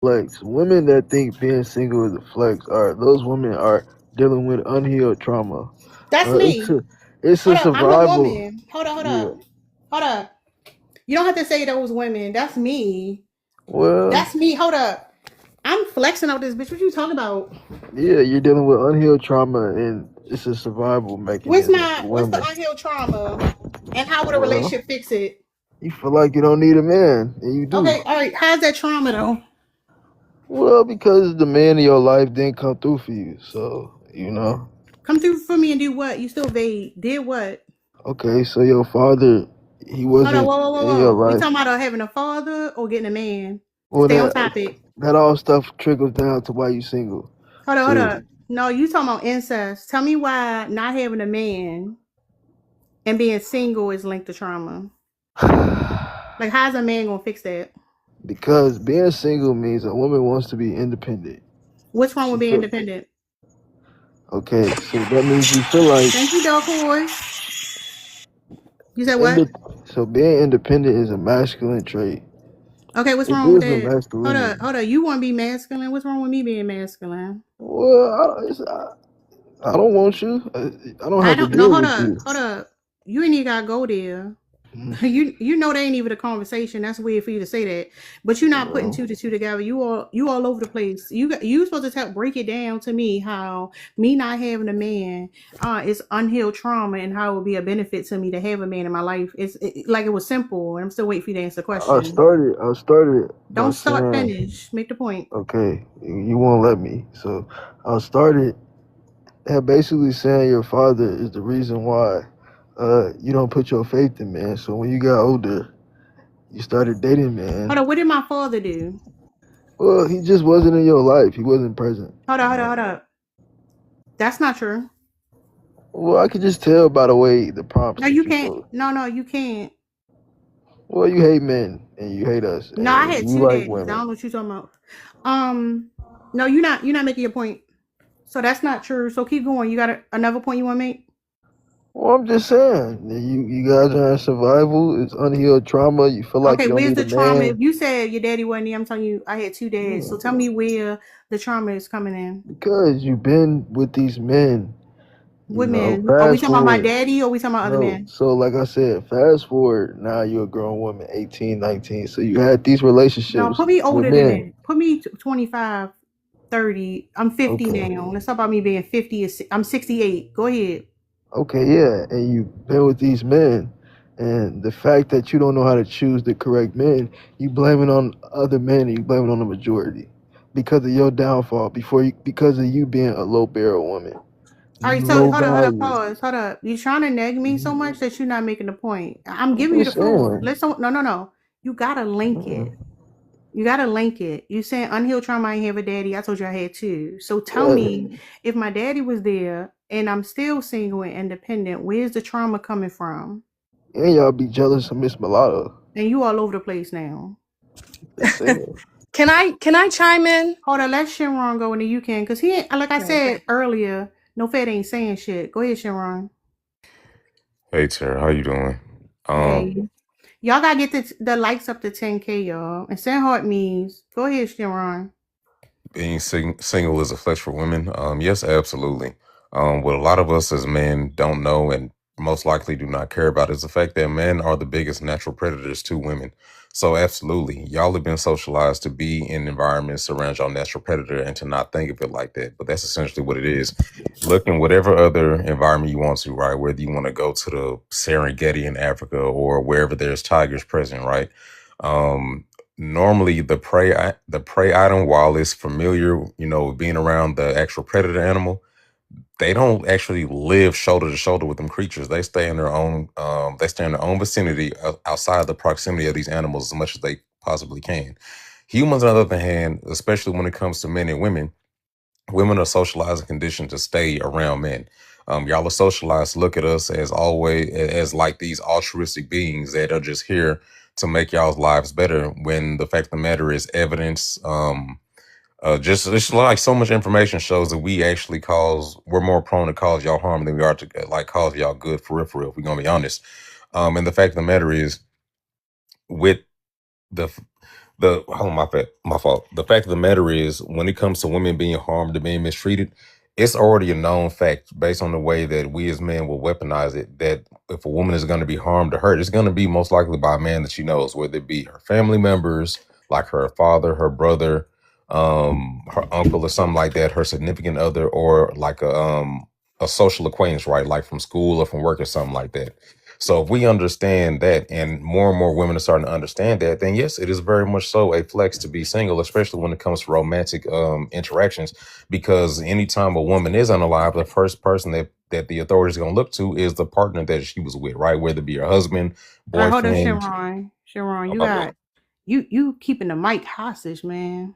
flex. Women that think being single is a flex are those women are dealing with unhealed trauma. That's It's me. a Hold up. I'm a survival. woman. Hold up. Hold Yeah. up. Hold up. You don't have to say those women. That's me. Well, That's me. Hold up. I'm flexing out this bitch. What you talking about? yeah, you're dealing with unhealed trauma, and it's a survival mechanism for What's the women. unhealed trauma? And how would a Well, relationship fix it? you feel like you don't need a man, and you do. Okay, all right. How's that trauma though? Well, because the man in your life didn't come through for you, so you know. Come through for me and do what? You still vague. Did what? Okay, so your father, he Hold on, wasn't whoa, whoa, whoa, in your whoa. We life. talking about having a father or getting a man? Well, Stay on topic. that all stuff trickles down to why you single. Hold on, hold So, on. No, you talking about incest. Tell me why not having a man and being single is linked to trauma. Like, how's a man gonna fix that? because being single means a woman wants to be independent. What's wrong She with being feel independent? okay, so that means you feel like Thank you, Dark Horse. You said what? inde- so being independent is a masculine trait. Okay, what's It wrong with deals with that? Hold masculinity. up, hold up. You want to be masculine? What's wrong with me being masculine? Well, I don't want you. I don't I have to don't know. deal with you. Hold up. You ain't even gotta go there. You know that ain't even a conversation. That's weird for you to say that. But you're not putting two Well, to two together. You all over the place. You supposed to break it down to me how me not having a man is unhealed trauma and how it would be a benefit to me to have a man in my life. Like it was simple. And I'm still waiting for you to answer the question. I started by Don't start, saying, finish. Make the point. okay, you won't let me. So I started basically saying your father is the reason why you don't put your faith in man. So when you got older, you started dating Hold man. on, what did my father do? Well, he just wasn't in your life. He wasn't present. Hold on, You know. hold on. That's not true. Well, I could just tell by the way the prompts No, that you you can't. pose. No, you can't. Well, you hate men and you hate us No, I and had you two like daddies. I women. don't know what you're talking about. Um, no, you're not making your point. So that's not true. So keep going. You got another point you want to make? Well, I'm just saying that you guys are in survival. It's unhealed trauma. You feel like Okay, you don't where's need the a trauma? man. If you said your daddy wasn't there, I'm telling you, I had two dads. So tell Yeah. me where the trauma is coming in. Because you've been with these men, you What know, men? Are we fast talking about my forward. daddy or are we talking about other No. men? So, like I said, fast forward, now you're a grown woman, 18, 19. So you had these No, relationships put me with older than men. that. Put me 25, 30. I'm 50 Okay. now. Let's talk about me being 50. I'm 68. Go ahead. Okay, yeah. And you've been with these men. And the fact that you don't know how to choose the correct men, you blame it on other men and you blame it on the majority because of your downfall, because of you being a low barrel woman. All right, You so low hold up, value. pause, hold up. You trying to nag me so much that you're not making the point. I'm I'm giving you the just floor. saying. Let's don't, no, no, no. You gotta link it. You gotta link it. You saying unhealed trauma I ain't have a daddy. I told you I had two. So tell me Yeah. if my daddy was there and I'm still single and independent, where's the trauma coming from? And y'all be jealous of Miss Mulatto. And you all over the place now. Just saying. Can I chime in? Hold on, let Shenron go and then you can, cause he ain't, like I said earlier, no fat ain't saying shit. Go ahead, Shenron. Hey Tara, how you doing? Um, Hey. Y'all gotta get the likes up to 10K, y'all. And send heart means. Go ahead, Sharon. being single is a flex for women. Yes, absolutely. What a lot of us as men don't know and most likely do not care about is the fact that men are the biggest natural predators to women. So absolutely, y'all have been socialized to be in environments around your natural predator and to not think of it like that. But that's essentially what it is. Look in whatever other environment you want to, right? Whether you want to go to the Serengeti in Africa or wherever there's tigers present, right? Um, Normally the prey item, while it's familiar, being around the actual predator animal, they don't actually live shoulder to shoulder with them creatures. They stay in their own vicinity, outside the proximity of these animals as much as they possibly can. Humans, on the other hand, especially when it comes to men and women are socialized and conditioned to stay around men. Y'all are socialized to look at us as always as like these altruistic beings that are just here to make y'all's lives better. When the fact of the matter is, evidence, just it's like so much information shows that we're more prone to cause y'all harm than we are to like cause y'all good for real. For real, if we're gonna be honest. And the fact of the matter is, with the My fault. The fact of the matter is, when it comes to women being harmed and being mistreated, it's already a known fact based on the way that we as men will weaponize it. That if a woman is going to be harmed or hurt, it's going to be most likely by a man that she knows, whether it be her family members, like her father, her brother, her uncle, or something like that, her significant other, or like a social acquaintance, right? Like from school or from work or something like that. So if we understand that, and more women are starting to understand that, then yes, it is very much so a flex to be single, especially when it comes to romantic interactions. Because anytime a woman is unalive, the first person that the authorities are going to look to is the partner that she was with, right? Whether it be her husband, All right, hold on, boyfriend. Sharon, Oh, you my bad. got you keeping the mic hostage, man.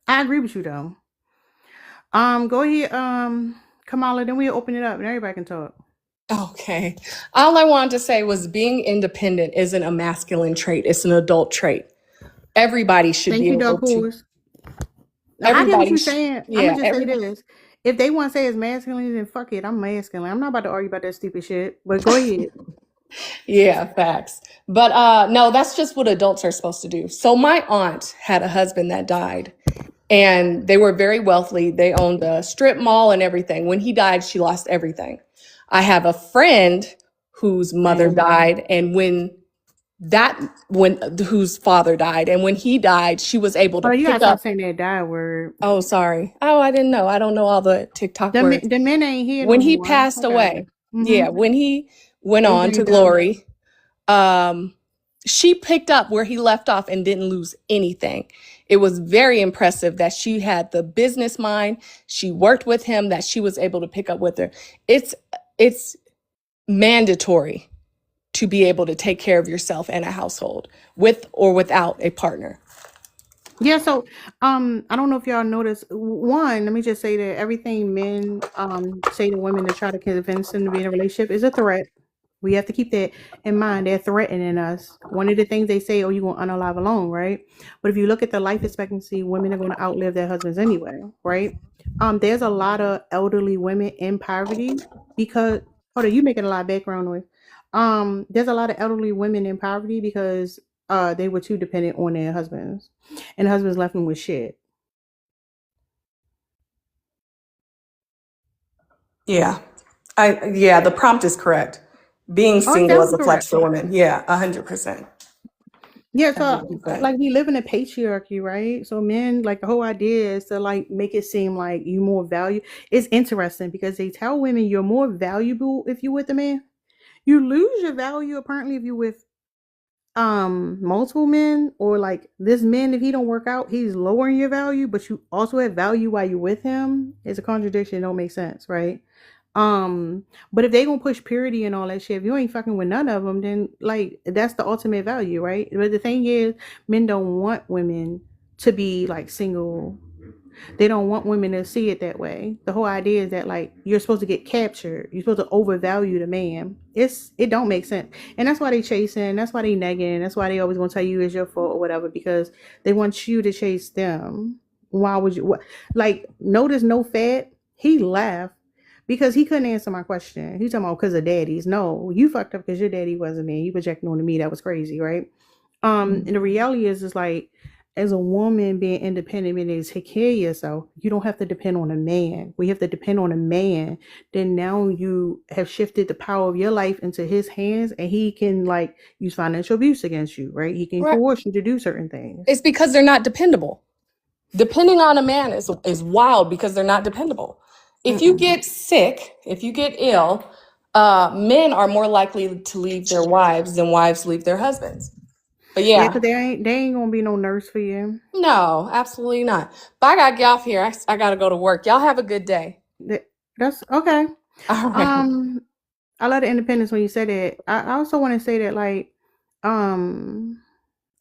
I agree with you though. Go ahead, Kamala, then we'll open it up and everybody can talk. Okay. All I wanted to say was being independent isn't a masculine trait, it's an adult trait. Everybody should Thank be you, able Doug to. Horse. Now, I get what Everybody, you're saying. I'm yeah, gonna just say this: if they want to say it's masculine, then fuck it. I'm masculine. I'm not about to argue about that stupid shit. But go ahead. yeah, facts. But no, that's just what adults are supposed to do. So my aunt had a husband that died, and they were very wealthy. They owned a strip mall and everything. When he died, she lost everything. I have a friend whose mother Damn. died, and whose father died, and when he died, she was able to Oh, you gotta pick stop up. saying that die word. Oh, sorry. Oh, I didn't know. I don't know all the TikTok words. The men ain't here no When he more. passed Okay. away, yeah, when he went on to Adrian died. glory, um, she picked up where he left off and didn't lose anything. It was very impressive that she had the business mind. She worked with him, that she was able to pick up with her. It's mandatory to be able to take care of yourself and a household with or without a partner. Yeah, so I don't know if y'all noticed. One, let me just say that everything men say to women to try to convince them to be in a relationship is a threat. We have to keep that in mind. They're threatening us. One of the things they say, oh, you're going to unalive alone, right? But if you look at the life expectancy, women are going to outlive their husbands anyway, right? There's a lot of elderly women in poverty because, hold on, you making a lot of background noise. There's a lot of elderly women in poverty because they were too dependent on their husbands, and the husbands left them with shit. Yeah. The prompt is correct. Being Oh, it's single is definitely a flex correct. for women. Yeah, 100%. Yeah, so 100%. like we live in a patriarchy, right? So men, like the whole idea is to like make it seem like you more value. It's interesting because they tell women you're more valuable if you're with a man. You lose your value apparently if you're with multiple men, or like this man, if he don't work out, he's lowering your value, but you also have value while you're with him. It's a contradiction, it don't make sense, right? But if they gonna push purity and all that shit, if you ain't fucking with none of them, then like that's the ultimate value, right? But the thing is, men don't want women to be like single. They don't want women to see it that way. The whole idea is that like you're supposed to get captured. You're supposed to overvalue the man. It don't make sense. And that's why they chasing, that's why they negging, that's why they always gonna tell you it's your fault or whatever, because they want you to chase them. Why would you like notice no fat? He laughed because he couldn't answer my question. He's talking about because of daddies. No, you fucked up because your daddy wasn't there. You projecting onto me. That was crazy, right? And the reality is like as a woman being independent meaning to take care of yourself, you don't have to depend on a man. We have to depend on a man. Then now you have shifted the power of your life into his hands, and he can like use financial abuse against you, right? He can Right. coerce you to do certain things. It's because they're not dependable. Depending on a man is wild because they're not dependable. If you get sick, if you get ill, men are more likely to leave their wives than wives leave their husbands. But Yeah, because they ain't gonna be no nurse for you. No, absolutely not. But I gotta get off here. I gotta go to work. Y'all have a good day. That's okay. All right. I love the independence when you said it. I also want to say that like I'm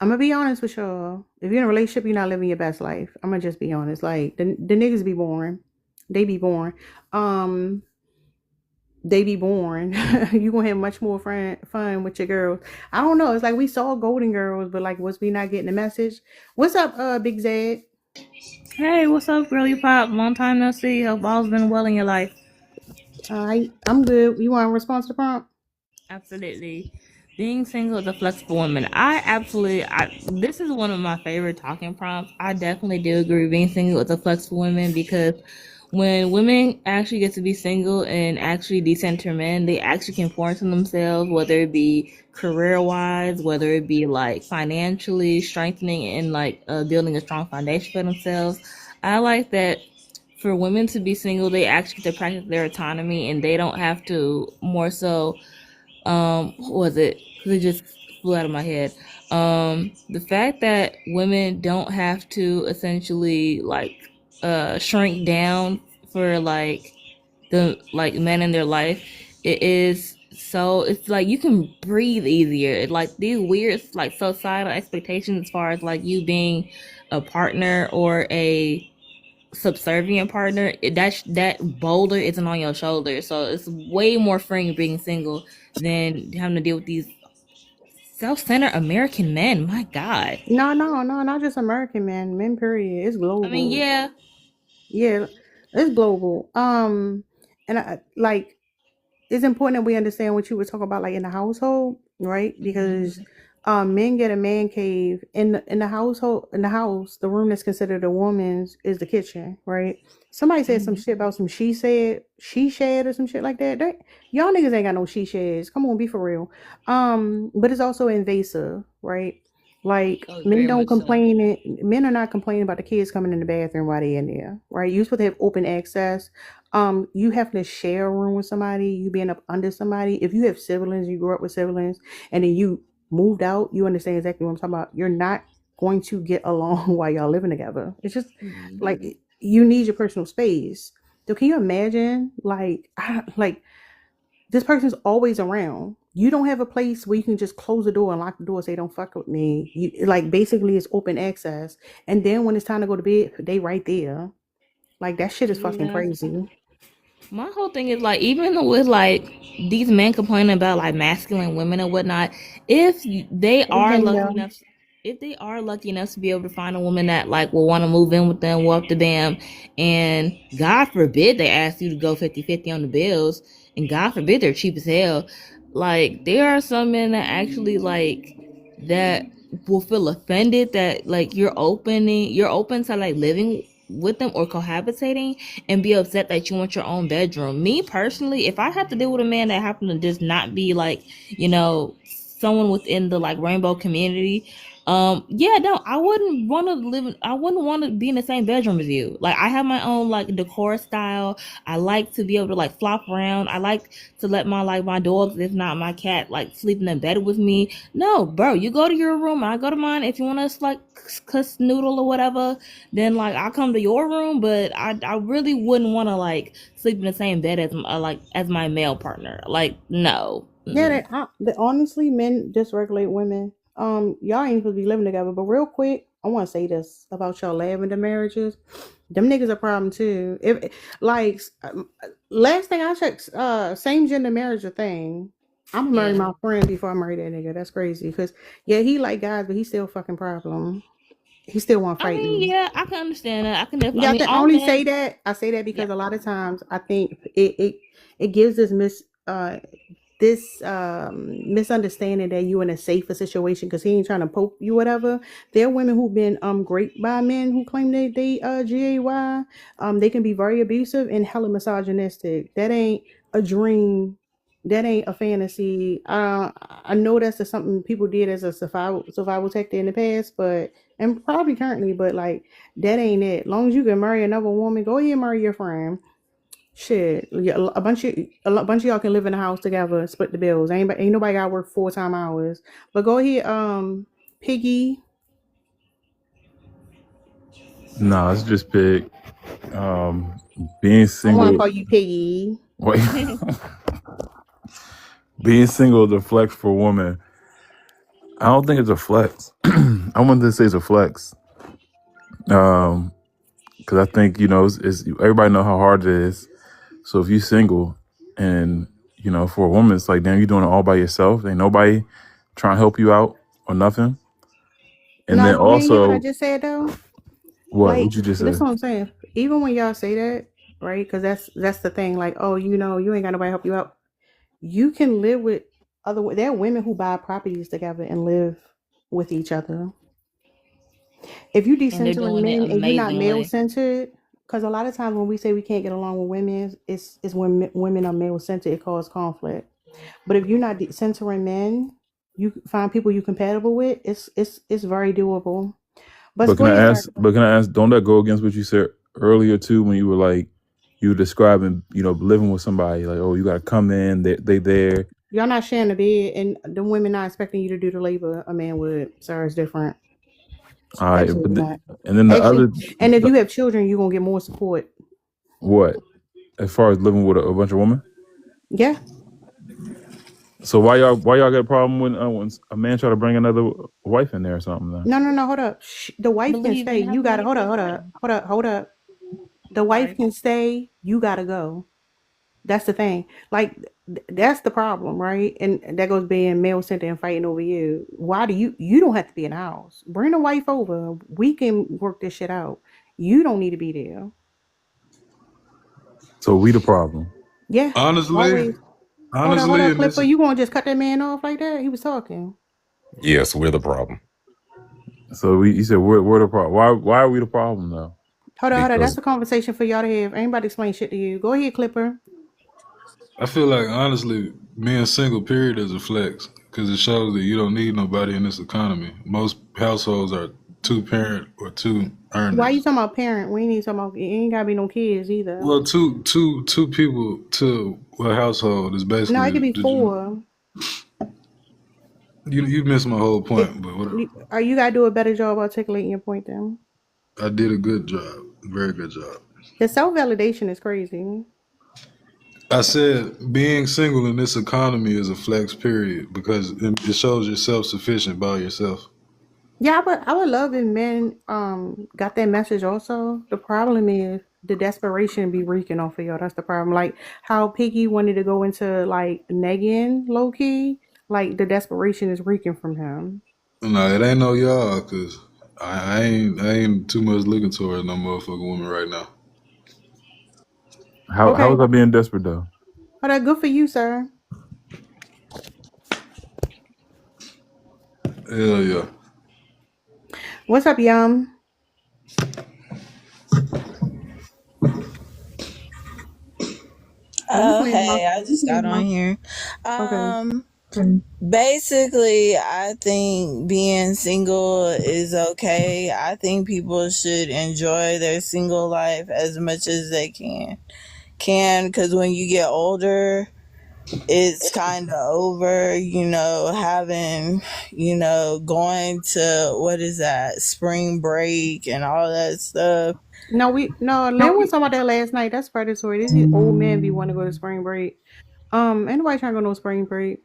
gonna be honest with y'all. If you're in a relationship, you're not living your best life. I'm gonna just be honest. Like the niggas be boring. They be boring. They be boring. You gonna have much more fun with your girls. I don't know. It's like we saw Golden Girls, but like was we not getting the message? What's up, Big Zed? Hey, what's up, girly pop? Long time no see. Hope all's been well in your life. All right, I'm good. You want to respond to the prompt? Absolutely. Being single is a flex for women. This is one of my favorite talking prompts. I definitely do agree being single is a flex for women because when women actually get to be single and actually decenter men, they actually can pour into themselves, whether it be career wise, whether it be like financially strengthening and like building a strong foundation for themselves. I like that for women to be single, they actually get to practice their autonomy and they don't have to more so what was it? 'Cause it just flew out of my head. The fact that women don't have to essentially like shrink down for like the like men in their life, it is so it's like you can breathe easier. Like these weird like societal expectations as far as like you being a partner or a subservient partner, that boulder isn't on your shoulder, so it's way more freeing being single than having to deal with these self-centered American men. My God. No, not just American men. Men, period. It's I mean, global. yeah. Yeah, it's global. And like it's important that we understand what you were talking about, like in the household, right? Because men get a man cave in the household, in the house. The room that's considered a woman's is the kitchen, right? Somebody said some shit about some she shed or some shit like that. Y'all niggas ain't got no she sheds. Come on, be for real. But it's also invasive, right? Like Oh, men very don't much so. complain. Men are not complaining about the kids coming in the bathroom while they in there, right? You're supposed to have open access. You have to share a room with somebody, you being up under somebody. If you have siblings, you grew up with siblings, and then you moved out, you understand exactly what I'm talking about. You're not going to get along while y'all living together. It's just like you need your personal space. So can you imagine like this person's always around. You don't have a place where you can just close the door and lock the door, say don't fuck with me. You like basically it's open access. And then when it's time to go to bed, they right there. Like that shit is fucking Yeah. crazy. My whole thing is like, even with like these men complaining about like masculine women and whatnot, if they Hey are lucky Danielle. enough, to be able to find a woman that like will want to move in with them, walk the dam, and God forbid they ask you to go 50-50 on the bills, and God forbid they're cheap as hell. Like there are some men that actually like that will feel offended that like you're open to like living with them or cohabitating and be upset that you want your own bedroom. Me personally, if I have to deal with a man that happen to just not be like, someone within the like rainbow community, yeah, no, I wouldn't want to be in the same bedroom as you. Like I have my own like decor style. I like to be able to like flop around. I like to let my dogs, if not my cat, like sleep in bed with me. No, bro, you go to your room, I go to mine. If you want us like cuss noodle or whatever, then like I'll come to your room, but I really wouldn't want to like sleep in the same bed as as my male partner. Like no. Yeah, Mm-mm. honestly, men dysregulate women. Y'all ain't supposed to be living together. But real quick, I want to say this about y'all lavender marriages. Them niggas a problem too. If like last thing I checked, same gender marriage a thing. I'm gonna marry Yeah. my friend before I marry that nigga. That's crazy. Cause yeah, he like guys, but he still a fucking problem. He still want to I fight mean, me. yeah, I can understand that. I Yeah, mean, I all only men. say that. I say that Yeah. because a lot of times I think it gives this misunderstanding that you in a safer situation because he ain't trying to poke you, whatever. There are women who've been raped by men who claim they gay. They can be very abusive and hella misogynistic. That ain't a dream. That ain't a fantasy. I know that's just something people did as a survival tactic in the past, but and probably currently, but like that ain't it. Long as you can marry another woman, go ahead and marry your friend. Shit, yeah, a bunch of y'all can live in a house together, and split the bills. Ain't nobody got to work full-time hours. But go ahead, Piggy. No, it's just big. Being I want to single, call you Piggy. wait, being single is a flex for a woman. I don't think it's a flex. I wanted to say it's a flex. Because I think it's everybody know how hard it is. So if you're single, and for a woman, it's like damn, you're doing it all by yourself. Ain't nobody trying to help you out or nothing. And No, then you ain't hear what I also, just said though. what? Like What you just this, said? what I'm saying. Even when y'all say that, right? Because that's the thing. Like, oh, you ain't got nobody help you out. You can live with there are women who buy properties together and live with each other. If you And they're decentering doing it men and you're not male amazingly. centered, because a lot of times when we say we can't get along with women, it's when women are male centered, it causes conflict. But if you're not centering men, you find people you compatible with. It's very doable. But But go can I ahead, ask? sir. But can I ask? Don't that go against what you said earlier too, when you were like, you were describing, living with somebody, like, oh, you got to come in, they there. Y'all not sharing the bed, and the women not expecting you to do the labor a man would. Sir, it's different. All right, Absolutely not. and then the Actually, other, and if you have children, you're gonna get more support. what? As far as living with a bunch of women. Yeah. So why y'all got a problem when a man try to bring another wife in there or something? Then? No. Hold up. The wife can Believe stay. in You gotta happily hold up. The wife Sorry. can stay. You gotta go. That's the thing. Like that's the problem, right? And that goes being male centered and fighting over you. Why do you don't have to be in the house. Bring the wife over. We can work this shit out. You don't need to be there. So we the problem. Yeah. Honestly, Always. Hold up, and this Clipper. is You gonna just cut that man off like that? He was talking. Yes, we're the problem So you said we're the problem. Why are we the problem though? Hold up. That's because a conversation for y'all to have. Anybody explain shit to you. Go ahead, Clipper. I feel like honestly, being single period is a flex because it shows that you don't need nobody in this economy. Most households are two parent or two Why you earners. talking about parent? We ain't even talking about. It ain't gotta be no kids either. Well, two people to a household is No, it basically could be 4. you missed my whole It, point, but whatever. you gotta do a better job articulating your point then. I did a good job, very good job. The self validation is crazy. I said being single in this economy is a flex period because it shows you're self-sufficient by yourself. Yeah, I would love if men got that message also. The problem is the desperation be reeking off of y'all. That's the problem. Like how Piggy wanted to go into like negging low key. Like the desperation is reeking from him. No, it ain't no y'all because I ain't too much looking towards no motherfucking woman right now. How Okay. is I being desperate though? Oh, that good for you, sir. Hell yeah. What's up, Yum? Oh, hey, I just got on here. Okay. Basically, I think being single is okay. I think people should enjoy their single life as much as they can, because when you get older, it's kind of over, having, going to, what is that, spring break and all that stuff. No, Lynn was talking about that last night. That's predatory. These old men be want to go to spring break. Ain't nobody trying to go no spring break.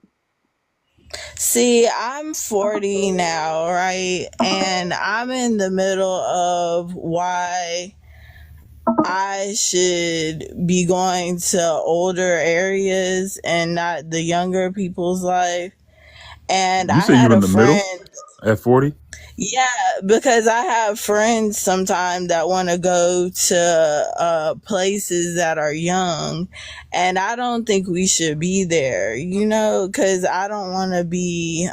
See, I'm 40 now, right? And I'm in the middle of why I should be going to older areas and not the younger people's life. And You I say had you're in a the middle friend. at 40. Yeah, because I have friends sometimes that want to go to places that are young, and I don't think we should be there, because I don't want to be.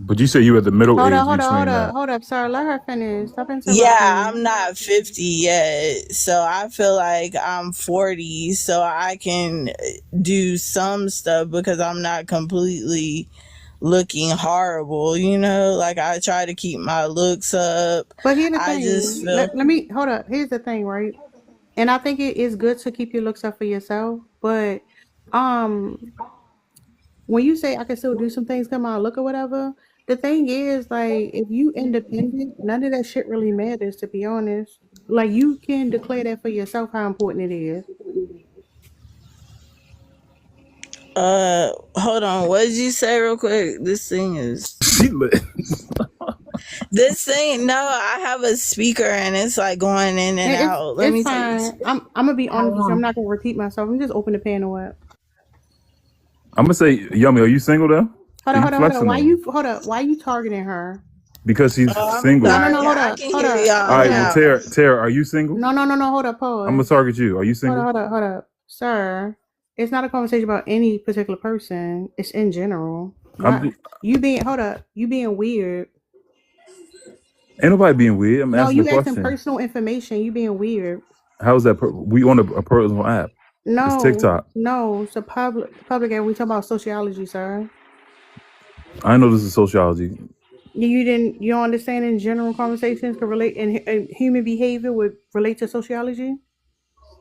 But you say you at the middle Hold age up, between that. hold up, sir. Let her finish. Stop Yeah, interrupting. I'm not 50 yet, so I feel like I'm 40, so I can do some stuff because I'm not completely looking horrible, like I try to keep my looks up. But here's the I just thing. feel Let me hold up. Here's the thing, right? And I think it is good to keep your looks up for yourself. But when you say I can still do some things, come on, look or whatever. The thing is, like, if you independent, none of that shit really matters. To be honest, like you can declare that for yourself how important it is. hold on, what did you say real quick? This thing, no, I have a speaker and it's like going in and out. Let me It's tell you. fine. I'm gonna be honest with you. I'm not gonna repeat myself. I'm just open the panel up. I'm gonna say, Yummy, are you single though? Hold Are you up. flexing Why on me? Why you targeting her? Because she's I'm single. sorry. No, hold I up. can Hold hear up. y'all All right, well, now. Tara, are you single? No, hold up, I'm gonna pause. target you. Are you single? Hold up. Sir, It's not a conversation about any particular person. It's in general. I'm Not you being hold up. You being weird. ain't nobody being weird. I'm No, asking you the asking question. personal information. You being weird. How is that? We on a personal app. It's No, TikTok. no, it's a public and we talk about sociology, sir. I know this is sociology. You don't understand in general conversations could relate and human behavior would relate to sociology?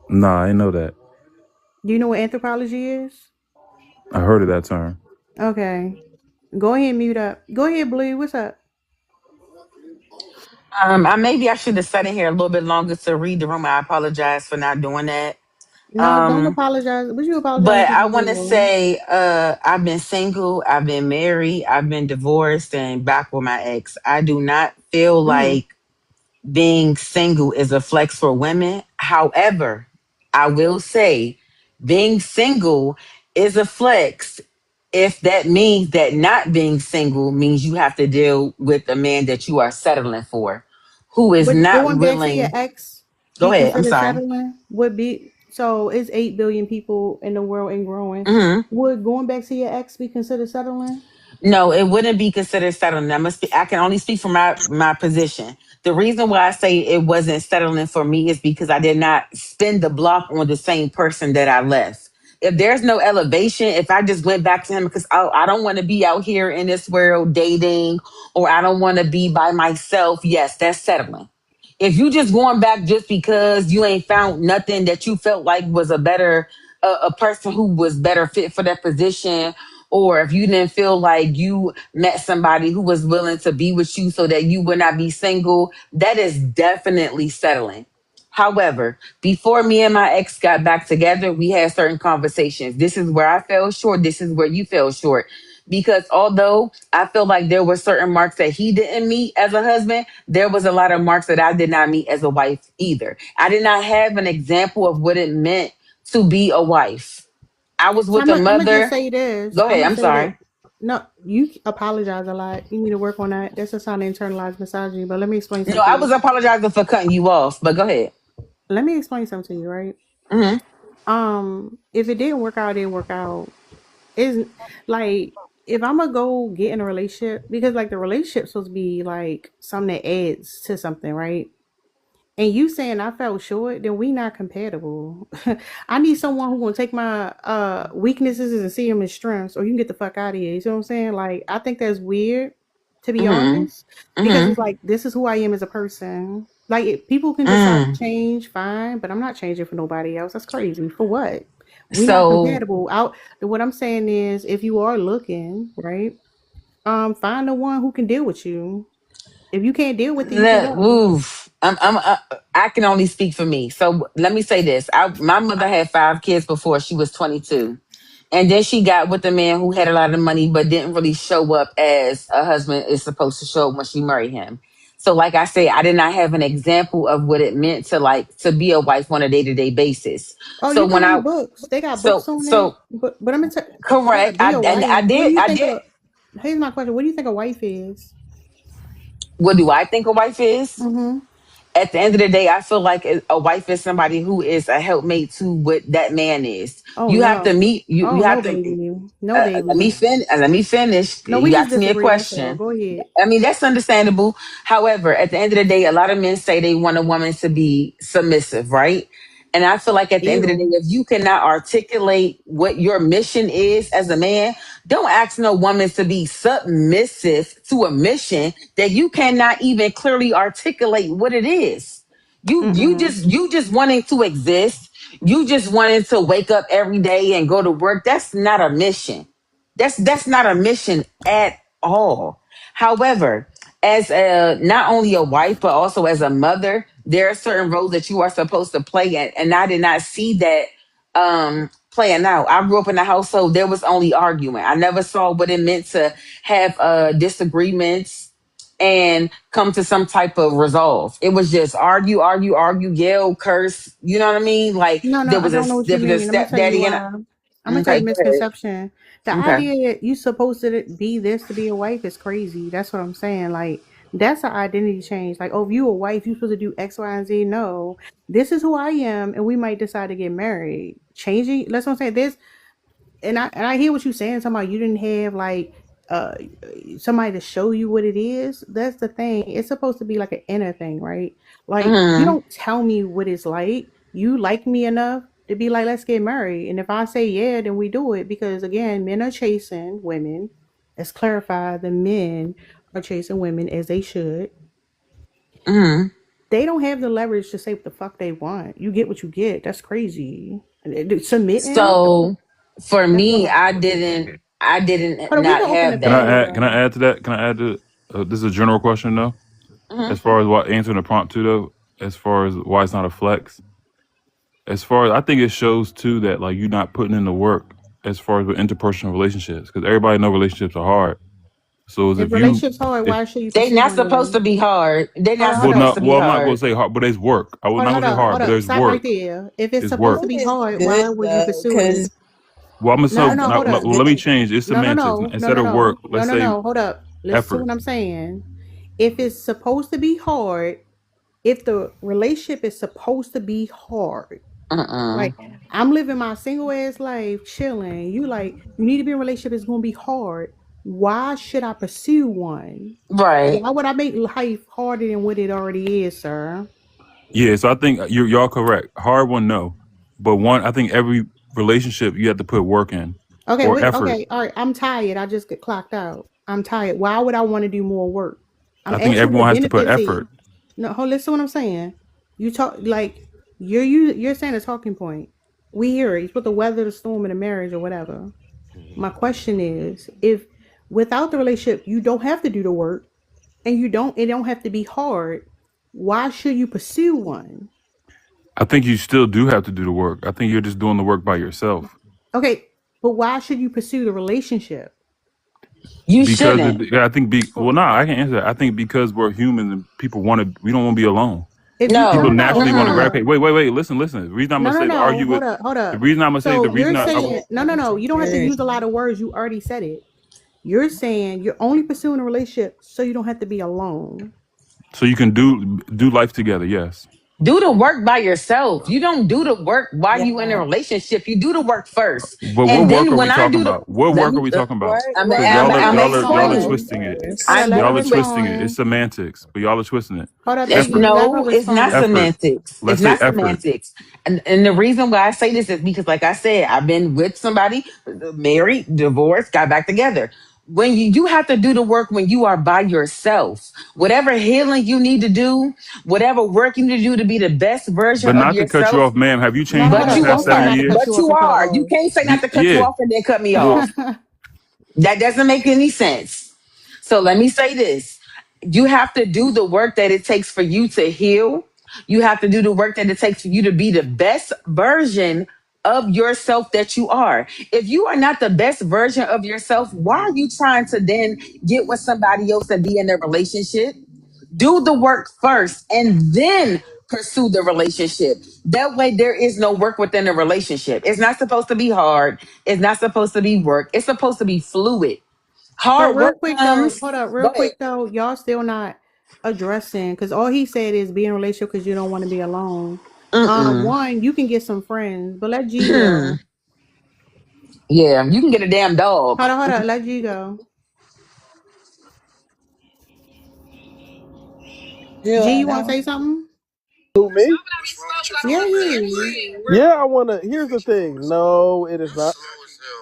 Nah, I ain't know that. Do you know what anthropology is? I heard of that term. Okay. Go ahead and mute up. Go ahead, Blue. What's up? Maybe I should have sat in here a little bit longer to read the room. I apologize for not doing that. No, don't Um, apologize. What you apologizing but for I being want to able? say, I've been single, I've been married, I've been divorced, and back with my ex. I do not feel Mm. like being single is a flex for women. However, I will say being single is a flex if that means that not being single means you have to deal with a man that you are settling for, who is But not going back to your willing. ex, Go be ahead. I'm considered sorry. settling would be so it's 8 billion people in the world and growing. Hmm. Would going back to your ex be considered settling? No, it wouldn't be considered settling. I can only speak from my position. The reason why I say it wasn't settling for me is because I did not spin the block on the same person that I left. If there's no elevation, if I just went back to him because I don't want to be out here in this world dating, or I don't want to be by myself, yes, that's settling. If you just going back just because you ain't found nothing that you felt like was a person who was better fit for that position, or if you didn't feel like you met somebody who was willing to be with you so that you would not be single, that is definitely settling. However, before me and my ex got back together, we had certain conversations. This is where I fell short. This is where you fell short. Because although I feel like there were certain marks that he didn't meet as a husband, there was a lot of marks that I did not meet as a wife either. I did not have an example of what it meant to be a wife. I was So with a I'm gonna just mother. say this. Go I'm ahead. gonna I'm say that. sorry. No, you apologize a lot. You need to work on that. That's a sign of internalized misogyny. But let me explain No, something to I you. was apologizing for cutting you off, but go ahead. Let me explain something to you, right? Hmm. If it didn't work out, it didn't work out. Is like if I'm gonna go get in a relationship because like the relationship's supposed to be like something that adds to something, right? And you saying I felt short, then we not compatible. I need someone who gonna take my weaknesses and see them as strengths, or you can get the fuck out of here. You see what I'm saying? Like I think that's weird, to be Hmm. honest, because Hmm. it's like this is who I am as a person. Like people can decide to Mm. change, fine, but I'm not changing for nobody else. That's crazy. For what? We not So compatible. Out. What I'm saying is, if you are looking, right, find the one who can deal with you. If you can't deal with it, you can that go. oof. I can only speak for me. So let me say this. My mother had 5 kids before she was 22. And then she got with a man who had a lot of money but didn't really show up as a husband is supposed to show up when she married him. So like I say, I did not have an example of what it meant to be a wife on a day-to-day basis. Oh, So you can when I read books. They got so books on that. so But I'm gonna tell hold correct. up, be a wife. What do you I think did. a here's my question. What do you think a wife is? What do I think a wife is? Mm-hmm. At the end of the day, I feel like a wife is somebody who is a helpmate to what that man is. Oh You have to no. meet. You Oh have no, to. baby. No, Let me baby. finish. Let me finish. No, we You just asked me a disagree. That's all. question. Go ahead. I mean, that's understandable. However, at the end of the day, a lot of men say they want a woman to be submissive, right? And I feel like at the end of the day, Ew. if you cannot articulate what your mission is as a man, don't ask no woman to be submissive to a mission that you cannot even clearly articulate what it is. Mm-mm. You just wanting to exist. You just wanting to wake up every day and go to work. That's not a mission. That's not a mission at all. However, as a not only a wife but also as a mother, there are certain roles that you are supposed to play in, and I did not see that playing out. I grew up in a household there was only arguing. I never saw what it meant to have disagreements and come to some type of resolve. It was just argue, argue, argue, yell, curse. You know what I mean? Like No, no, I don't know what there you was a mean. I'm gonna tell you stepdaddy and why. I'm gonna tell you okay, the go ahead. misconception. The Okay. idea that you supposed to be this to be a wife is crazy. That's what I'm saying. Like That's an identity change. Like, oh, if you a wife, you supposed to do X, Y, and Z. No, this is who I am, and we might decide to get married. Changing. That's what I'm saying. This, and I hear what you're saying. Talking about you didn't have like uh somebody to show you what it is. That's the thing. It's supposed to be like an inner thing, right? Like you Mm-hmm. don't tell me what it's like. You like me enough to be like, let's get married. And if I say yeah, then we do it because again, men are chasing women. Let's clarify the men are chasing women as they should. Mm-hmm. They don't have the leverage to say what the fuck they want. You get what you get. That's crazy. Submitting. So for That's me, wild. I didn't Hold on, we not can open the have Can I that. door. add? Can I add to that? Can I add to? This is a general question though. Mm-hmm. As far as what answering the prompt too though. As far as why it's not a flex. As far as I think it shows too that like you're not putting in the work as far as with interpersonal relationships because everybody know relationships are hard. So as If if you relationships hard, if why should you They pursue not one supposed to then? be hard. They're Hold not on, hold well up. supposed not to be well I'm not gonna hard. say hard, but it's work. I was Hold not on, gonna hold say up, hard, hold but up. there's Stop right work. there. If it's It's supposed work. to It be is hard, why good would you though, pursue it? because Well I'm gonna No, so no, no, hold up. let me good. change. It's No, no, semantics. no, no, Instead no, of work, no, no, let's no, say no. Hold up. Listen to effort. what I'm saying. If it's supposed to be hard, if the relationship is supposed to be hard, Mm-mm. like I'm living my single ass life, chilling. You like you need to be in a relationship that's gonna be hard. Why should I pursue one? Right. Why would I make life harder than what it already is, sir? Yeah, so I think y'all correct. Hard one, no. But one, I think every relationship you have to put work in Okay, or wait, effort. okay, all right. I'm tired. I just get clocked out. I'm tired. Why would I want to do more work? I'm I think asking what the everyone has to put benefits is. effort. No, hold listen to what I'm saying. You talk like you're saying a talking point. We hear it. You're supposed to weather the storm in a marriage or whatever. My question is, if without the relationship you don't have to do the work and it don't have to be hard, why should you pursue one? I think you still do have to do the work. I think you're just doing the work by yourself Okay, but why should you pursue the relationship? You because shouldn't. I think well, no, I can answer that. I think because we're human and people we don't want to be alone. If you No. People naturally want to hold Mm-mm. up. gravitate. Wait. Listen. The reason I'm No, gonna no, say no. argue with Hold the up. reason I'm gonna say So the reason you're I saying no, no, no. You don't have to Very use a lot of words. You already said it. You're saying you're only pursuing a relationship so you don't have to be alone. so you can do life together. Yes, Do the work by yourself. You don't do the work while yeah. you in a relationship. You do the work first. but what And work then are we when I talking do the about? What let work are me we The talking about? work I'm Because work Hold I'm up, hold y'all are explaining. on. twisting it. Hold up, first. let her Y'all are twisting it. It's respond. semantics, but y'all are twisting it. Hold up, It's Biggie. Effort, Let her no, it's not respond. effort. semantics. It's Let's say not effort. semantics. And the reason why I say this is because, like I said, I've been with somebody, married, divorced, got back together. When you have to do the work when you are by yourself. Whatever healing you need to do, whatever work you need to do to be the best version But of not to cut you yourself, off, ma'am. Have you No, no, changed in hold the but up. you past Don't say seven not are. to cut years? you But off you and cut her are. You off. can't say not to cut you Yeah. off and then cut me Well, off. That doesn't make any sense. So let me say this. You have to do the work that it takes for you to heal. You have to do the work that it takes for you to be the best version of yourself that you are. If you are not the best version of yourself, why are you trying to then get with somebody else and be in a relationship? Do the work first and then pursue the relationship. That way, there is no work within the relationship. It's not supposed to be hard. It's not supposed to be work. It's supposed to be fluid. But Hard real work quick though, comes. hold up, real Go ahead. quick though, y'all still not addressing because all he said is be in a relationship because you don't want to be alone. Mm-mm. One, you can get some friends, but let G go. Yeah, you can get a damn dog. Hold on, let G go. G, Yeah, you want to say something? Who, me? Yeah, you. Yeah, I wanna. Here's the thing. No, it is not.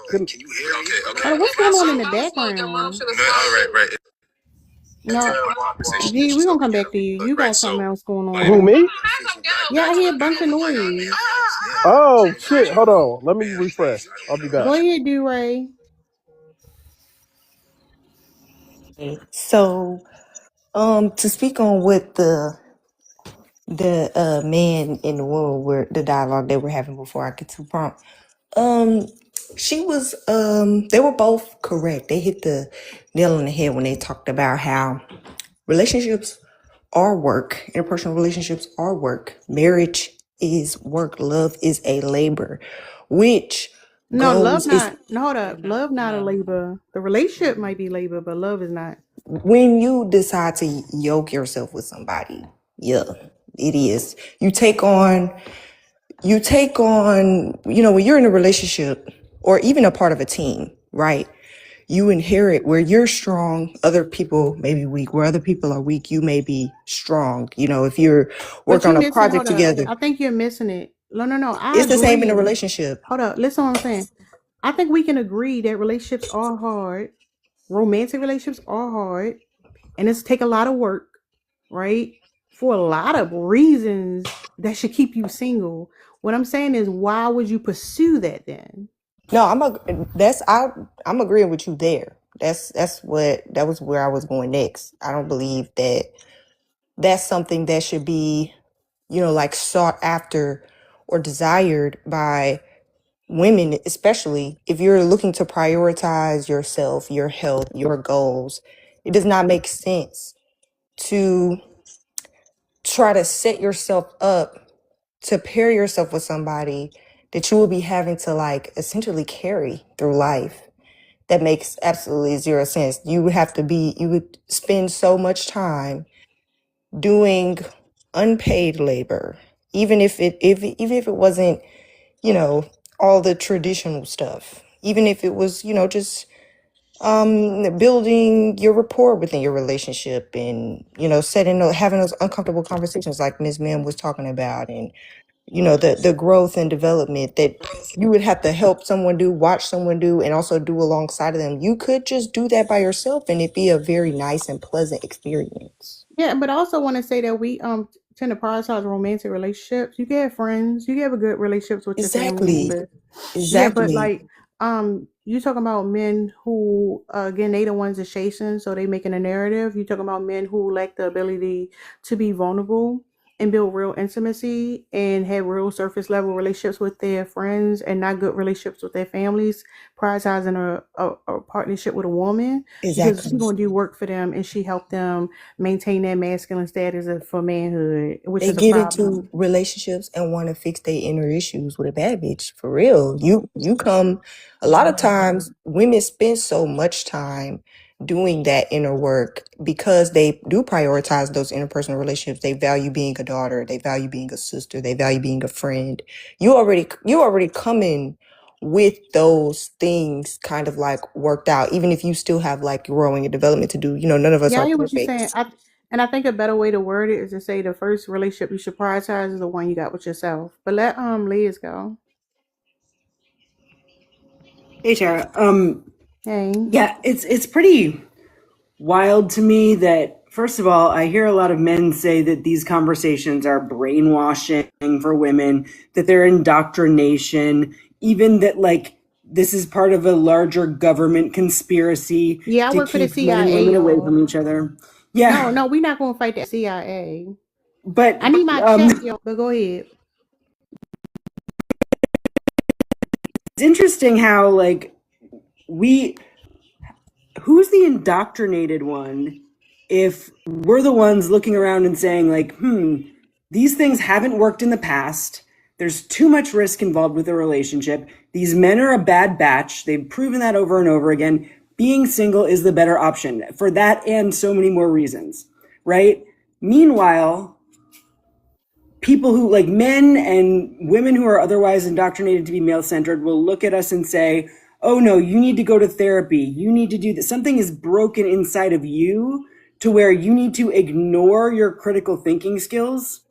Can you hear me? Hold on, what's going on in the background? Right. No, G, we're gonna come back to you. You got something else going Who, on. me? Yeah, I hear a bunch of noise. Oh shit! Hold on. Let me refresh. I'll be back. Go ahead, Do Ray. So, to speak on what the man and the woman were the dialogue they were having before I get to the prompt, she was they were both correct. They hit the nail on the head when they talked about how relationships are work, interpersonal relationships are work, marriage is work, love is a labor, which No, love goes is not. No, hold up. Love not a labor. The relationship might be labor, but love is not. when you decide to yoke yourself with somebody, yeah, it is. When you're in a relationship or even a part of a team, right? You inherit where you're strong, other people may be weak. Where other people are weak, you may be strong. If you're But working you on a missing, project hold up. together, I think you're missing it. No. I it's the same in a agree. relationship. Hold up. Listen to what I'm saying. I think we can agree that relationships are hard. Romantic relationships are hard. And it's take a lot of work, right? For a lot of reasons that should keep you single. What I'm saying is, why would you pursue that then? No, I'm agreeing with you there. That was where I was going next. I don't believe that that's something that should be, like sought after or desired by women, especially if you're looking to prioritize yourself, your health, your goals. It does not make sense to try to set yourself up to pair yourself with somebody that you will be having to like essentially carry through life. That makes absolutely zero sense. You would spend so much time doing unpaid labor, even if it wasn't, all the traditional stuff. Even if it was, just building your rapport within your relationship and, having those uncomfortable conversations like Ms. Mim was talking about, and the growth and development that you would have to help someone do, watch someone do, and also do alongside of them. You could just do that by yourself and it'd be a very nice and pleasant experience. Yeah, but I also want to say that we tend to prioritize romantic relationships. You can have friends, you can have a good relationships with your family Exactly. members. Yeah, but Exactly. like you talking about men who again they the ones that chasing, so they making a narrative. You talking about men who lack the ability to be vulnerable and build real intimacy and have real surface level relationships with their friends and not good relationships with their families, prioritizing a partnership with a woman because she Exactly. gonna do work for them and she helped them maintain their masculine status for manhood, which They is a get problem. into relationships and want to fix their inner issues with a bad bitch. For real. You come a lot of times women spend so much time doing that inner work because they do prioritize those interpersonal relationships. They value being a daughter, they value being a sister, they value being a friend. You already come in with those things kind of like worked out, even if you still have like growing and development to do. None of us Yeah, I are hear what you're saying. perfect. I think a better way to word it is to say the first relationship you should prioritize is the one you got with yourself. But let Liz go. Hey, Tara. Hey. Yeah, it's pretty wild to me that first of all, I hear a lot of men say that these conversations are brainwashing for women, that they're indoctrination, even that like this is part of a larger government conspiracy Yeah, I to work for the keep men and CIA, women away y'all. from each other. Yeah, No, we're not gonna fight the CIA. but I need my check, yo. But go ahead. it's interesting how like who's the indoctrinated one if we're the ones looking around and saying like, these things haven't worked in the past. There's too much risk involved with a relationship. These men are a bad batch. They've proven that over and over again. Being single is the better option for that and so many more reasons, right? Meanwhile, people who like men and women who are otherwise indoctrinated to be male centered will look at us and say, oh no, you need to go to therapy. You need to do this. Something is broken inside of you to where you need to ignore your critical thinking skills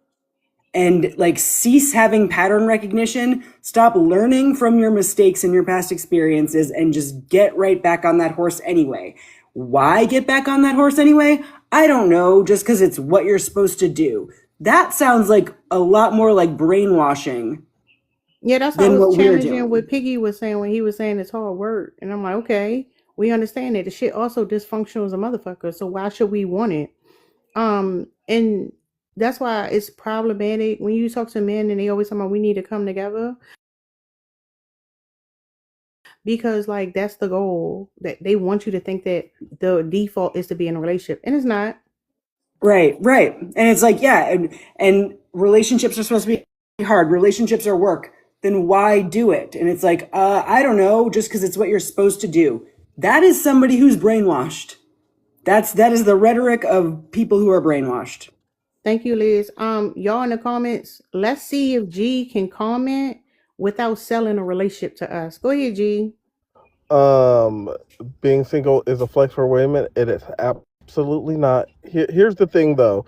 and like cease having pattern recognition, stop learning from your mistakes and your past experiences and just get right back on that horse anyway. Why get back on that horse anyway? I don't know, just because it's what you're supposed to do. That sounds like a lot more like brainwashing Yeah, that's why I than was what we're challenging what doing. Piggy was saying when he was saying it's hard work. And I'm like, okay, we understand that the shit also dysfunctional as a motherfucker. So why should we want it? And that's why it's problematic when you talk to men and they always talk about we need to come together because like that's the goal that they want you to think that the default is to be in a relationship and it's not. Right. And it's like, yeah, and relationships are supposed to be hard. Relationships are work. Then why do it? And it's like, I don't know, just because it's what you're supposed to do. That is somebody who's brainwashed. That is the rhetoric of people who are brainwashed. Thank you, Liz. Y'all in the comments, let's see if G can comment without selling a relationship to us. Go ahead, G. Being single is a flex for women. It is absolutely not. Here's the thing, though.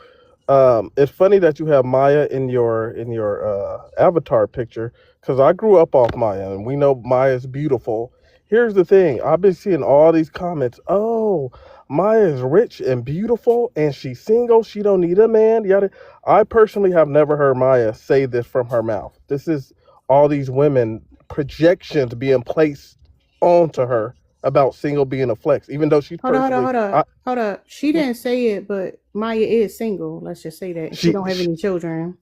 It's funny that you have Maya in your avatar picture, because I grew up off Maya, and we know Maya's beautiful. Here's the thing. I've been seeing all these comments. Oh, Maya is rich and beautiful, and she's single. She don't need a man. Yada. I personally have never heard Maya say this from her mouth. This is all these women projections being placed onto her about single being a flex, even though she's Hold personally. up. She didn't say it, but Maya is single. Let's just say that. She don't have any children.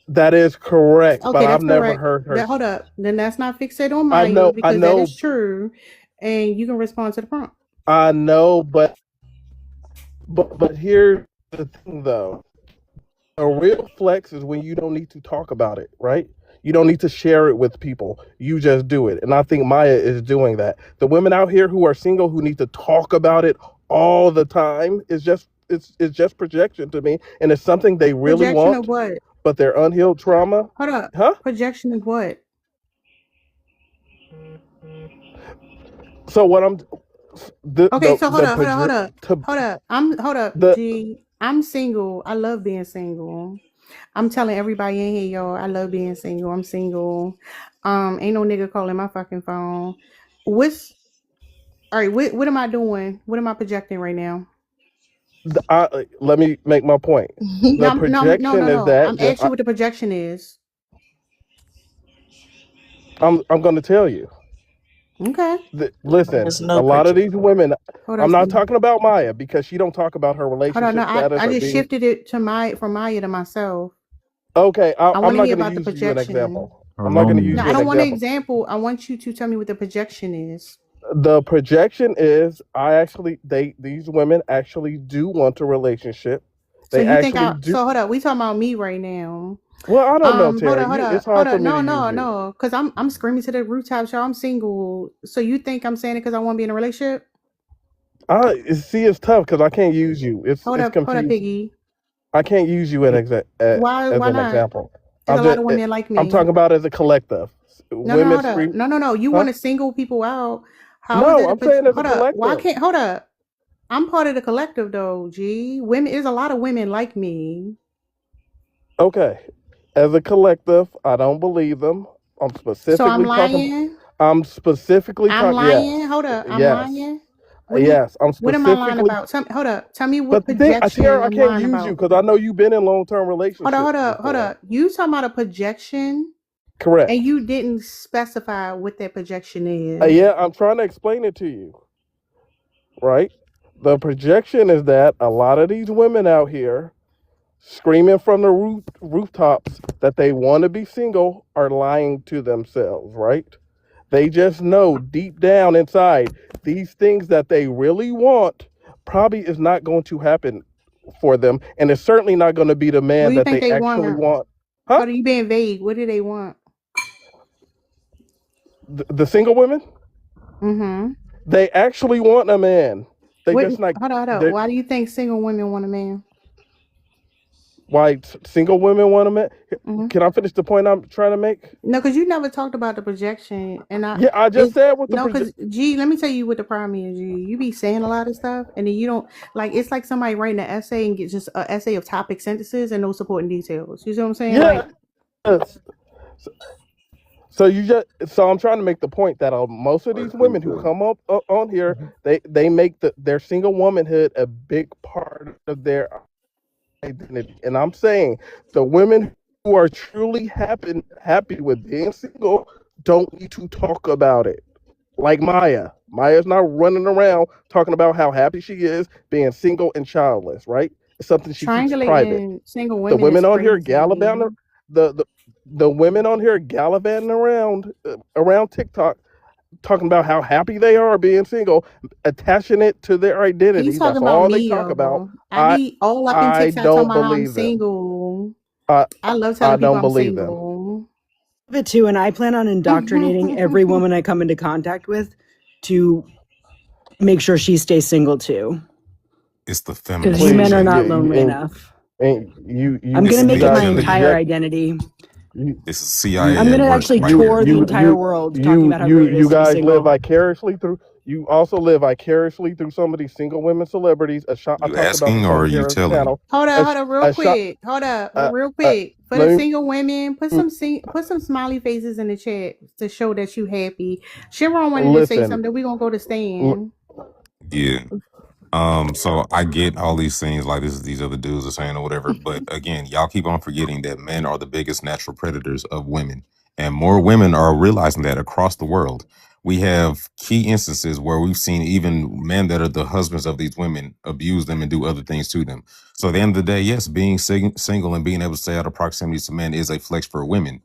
That is correct, Okay, but that's I've never correct. heard her. Hold up. Then that's not fixated on I Maya because that know, is true, and you can respond to the prompt. I know, but here's the thing, though. A real flex is when you don't need to talk about it, right? You don't need to share it with people. You just do it. And I think Maya is doing that. The women out here who are single who need to talk about it all the time is just it's just projection to me. And it's something they really Projection want, of what? but their unhealed trauma. Hold up. Huh? Projection of what? So what I'm Okay, so hold up. G, I'm single. I love being single. I'm telling everybody in here, y'all, I love being single. I'm single. Ain't no nigga calling my fucking phone. All right, what am I doing? What am I projecting right now? Let me make my point. The projection is that I'm asking you what the projection is. I'm going to tell you. Okay. Listen, a lot of these women. I'm not talking about Maya because she don't talk about her relationship status. I just shifted it to from Maya to myself. Okay, I want to hear gonna about the use you an projection. example. I'm not going to use you No, an I don't want an example. example. I want you to tell me what the projection is. The projection is these women actually do want a relationship. So They you think actually do. so hold up, we talking about me right now. Well, I don't know, Terry. It's hard for me to use you. No, because I'm screaming to the rooftops, y'all. I'm single. So you think I'm saying it because I want to be in a relationship? It's tough because I can't use you. It's confusing. Hold up, Piggy. I can't use you as an example. There's a lot of women like me. I'm talking about as a collective. No. You want to single people out? I'm saying as a collective. Why can't hold up? I'm part of the collective though. G, women. There's a lot of women like me. Okay, as a collective, I don't believe them. I'm specifically. So I'm lying. I'm specifically. I'm lying. Yes. Hold up. I'm yes. lying. Yes, I'm specifically. What am I lying about? Hold up. Tell me what projection I can't use you because I know you've been in long-term relationships. Hold up. You talking about a projection? Correct. And you didn't specify what that projection is. Yeah, I'm trying to explain it to you. Right? The projection is that a lot of these women out here screaming from the rooftops that they want to be single are lying to themselves, right? They just know deep down inside these things that they really want probably is not going to happen for them, and it's certainly not going to be the man that they actually want. Huh? Are you being vague? What do they want? The single women? Mm-hmm. They actually want a man. Hold on. Why do you think single women want a man? Why single women want a man? Mm-hmm. Can I finish the point I'm trying to make? No, because you never talked about the projection, and I just said what the because G, let me tell you what the problem is. G, you be saying a lot of stuff, and then you don't it's like somebody writing an essay and get just an essay of topic sentences and no supporting details. You see what I'm saying? Yeah. So I'm trying to make the point that most of these women who come up on here, they make their single womanhood a big part of their identity. And I'm saying the women who are truly happy with being single don't need to talk about it. Like Maya. Maya's not running around talking about how happy she is being single and childless, right? It's something she keeps private. Single women. The women on here gallivanting the women on here gallivanting around TikTok talking about how happy they are being single, attaching it to their identity. That's all they talk about. I be all up in TikTok talking about I'm single. I love telling people I'm single. It too, and I plan on indoctrinating every woman I come into contact with to make sure she stays single too. It's the Because feminist you men Please, are agenda. not lonely and enough. you I'm This gonna is make the it my guys agenda entire here. project. identity. You This is you I'm CIA at gonna work actually right you tour here. the you entire you world talking about how you great it is you to be guys live single. vicariously through. You also live vicariously through some of these single women celebrities. I You talked about asking this or on are you Jared's telling? channel. Hold up, real A shot. quick. Hold up, Uh, real uh, quick. For the let me. single women, put some smiley faces in the chat to show that you happy. Sharon wanted to say Listen. something. We're gonna go to Stan. Yeah. So I get all these things like these other dudes are saying or whatever, but again, y'all keep on forgetting that men are the biggest natural predators of women, and more women are realizing that across the world. We have key instances where we've seen even men that are the husbands of these women abuse them and do other things to them. So at the end of the day, yes, being single and being able to stay out of proximity to men is a flex for women.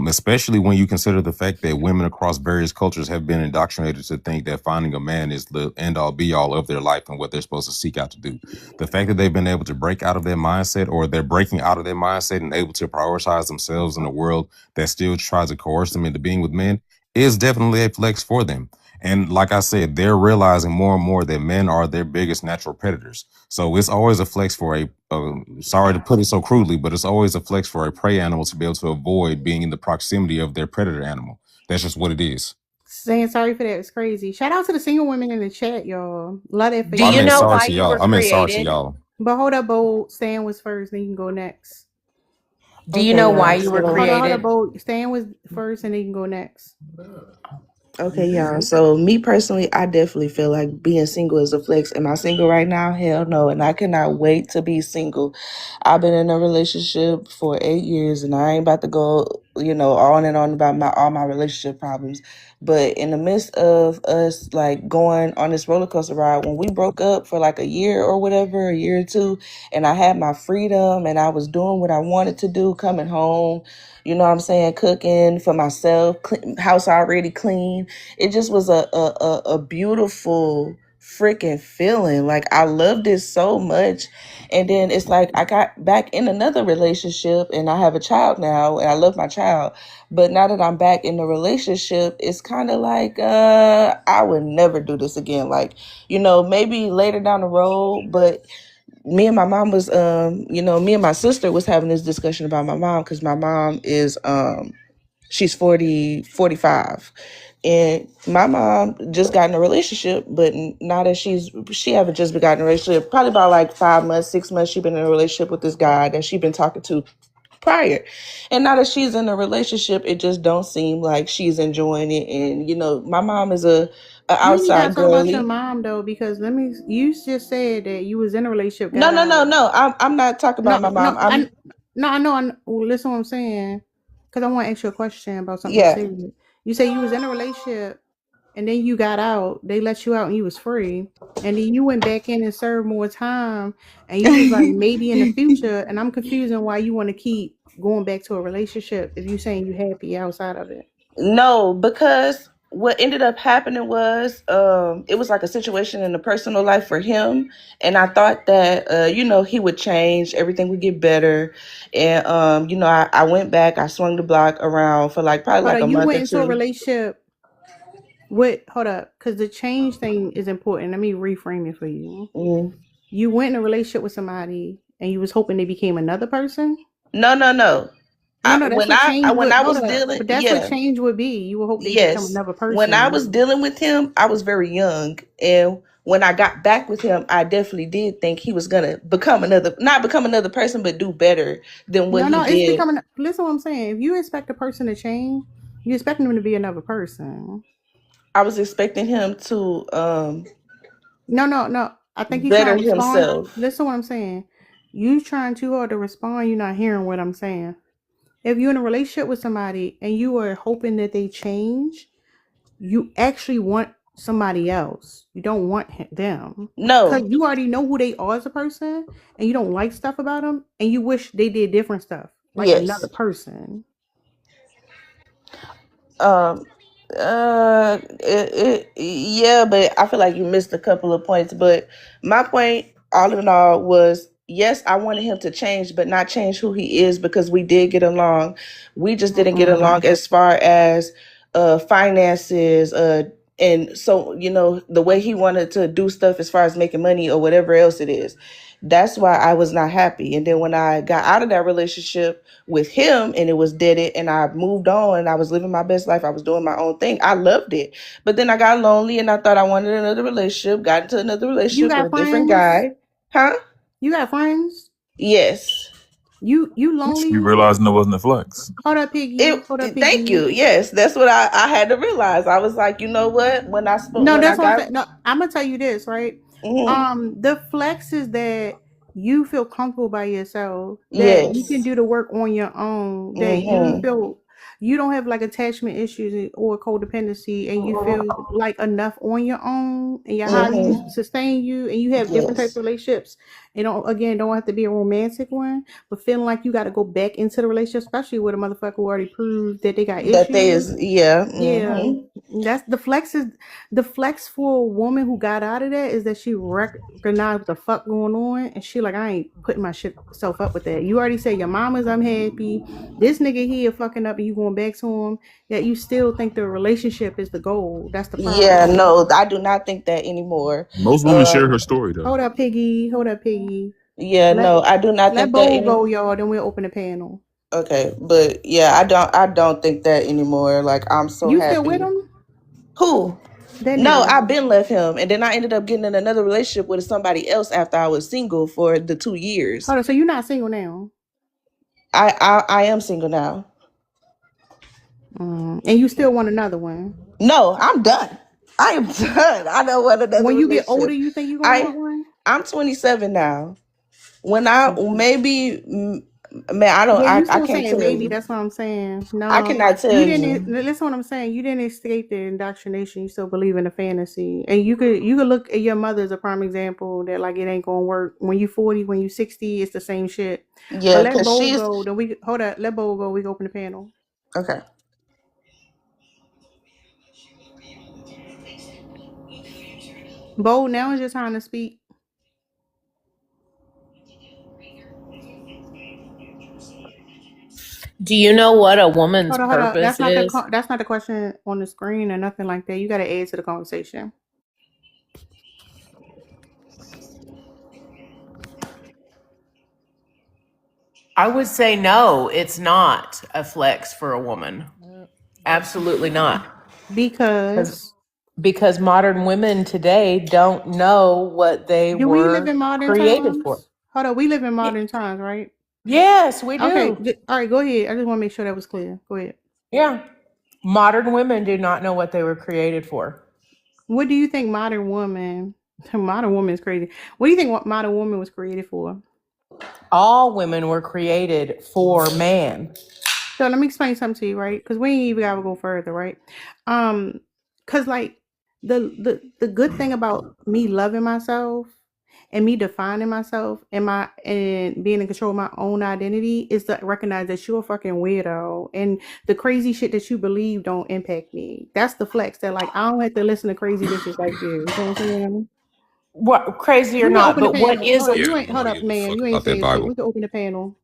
Especially when you consider the fact that women across various cultures have been indoctrinated to think that finding a man is the end all be all of their life and what they're supposed to seek out to do. The fact that they've been able to break out of their mindset, or they're breaking out of their mindset and able to prioritize themselves in a world that still tries to coerce them into being with men, is definitely a flex for them. And like I said, they're realizing more and more that men are their biggest natural predators. So it's always a flex for sorry to put it so crudely, but it's always a flex for a prey animal to be able to avoid being in the proximity of their predator animal. That's just what it is. Saying sorry for that. It's crazy. Shout out to the single women in the chat, y'all. Love that for Do I you meant know y'all. sorry why to you y'all. were I meant sorry to created? y'all. But hold up, Bo. Stan was first, then you can go next. Do you Okay, know why y'all. you were So, Hold up, created? Bo. Stan was first, and then you can go next. okay, y'all. So, me personally, I definitely feel like being single is a flex. Am I single right now? Hell no. And I cannot wait to be single. I've been in a relationship for 8 years, and I ain't about to go, on and on about all my relationship problems. But in the midst of us like going on this roller coaster ride, when we broke up for like a year or whatever, a year or two, and I had my freedom and I was doing what I wanted to do, coming home, you know what I'm saying, cooking for myself, house already clean. It just was a beautiful freaking feeling. Like I loved it so much. And then it's like I got back in another relationship and I have a child now and I love my child. But now that I'm back in the relationship, it's kind of like I would never do this again. Like, maybe later down the road, but me and my mom was me and my sister was having this discussion about my mom, because my mom is she's 45, and my mom just got in a relationship, but now that she haven't just been gotten in a relationship, probably about like 5 months, 6 months, she been in a relationship with this guy that she been talking to prior. And now that she's in a relationship, it just don't seem like she's enjoying it. And my mom is a You ain't gotta outside talk about your girly. mom though, because you just said that you was in a relationship, No, got no, no, out. no. I'm not talking about No, my mom. no, I know. Well, listen, what I'm saying, because I want to ask you a question about something you Yeah. said. You say you was in a relationship, and then you got out. They let you out, and you was free. And then you went back in and served more time, and you was like maybe in the future. And I'm confused on why you want to keep going back to a relationship if you saying you happy outside of it. No, because what ended up happening was it was like a situation in the personal life for him, and I thought that he would change, everything would get better. And I went back, I swung the block around for like probably Hold like up, a you month went or into a two. relationship. Hold up, because the change thing is important. Let me reframe it for you. Mm. You went in a relationship with somebody and you was hoping they became another person? No, no, no. No, that's what change When would I hold was up. dealing, But that's what yeah. change would be. You would hope they become Yes. another When I was person. dealing with him, I was very young. And when I got back with him, I definitely did think he was gonna not become another person, but do better than what he No, it's did. becoming listen what I'm saying. If you expect a person to change, you expect them to be another person. I was expecting him to No. I think you trying better to respond. himself. Listen what I'm saying. You trying too hard to respond, you're not hearing what I'm saying. If you're in a relationship with somebody and you are hoping that they change, you actually want somebody else. You don't want them. Because No. you already know who they are as a person and you don't like stuff about them and you wish they did different stuff, like another Yes. person. Um yeah, but I feel like you missed a couple of points. But my point, all in all, was yes, I wanted him to change, but not change who he is, because we did get along. We just didn't get Mm-mm. along as far as finances, And so, the way he wanted to do stuff as far as making money or whatever else it is, that's why I was not happy. And then when I got out of that relationship with him and it was deaded and I moved on and I was living my best life, I was doing my own thing, I loved it. But then I got lonely and I thought I wanted another relationship, got into another You relationship got with a different friends? guy. Huh? You got friends? Yes. You You lonely? realizing it wasn't a flex. Hold up, Piggy. Hold up, Thank Piggy. you. Yes, that's what I had to realize. I was like, you know what? When I No, that's what I'm got saying. No, I'm gonna tell you this, right? mhm. The flex is that you feel comfortable by yourself, that you can Yes. do the work on your own, that you Mhm. feel you don't have like attachment issues or codependency, and you feel like enough on your own, and your hobbies Mhm. sustain you, and you have different types Yes. of relationships. And don't have to be a romantic one, but feeling like you got to go back into the relationship, especially with a motherfucker who already proved that they got That they issues. is yeah. Yeah, Mhm. that's the flex for a woman who got out of that is that she recognized what the fuck going on, and she like, I ain't putting my shit self up with that. You already said your mama's unhappy, this nigga here fucking up, and you going back to him. Yet you still think the relationship is the goal. That's the Yeah, problem. no, I do not think that anymore. Most women share her story though. Hold up, Piggy. Hold up, Piggy. Yeah, Let no, I do not let think that Bowl go, any y'all. Then we'll open the panel. okay, but yeah, I don't think that anymore. Like I'm so You still with happy. him? Who? That No, nigga. I've been left him, and then I ended up getting in another relationship with somebody else after I was single for the 2 years. Hold on. So you're not single now, I am single now. and you still want another one. No, I'm done. I am done. I don't want another When you get older, relationship. you think you're gonna want I one? I'm 27 now. When I Mhm. maybe man, I don't Yeah, you I still can't saying tell maybe. you. That's what I'm saying. I No, cannot you tell didn't. you. Listen, what I'm saying. You didn't escape the indoctrination. You still believe in the fantasy, and you could look at your mother as a prime example that like it ain't gonna work. When you 40, when you 60, it's the same shit. But Yeah, let cause Bowl she's go. Then we hold up. Let Bowl go. We can open the panel. okay. Bowl, now is your time to speak. Do you know what a woman's Hold up. purpose is? That's not the question on the screen or nothing like that. You got to add to the conversation. I would say no, it's not a flex for a woman. Absolutely not. Because Because modern women today don't know what they do we live were in modern created for. times? Hold up. We live in Ye- modern times, right? Yes, we Okay. do. All right. Go ahead. I just want to make sure that was clear. Go ahead. Yeah. Modern women do not know what they were created for. What do you think modern woman? Modern woman is crazy. What do you think modern woman was created for? All women were created for man. So let me explain something to you, right? Because we ain't even gotta go further, right? Because like the good thing about me loving myself and me defining myself and being in control of my own identity is to recognize that you're a fucking weirdo and the crazy shit that you believe don't impact me. That's the flex that like I don't have to listen to crazy bitches like you. You know what I'm saying? What crazy or We can not, open the but what panel. is Hold up, it? Yeah, you ain't hold nobody up, gives a man. fuck You ain't about that saying shit. Bible. We can open the panel.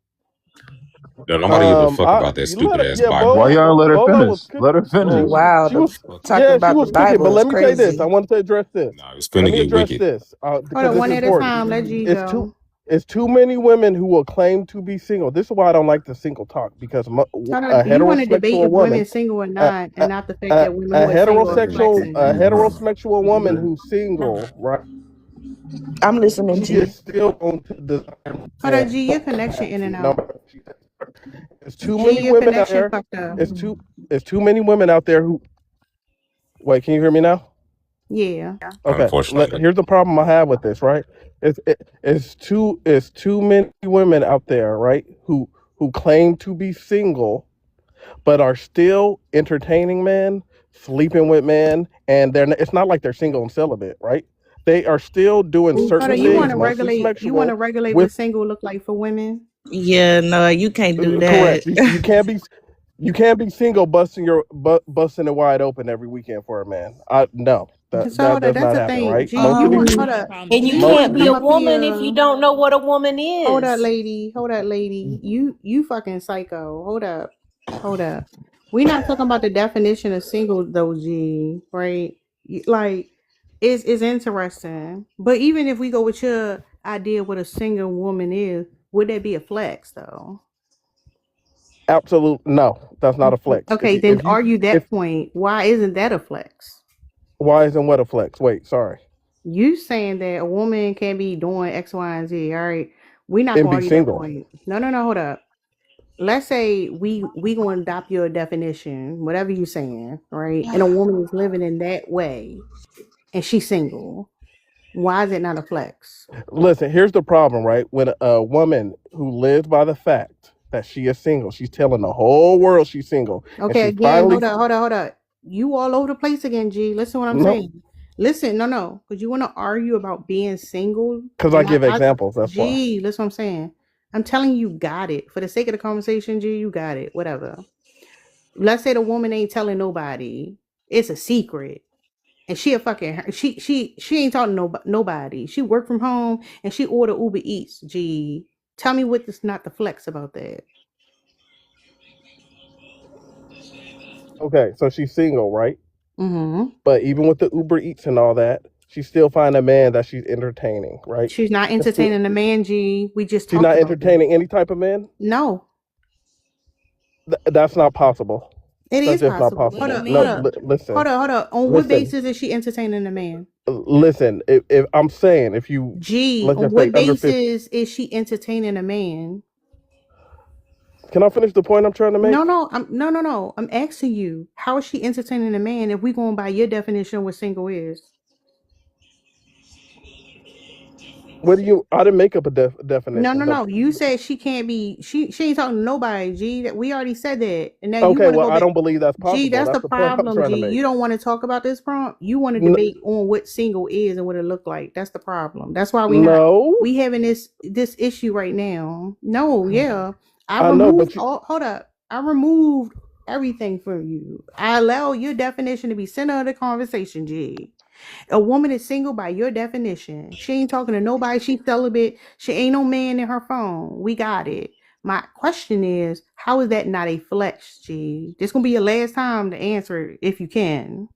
No, nobody give a fuck I about that you let stupid her, ass yeah, Bible. Why y'all let her Bolo was finish? cooking. Let her Oh finish. wow, She was, talking yeah, she about the was cooking. But Bible is let me say this. I crazy. wanted to address this. Nah, it's Let finna me get address wicked. this Hold because up, this one is at a important. time. Let G It's too, go. it's too many women who will claim to be single. This is why I don't like the single talk because Hold a up. You want to debate heterosexual if women woman, single or a, not, and a, not the fact that women a who are single are a flexing. heterosexual woman who's single, right? I'm listening She to you. is still going to design Hold up, and G. Your connection in and no out. matter what she says. There's too G, many your women out connection there. fucked up. It's too many women out there who. Wait, can you hear me now? Yeah. Okay. Unfortunately. Here's the problem I have with this. Right? It's too many women out there, right? Who claim to be single, but are still entertaining men, sleeping with men, and it's not like they're single and celibate, right? They are still doing Hold certain up. You want things, to mostly regulate? You want to sexual, regulate what with single look like for women? Yeah, no, you can't do that. correct. You can't be single busting it wide open every weekend for a man. No, So that hold up. does That's not the happen, thing. right? G, Most you of these want people, hold up. And you G want to can't be most a come up woman if you here. don't know what a woman Hold up, is. lady. Hold up, lady. You fucking psycho. Hold up. Hold up. We're not talking about the definition of single though, G. Right? Like, it's interesting. But even if we go with your idea of what a single woman is, would that be a flex though? Absolute no, that's not a flex. Okay, then argue that point. Why isn't that a flex? Why isn't what a flex? Wait, sorry. You saying that a woman can be doing X, Y, and Z. All right, we're not And gonna be argue that single. point. No, hold up. Let's say we gonna adopt your definition, whatever you're saying, right? And a woman is living in that way, and she's single. Why is it not a flex? Listen, here's the problem, right? When a woman who lives by the fact that she is single, she's telling the whole world she's single, and Okay, she again, finally hold up. You all over the place again, G. Listen what I'm no, saying. Listen, no, because you want to argue about being single. because I And give examples. That's why. G, listen what I'm saying. I'm telling you, got it. For the sake of the conversation, G, you got it. Whatever. Let's say the woman ain't telling nobody. It's a secret. And she a fucking she ain't talking to nobody. She work from home and she order Uber Eats. G, tell me what is not the flex about that. Okay, so she's single, right? Mm-hmm. But even with the Uber Eats and all that, she still find a man that she's entertaining, right? She's not That's still, entertaining the man, G. We just she's talked not about that. entertaining any type of man. No, That's not possible. it That's is just not possible. possible. Hold No, up. listen, Hold up. On what listen, basis is she entertaining the man? listen. If I'm saying, if you G, let's on just say what under 50, basis is she entertaining a man? can I finish the point I'm trying to make? No. I'm asking you, how is she entertaining a man if we going by your definition of what single is? What do you? I didn't make up a definition. No. You said she can't be. She ain't talking to nobody. G, that we already said that, and now you Okay, want to well, go I back. don't believe that's G, possible. that's That's the the point I'm problem. trying to G, make. you don't want to talk about this prompt. You want to N- debate on what single is and what it look like. That's the problem. That's why no, we having this issue right now. No, yeah, I know, but you, hold up. I removed everything from you. I allow your definition to be center of the conversation. G. A woman is single by your definition. She ain't talking to nobody. She's celibate. She ain't no man in her phone. We got it. My question is, how is that not a flex, G? This gonna be your last time to answer it if you can.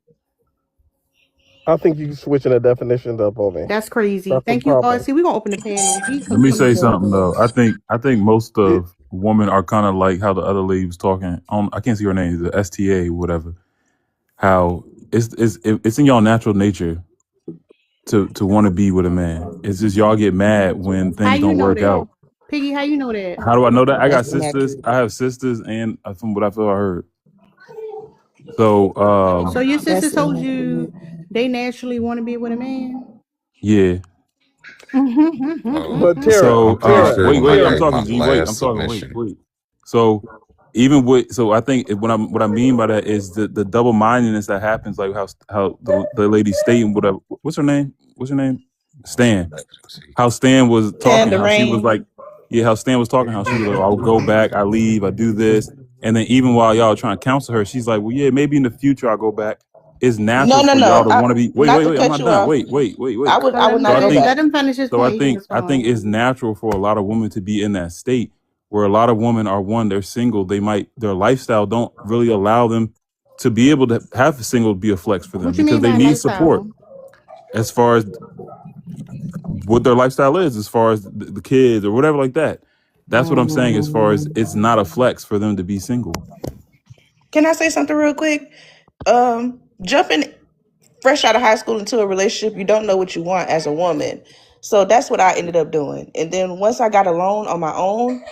I think you switching the definitions up on me. That's crazy. That's the Thank you. problem. See, we're gonna open the panel. He Let me say confused something though. us. I think most It, of women are kind of like how the other lady was talking. I can't see her name. The STA, whatever. How it's in y'all natural nature to want to be with a man. It's just y'all get mad when How things you don't know work that? out. Piggy, how you know that? How do I know that? I got That's sisters. natural. I have sisters, and from what I feel I heard. So So your sister That's told you they naturally want to be with a man? yeah. but So I'm pretty sure when I wait, I'm gave my talking, G. Wait, I'm last talking. submission, Wait. So I think what I mean by that is the double mindedness that happens, like how the lady stating whatever. What's her name? Stan. How Stan was talking, how she was Tangerine. like, yeah, how Stan was talking, how she was like, I'll go back, I leave, I do this, and then even while y'all are trying to counsel her, she's like, well, yeah, maybe in the future I'll go back. It's natural for y'all to want to be. Wait, Not to I'm cut not you done. off. Wait. I would So not I go think Let back. him finish his So point. He can I think it's respond. natural for a lot of women to be in that state where a lot of women are they're single. Their lifestyle don't really allow them to be able to have a single be a flex for them What you because mean they by need support lifestyle? as far as what their lifestyle is, as far as the kids or whatever like that. That's what I'm saying. As far as it's not a flex for them to be single. Can I say something real quick? Jumping fresh out of high school into a relationship, you don't know what you want as a woman. So that's what I ended up doing. And then once I got alone on my own,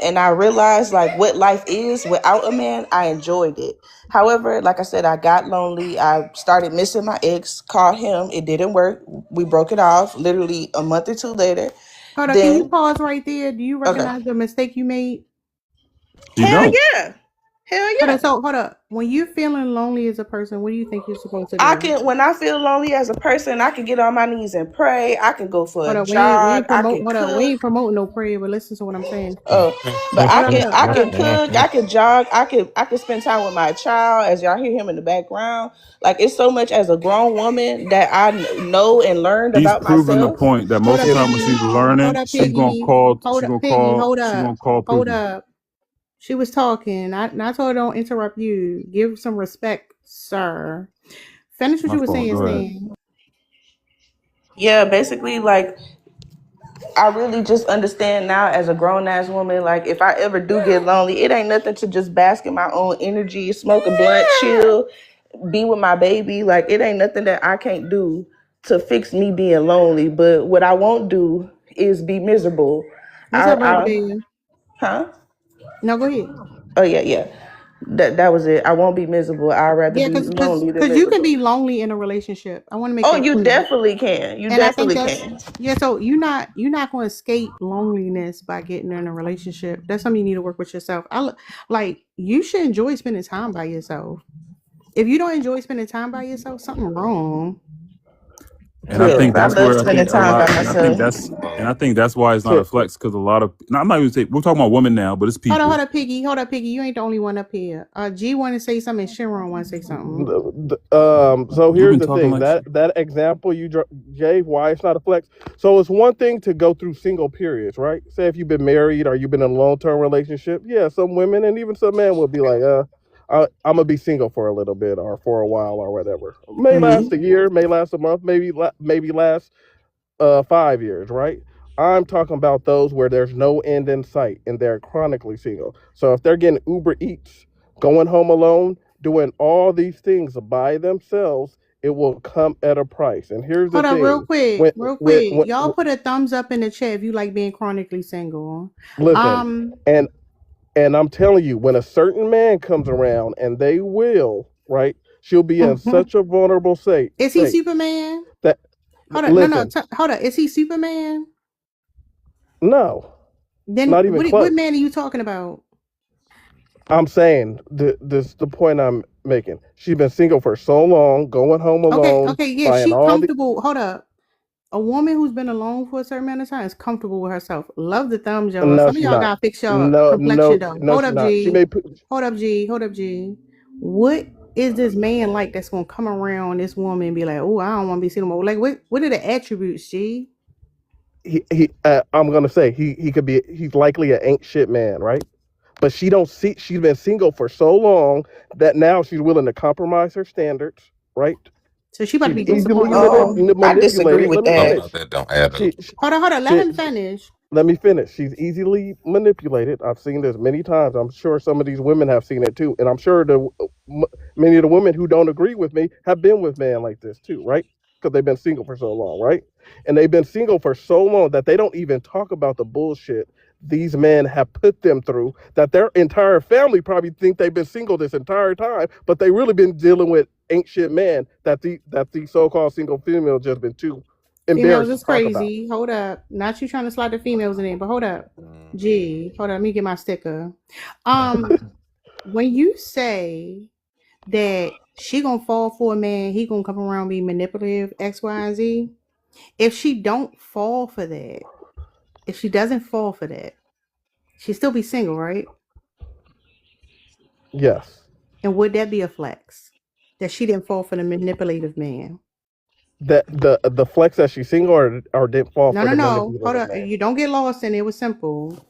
and I realized like what life is without a man, I enjoyed it. However, like I said, I got lonely. I started missing my ex, called him. It didn't work. We broke it off literally a month or two later. Hold on, can you Then, pause right there? Do you okay. recognize the mistake you made? You Hell don't. yeah. Hell yeah. Hold up. When you're feeling lonely as a person, what do you think you're supposed to I do? can, when I feel lonely as a person, I can get on my knees and pray. I can go for Hold a up, we jog. ain't I promote. can Hold up, we cook. ain't promoting no prayer, but listen to what I'm saying. Oh, but Hold up. I can cook, I can jog, I can spend time with my child as y'all hear him in the background. Like it's so much as a grown woman that I know and learned She's about proven the myself. point that Hold most up, of the time when Piggy. she's Hold learning, up, Piggy. Hold up, Piggy. she's gonna call Hold Pookie. up. She was talking. I told her don't interrupt you. Give some respect, sir. Finish what My you were fault. saying, Go ahead. Stan. Yeah, basically, like, I really just understand now as a grown ass woman, like, if I ever do get lonely, it ain't nothing to just bask in my own energy, smoke a blunt, chill, be with my baby. Like, it ain't nothing that I can't do to fix me being lonely. But what I won't do is be miserable. What's up, brother Bear? Huh? No, go ahead. Oh yeah. That was it. I won't be miserable. I'd rather Yeah, be lonely than you can miserable. be lonely in a relationship. I want to make Oh, that you clear. definitely can. You And I think definitely that's can. yeah. So you're not going to escape loneliness by getting in a relationship. That's something you need to work with yourself. Like you should enjoy spending time by yourself. If you don't enjoy spending time by yourself, something wrong. And I Tara, think Yes, I that's love where I spending think a time by lot, and I think myself. that's, why it's not a Tara, flex, because a lot of, now I'm not even saying we're talking about women now, but it's Hold people. up, Piggy. Hold up, Piggy. You ain't the only one up here. G want to say something. And Sharon want to say something. so You've here's been the talking thing, like that example you gave, why it's not a flex. So it's one thing to go through single periods, right? Say if you've been married or you've been in a long-term relationship, yeah, some women and even some men will be like, I'm gonna be single for a little bit or for a while or whatever. May last a year, may last a month, maybe last 5 years, right? I'm talking about those where there's no end in sight and they're chronically single. So if they're getting Uber Eats, going home alone, doing all these things by themselves, it will come at a price. And here's the Hold up, real thing: quick. when Y'all put a thumbs up in the chat if you like being chronically single. listen, and I'm telling you, when a certain man comes around, and they will, right? She'll be in such a vulnerable state. Is he Superman? That Hold up, listen, hold up. Is he Superman? no, Then not even what close. man are you talking about? I'm saying the point I'm making. She's been single for so long, going home alone, Okay, yeah, buying she all the. comfortable. Hold up. A woman who's been alone for a certain amount of time is comfortable with herself. Love the thumbs, y'all. No, Some of she's y'all not. gotta fix y'all No, complexion no, though. no, Hold she's up, not. She G. may put. Hold up, G. Hold up, G. What is this man like that's gonna come around this woman and be like, oh, I don't want to be single more? Like, what are the attributes, G? I'm gonna say he could be. He's likely an ain't shit man, right? But she don't see. She's been single for so long that now she's willing to compromise her standards, right? So she about to She's be easily disappointed. I disagree manipulated. with Let me Stuff that. finish. that don't add She, up. she, Hold on. Let she him finish. let me finish. She's easily manipulated. I've seen this many times. I'm sure some of these women have seen it too, and I'm sure many of the women who don't agree with me have been with men like this too, right? Because they've been single for so long, right? And they've been single for so long that they don't even talk about the bullshit these men have put them through. That their entire family probably think they've been single this entire time, but they really been dealing with ain't shit men that the so-called single female just been too Females embarrassed to is talk about. crazy. Hold up. Not you trying to slide the females in there, but hold up. Mhm. G. Hold up. Let me get my sticker. When you say that she gonna fall for a man, he gonna come around be manipulative, X, Y, and Z. If she don't fall for that, if she doesn't fall for that, she still be single, right? Yes. And would that be a flex? That she didn't fall for the manipulative man? That the flex that she's single or didn't fall for the No. Hold manipulative up. man. You don't get lost in it. It was simple.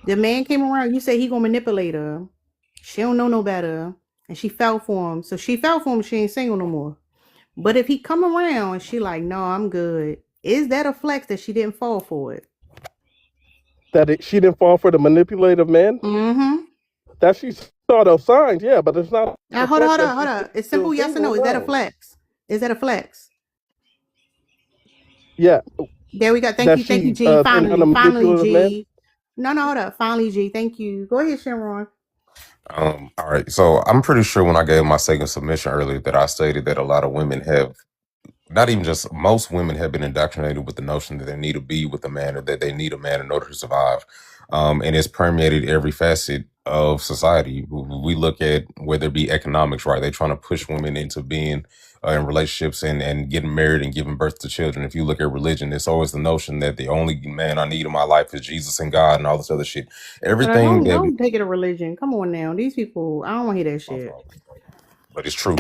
The man came around, you say he gonna manipulate her. She don't know no better. And she fell for him. So she fell for him, she ain't single no more. But if he come around and she like, no, I'm good. Is that a flex that she didn't fall for it? She didn't fall for the manipulative man? Mm-hmm. That she saw those signs, yeah, but it's not a Hold flex that on. she's It's still simple yes or single, no. Is that a no. flex? Is that a flex? Yeah. There we go. Thank That you, she G. turned down a Finally, manipulative man? G. No, hold up. Finally, G. Thank you. Go ahead, Sharon. All right. So I'm pretty sure when I gave my second submission earlier that I stated that a lot of women have, not even just most women have been indoctrinated with the notion that they need to be with a man or that they need a man in order to survive. And it's permeated every facet of society. We look at whether it be economics, right? They're trying to push women into being in relationships and getting married and giving birth to children. If you look at religion, it's always the notion that the only man I need in my life is Jesus and God and all this other shit. Everything that, Don't take it a religion. Come on now. These people, I don't want to hear that shit. but it's true.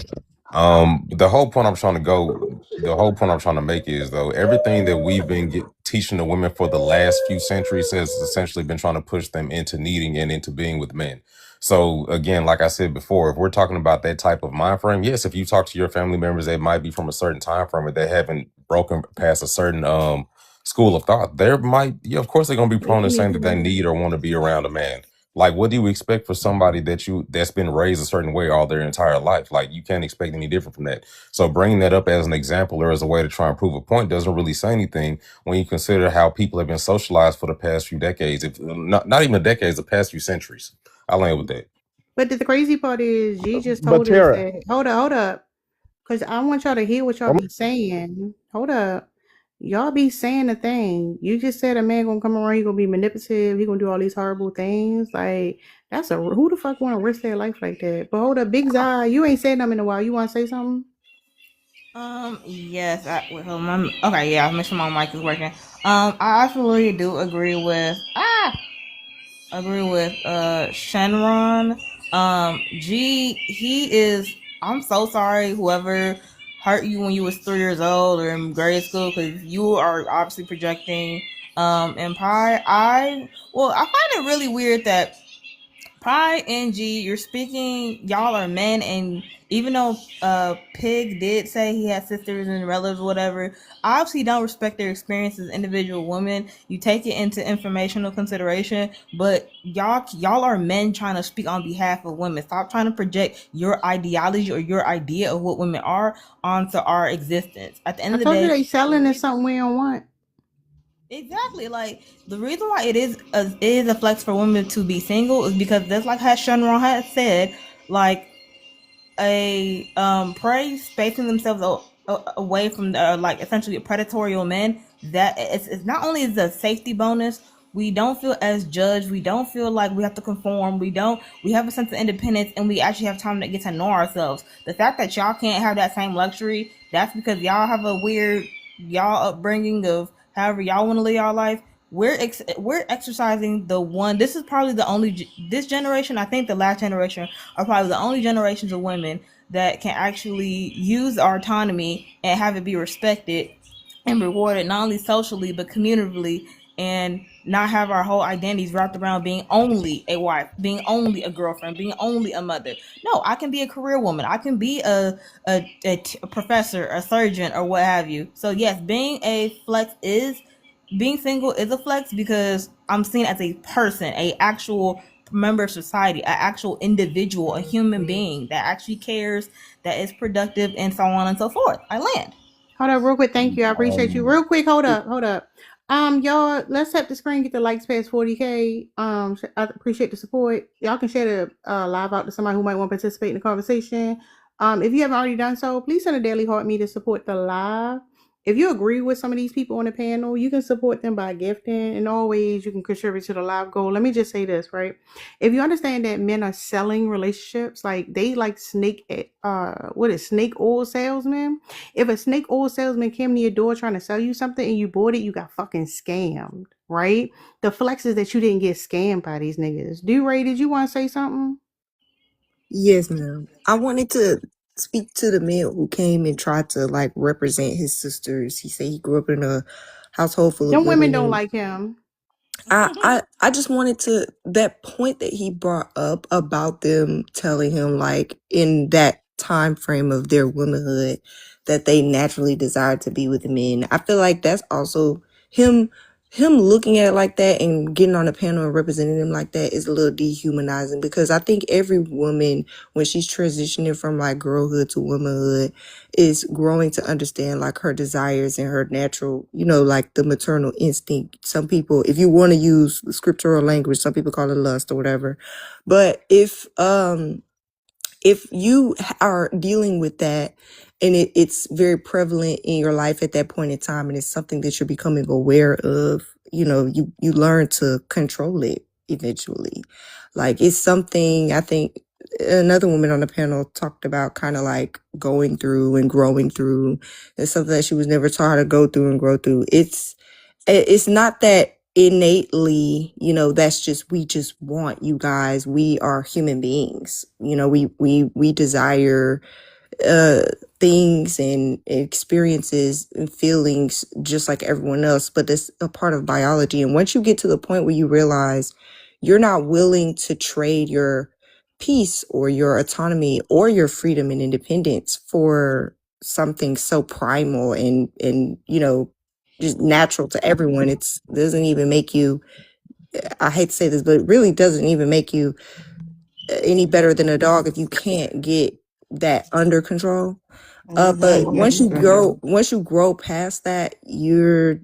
The whole point I'm trying to make is though, everything that we've been teaching the women for the last few centuries has essentially been trying to push them into needing and into being with men. So again, like I said before, if we're talking about that type of mind frame, yes, if you talk to your family members that might be from a certain time frame or they haven't broken past a certain school of thought, there might, yeah, of course they're gonna be prone to saying that they need or want to be around a man. Like, what do you expect for somebody that's been raised a certain way all their entire life? Like, you can't expect any different from that. So bringing that up as an example or as a way to try and prove a point doesn't really say anything when you consider how people have been socialized for the past few decades, if not even the decades, the past few centuries. I'll land with that. But the crazy part is, G just But told us Tara, that. Hold up, because I want y'all to hear what y'all I'm be saying. Hold up. Y'all be saying the thing. You just said a man gonna come around, he gonna be manipulative, he gonna do all these horrible things. Like, who the fuck wanna risk their life like that? But hold up, Big Zai, you ain't said nothing in a while. You wanna say something? Yes. Wait, hold on. Okay, yeah. I'll make sure my mic is working. I absolutely do agree with Shenron. G, he is. I'm so sorry, whoever hurt you when you was 3 years old or in grade school, because you are obviously projecting. And Pi, I find it really weird that Pi and G, you're speaking, y'all are men, and even though Pig did say he had sisters and relatives or whatever, obviously don't respect their experience as individual women. You take it into informational consideration, but y'all are men trying to speak on behalf of women. Stop trying to project your ideology or your idea of what women are onto our existence. At the end I of the told you day, they selling us something we don't want. exactly. Like, the reason why it is a flex for women to be single is because that's like how Shenron had said, like a prey spacing themselves away from like essentially predatory men. That it's not only is a safety bonus. We don't feel as judged. We don't feel like we have to conform. We have a sense of independence, and we actually have time to get to know ourselves. The fact that y'all can't have that same luxury, that's because y'all have a weird upbringing of however y'all want to live y'all life. We're exercising the one. This is probably the only this generation. I think the last generation are probably the only generations of women that can actually use our autonomy and have it be respected and rewarded, not only socially but communally, and not have our whole identities wrapped around being only a wife, being only a girlfriend, being only a mother. No, I can be a career woman. I can be a professor, a surgeon, or what have you. So yes, being single is a flex because I'm seen as a person, a actual member of society, an actual individual, a human being that actually cares, that is productive, and so on and so forth. I land. Hold up, real quick. Thank you. I appreciate you. Real quick, hold up. Y'all, let's tap the screen, get the likes past 40K. I appreciate the support. Y'all can share the live out to somebody who might want to participate in the conversation. If you haven't already done so, please send a daily heart me to support the live. If you agree with some of these people on the panel, you can support them by gifting, and always you can contribute to the live goal. Let me just say this, right? If you understand that men are selling relationships, like they like snake oil salesmen. If a snake oil salesman came to your door trying to sell you something and you bought it, you got fucking scammed, right? The flex is that you didn't get scammed by these niggas. DeRay, did you want to say something? Yes, ma'am. I wanted to speak to the man who came and tried to like represent his sisters. He said he grew up in a household full of Them women women don't and like him. I just wanted to that point that he brought up about them telling him like in that time frame of their womanhood that they naturally desire to be with men. I feel like that's also him looking at it like that and getting on a panel and representing them like that is a little dehumanizing because I think every woman when she's transitioning from like girlhood to womanhood is growing to understand like her desires and her natural, like the maternal instinct. Some people, if you want to use scriptural language, some people call it lust or whatever. But if you are dealing with that and it's very prevalent in your life at that point in time and it's something that you're becoming aware of, you learn to control it eventually. Like it's something I think another woman on the panel talked about kind of like going through and growing through. It's something that she was never taught how to go through and grow through. It's not that innately, that's just we just want you guys. We are human beings. We desire uh things and experiences and feelings just like everyone else, but it's a part of biology. And once you get to the point where you realize you're not willing to trade your peace or your autonomy or your freedom and independence for something so primal and just natural to everyone, it's doesn't even make you, I hate to say this, but it really doesn't even make you any better than a dog if you can't get that under control. But once you grow past that, you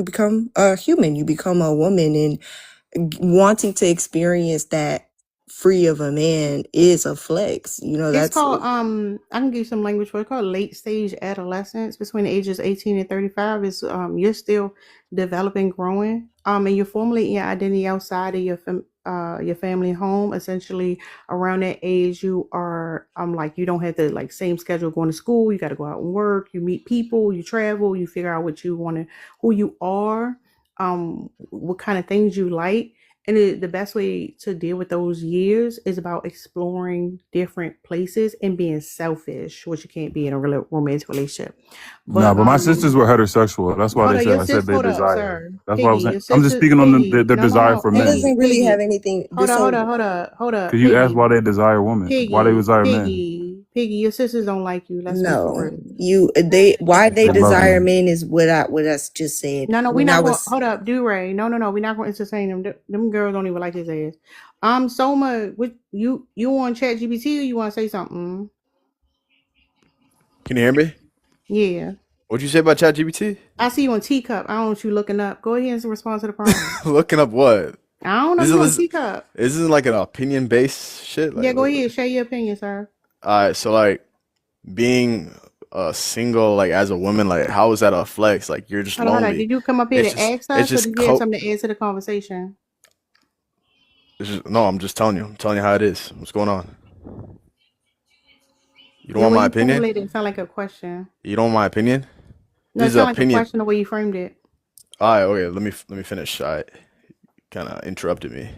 become a human. You become a woman, and wanting to experience that free of a man is a flex. It's That's called I can give you some language for it. It's called late stage adolescence between the ages 18 and 35. Is you're still developing, growing. And you're formulating your identity outside of your family home. Essentially around that age you are like you don't have the like same schedule going to school. You got to go out and work, you meet people, you travel, you figure out what you want to, who you are, what kind of things you like. And the best way to deal with those years is about exploring different places and being selfish, which you can't be in a romantic relationship. Nah, But but my sisters were heterosexual. That's why hold they on, said your I said sis, they hold up, desire. sir. That's what I was Piggy, saying. your I'm just sister, speaking on Piggy. their No, no, desire no, for it men. doesn't really Piggy. have anything. Hold up, So hold up, Could you ask Piggy. why they desire women? Why they desire men? Piggy, your sisters don't like you. Let's be for no, real. why they They love desire me. men is what I just said No, we're when I not going. was. Hold up, Do-Ray. No, we're not going to entertain them. Them girls don't even like his ass. Soma, what you on ChatGPT or you want to say something? Can you hear me? Yeah, What'd you say about ChatGPT? I see you on Teacup. I don't want you looking up. Go ahead and respond to the prompt. Looking up what? I don't know. This You on is Teacup? this is like an opinion based shit. Yeah, Like, go ahead. Share your opinion, sir. alright, so like being single, like as a woman, like how is that a flex? Like you're just Hold on. lonely. Did you come up here It's to just ask it's us, or just did you have something to add to the conversation? no. I'm just telling you. I'm telling you how it is. What's going on? You don't Yeah, want when my you opinion? formulated it, it sound like a question. You don't want my opinion? No, This it is sound an like a opinion. question the way you framed it. Alright, okay. Let me finish. I kind of interrupted me.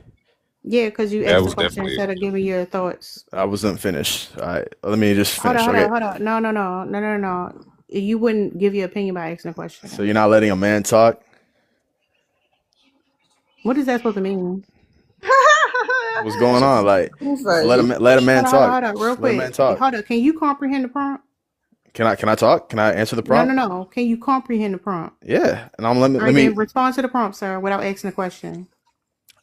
Yeah, because you That asked the was question definitely instead of giving your thoughts. I wasn't finished. Alright, let me just Hold finish. on. Okay. No. You wouldn't give your opinion by asking a So question. you're not letting a man talk? What is that supposed to mean? What's going on? Like, I'm just sorry. let a man talk. Hold on, real Just let a man quick. talk. Hold on. Can you comprehend the prompt? Can I talk? Can I answer the prompt? No. Can you comprehend the prompt? Yeah. And I'm All let right, me then respond to the prompt, sir, without asking a question.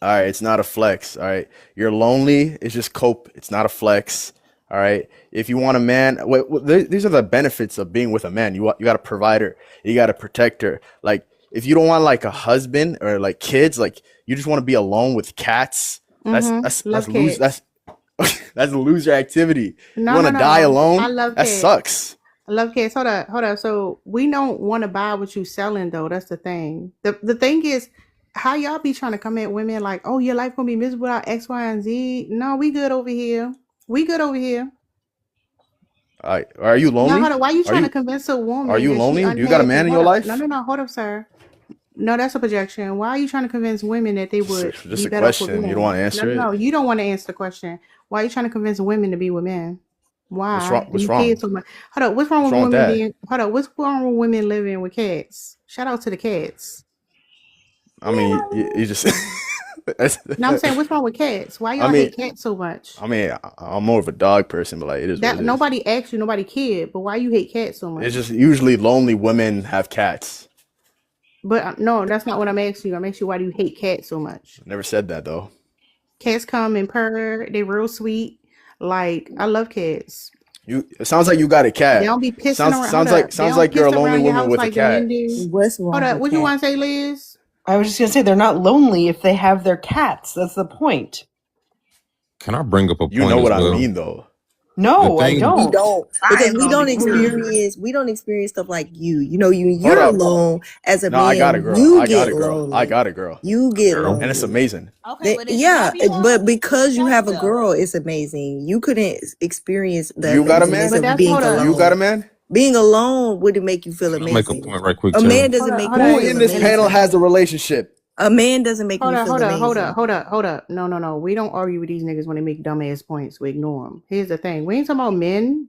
all right, it's not a flex. All right. You're lonely, it's just cope. It's not a flex. All right. If you want a man, these are the benefits of being with a man. You got a provider, you got a protector. Like if you don't want like a husband or like kids, like you just want to be alone with cats. That's Love lose cats. that's a loser activity. You No. want to die I alone? love That cats. sucks. I love cats. Hold up. So we don't want to buy what you selling though. That's the thing. The thing is, how y'all be trying to come at women like, oh, your life gonna be miserable without X, Y, and Z. No, we good over here. All right. Are you No, hold lonely? on. Why you Are trying to you convince a Are woman you that she lonely? Do you got a unhappy? man in your Hold up. life? No. Hold up, sir. No, that's a projection. Why are you trying to convince women that they would Just be a better off with question. You don't men? want to answer it? No. You don't want to answer the question. Why are you trying to convince women to be with men? What's Why wrong? do What's you care wrong? so much? Hold up. What's wrong What's with wrong with women that? being? Hold up. What's wrong with women living with cats? Shout out to the cats. I mean, you just. No, I'm saying what's wrong with cats? Why I y'all mean, hate cats so much? I'm more of a dog person, but like it is what That it is. nobody asked you, nobody cared. But why you hate cats so It's much? just usually lonely women have cats. But no, that's not what I'm asking you. I'm asking you why do you hate cats so much? Never said that though. Cats come and purr. They real sweet. Like I love cats. It sounds like you got a They cat. don't be pissing Sounds around. sounds Hold like up. They sounds don't like you're a piss lonely around your woman house with a like the cat. men do. What's Hold wrong up. with What you cat? want to say, Liz? I was just gonna say they're not lonely if they have their cats. That's the point. Can I bring up a You point know as what I well? mean though. The No, I thing, We don't. don't, I because am lonely too. we don't experience stuff like you. Hold You're up. alone as a No, I got a man. girl. You I got get a girl. I lonely. got a girl. You get girl. And it's lonely. amazing. Okay, but Yeah, y'all be but lonely because you have a together though. girl, it's amazing. You couldn't experience the You got a amazingness man? But of that's being hold up. You got a alone. man? Being alone wouldn't make you feel Can I make a amazing. point right quick A too? man Hold doesn't up. make Hold you Who up. feel in this And panel amazing. has a relationship? A man doesn't make Hold me up, feel hold up, hold amazing. up, hold up, hold up. No. We don't argue with these niggas when they make dumbass points. We ignore them. Here's the thing. We ain't talking about men.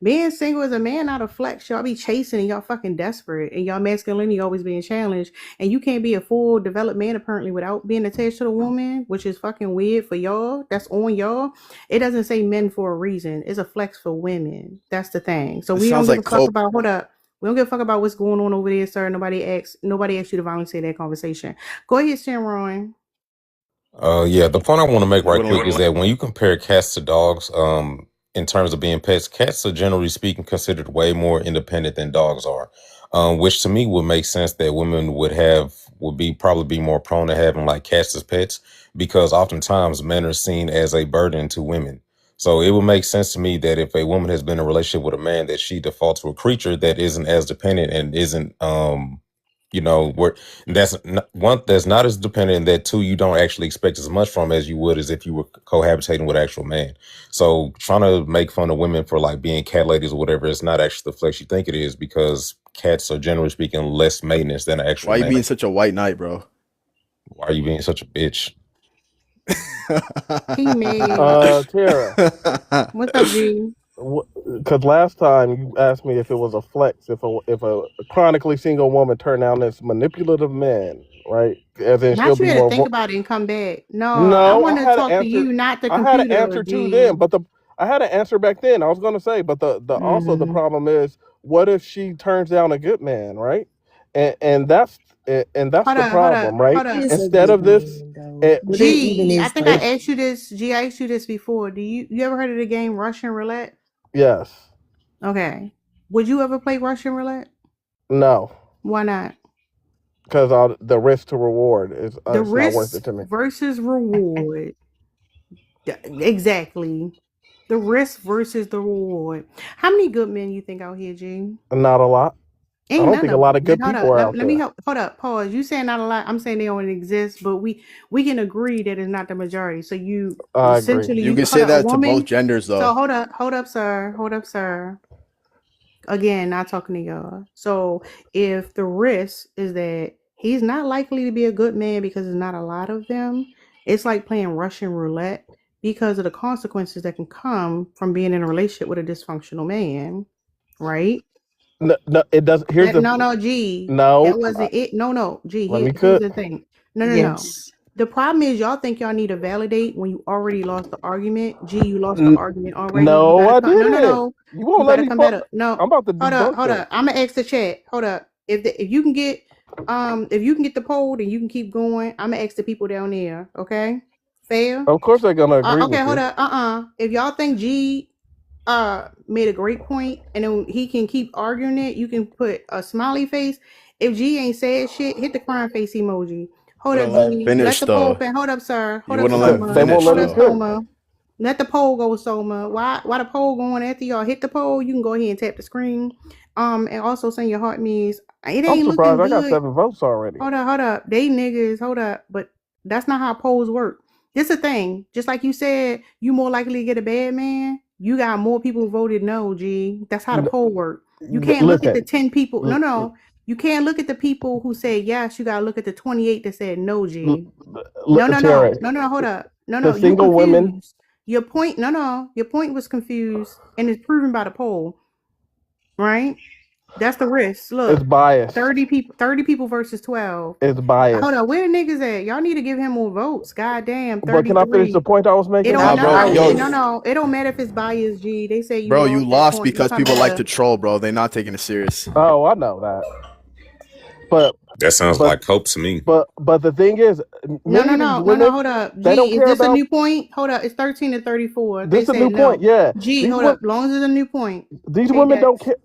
Being single as a man not a flex. Y'all be chasing and y'all fucking desperate. And y'all masculinity always being challenged. And you can't be a full developed man apparently without being attached to the woman, which is fucking weird for y'all. That's on y'all. It doesn't say men for a reason. It's a flex for women. That's the thing. So It we don't sounds give a like fuck cope. about, hold up. We don't give a fuck about what's going on over there, sir. Nobody asked you to volunteer that conversation. Go ahead, Sharon. Yeah, the point I want to make They right wouldn't quick is that when you compare cats to dogs, in terms of being pets, cats are generally speaking considered way more independent than dogs are. Which to me would make sense that women would probably be more prone to having like cats as pets, because oftentimes men are seen as a burden to women. So it would make sense to me that if a woman has been in a relationship with a man, that she defaults to a creature that isn't as dependent and isn't where that's not as dependent, and that two, you don't actually expect as much from as you would as if you were cohabitating with an actual man. So trying to make fun of women for like being cat ladies or whatever, it's not actually the flex you think it is, because cats are generally speaking less maintenance than an actual Why you man. being such a white knight, bro? Why are you being such a bitch? He made. Tara, What's up, G? because last time you asked me if it was a flex if a chronically single woman turned down this manipulative man, right? As in she'll Not you be had to more. think about it and come back. No, I No, want to talk to you, not the I had an computer, answer too G. then, but I had an answer back then. I was gonna say, but the also the Mhm. problem is, what if she turns down a good man, right? And that's the Hold problem, right? up. He is a Instead good of this, man, though. eh, But it even G, I is think I like, asked you this. G, I asked you this before. You ever heard of the game Russian roulette? yes, Okay. Would you ever play Russian roulette? no, Why not? because the risk to reward is The it's not worth it risk to me. versus reward. Exactly. The risk versus the reward. How many good men you think out here, G? Not a lot. I Ain't don't none think a of lot them. of Then good hold people up. are Let, out let me there. help. Hold up. Pause. You saying not a lot. I'm saying they don't exist, but we can agree that it's not the majority. So you I agree. essentially You can hold say up a that to both woman. genders, So though. hold up, sir. Again, not talking to y'all. So if the risk is that he's not likely to be a good man because there's not a lot of them, it's like playing Russian roulette because of the consequences that can come from being in a relationship with a dysfunctional man, right? No, it doesn't. Here's the No, G. no. That wasn't it. No, G. Let me Here's cook. the thing. No. yes. The problem is y'all think y'all need to validate when you already lost the argument. G, you lost the argument already. You No, gotta I come. didn't. No. You won't You let gotta me come fuck. better. No. I'm about to Hold up. debunk that. I'm gonna ask the chat. Hold up. If you can get the poll, then you can keep going. I'm gonna ask the people down there. Okay. Fair. Of course, they're gonna agree Okay. with Hold you. up. If y'all think G made a great point and then he can keep arguing it, you can put a smiley face. If G ain't said shit, hit the crying face emoji. Hold up, Wouldn't let him G. Let finish, the poll though. open. Hold up, sir. You Hold up, wouldn't let him Soma. They won't finish, let Hold me up, though. cook. Soma. Let the poll go, Soma. Why the poll going after y'all hit the poll? You can go ahead and tap the screen. And also send your heart means it I'm ain't surprised looking I got good. 7 votes already. Hold up. They niggas, hold up. But that's not how polls work. This a thing. Just like you said, you more likely to get a bad man. You got more people who voted no, G. That's how the poll work. You can't look at the 10 people. No. You can't look at the people who said yes. You gotta look at the 28 that said no, G. No. Tara, Hold up. the You single women. confused. Your point, your point was confused and it's proven by the poll, right? That's the risk. It's Look, biased. 30 people versus 12. It's biased. Hold on, where the niggas at? Y'all need to give him more votes. God damn, But can I finish 33. the point I was making? It Nah, don't bro. Yo, no. It don't matter if it's biased, G. They say you bro, you lost that lost point. You because come people like better. to troll, bro. They're not taking it serious. Oh, I know that. But That sounds but like cope to me. but the thing is, many of these women, Hold up. they don't G, is care this a about. new point? Hold up. It's 13 to 34. They This is a said new point. no. Yeah, G, these hold up. Long as it's a new point. these Hey, women don't Dex. care.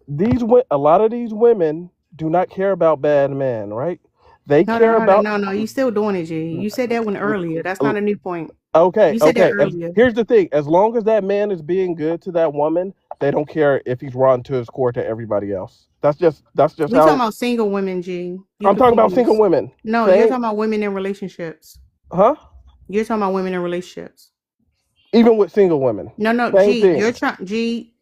A lot of these women do not care about bad men, right? They care about. No. You still doing it, G. You said that one earlier. That's not a new point. Okay, You said that okay. earlier. Here's the thing: as long as that man is being good to that woman, they don't care if he's rotten to his core to everybody else. That's just We talking how. about single women, G. You I'm talking about single confused. women. No, you're Same, talking about women in relationships. huh? You're talking about women in relationships. Even with single women, No, same G, thing. you're trying G.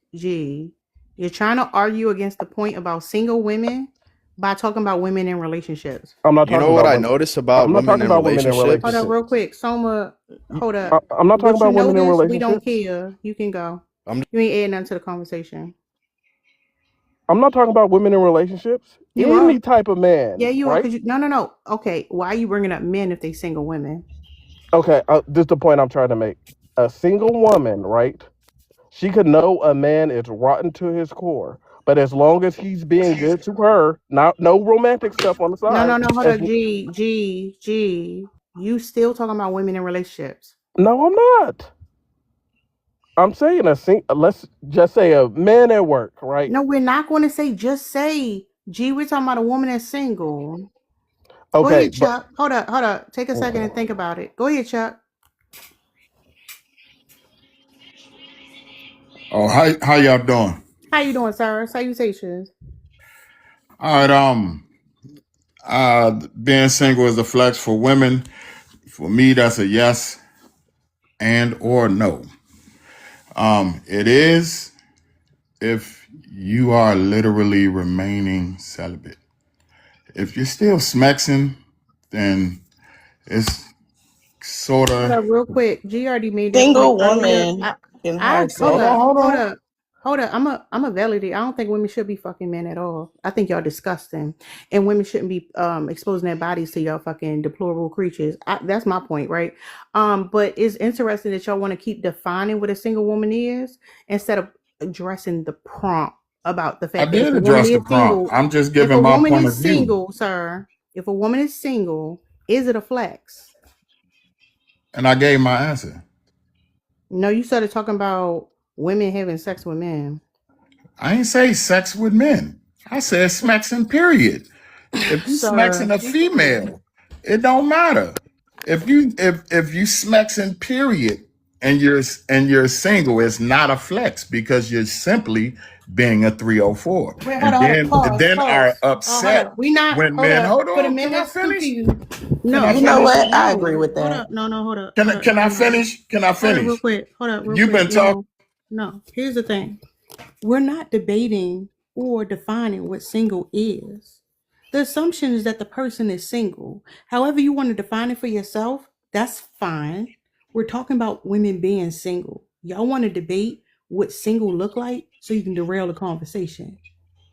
You're trying to argue against the point about single women by talking about women in relationships. I'm not You know talking what about I women. notice about I'm not women talking in about women in Hold relationships? up, relationships. real quick. Soma, hold up. I'm not talking What you about women in notice, we don't relationships. care. You can go. I'm You ain't adding nothing to the conversation. I'm not talking about women in relationships. You are. Any type of man, Yeah, you are. right? Cause you no. Okay, why are you bringing up men if they single women? Okay, this is the point I'm trying to make. A single woman, right? She could know a man is rotten to his core, but as long as he's being good to her, not no romantic stuff on the side. No. Hold As up, G. You still talking about women in relationships? no, I'm not. I'm saying let's just say a man at work, right? No, we're not going to say just say. G, we're talking about a woman that's single. Go Okay, ahead, but Chuck. Hold up. Take a second and think about it. Go ahead, Chuck. Oh, how y'all doing? How you doing, sir? Salutations. All right. Being single is a flex for women. For me, that's a yes and or no. It is if you are literally remaining celibate. If you're still smexing, then it's sort Hold of. up, real quick. G already made that point Single earlier. woman can I have hold sex. up, Hold hold on. up, hold up. I'm a validate. I don't think women should be fucking men at all. I think y'all disgusting, and women shouldn't be exposing their bodies to y'all fucking deplorable creatures. That's my point, right? But it's interesting that y'all want to keep defining what a single woman is instead of addressing the prompt about the I fact that if did a woman address the is prompt. single, I'm just if a giving my woman point is of view. single, sir, if a woman is single, is it a flex? And I gave my answer. No, you started talking about women having sex with men. I ain't say sex with men. I said smexing, period. If you Sir, smexing a female, it don't matter. If you smexing, period, and you're single, it's not a flex because you're simply being a 304. wait, And hold then up, pause, then are pause. Hold upset up. We not, when hold men, up. hold For the on, men can I that's finish? confused. Can I No, You know finish? what? I no. agree with Hold that. up. No, hold up. Can Hold I, up. can I No. finish? Can I Hold up real finish? quick. Hold up real You've quick. been talking. No. Here's the thing. We're not debating or defining what single is. The assumption is that the person is single. However you want to define it for yourself, that's fine. We're talking about women being single. Y'all want to debate what single look like so you can derail the conversation.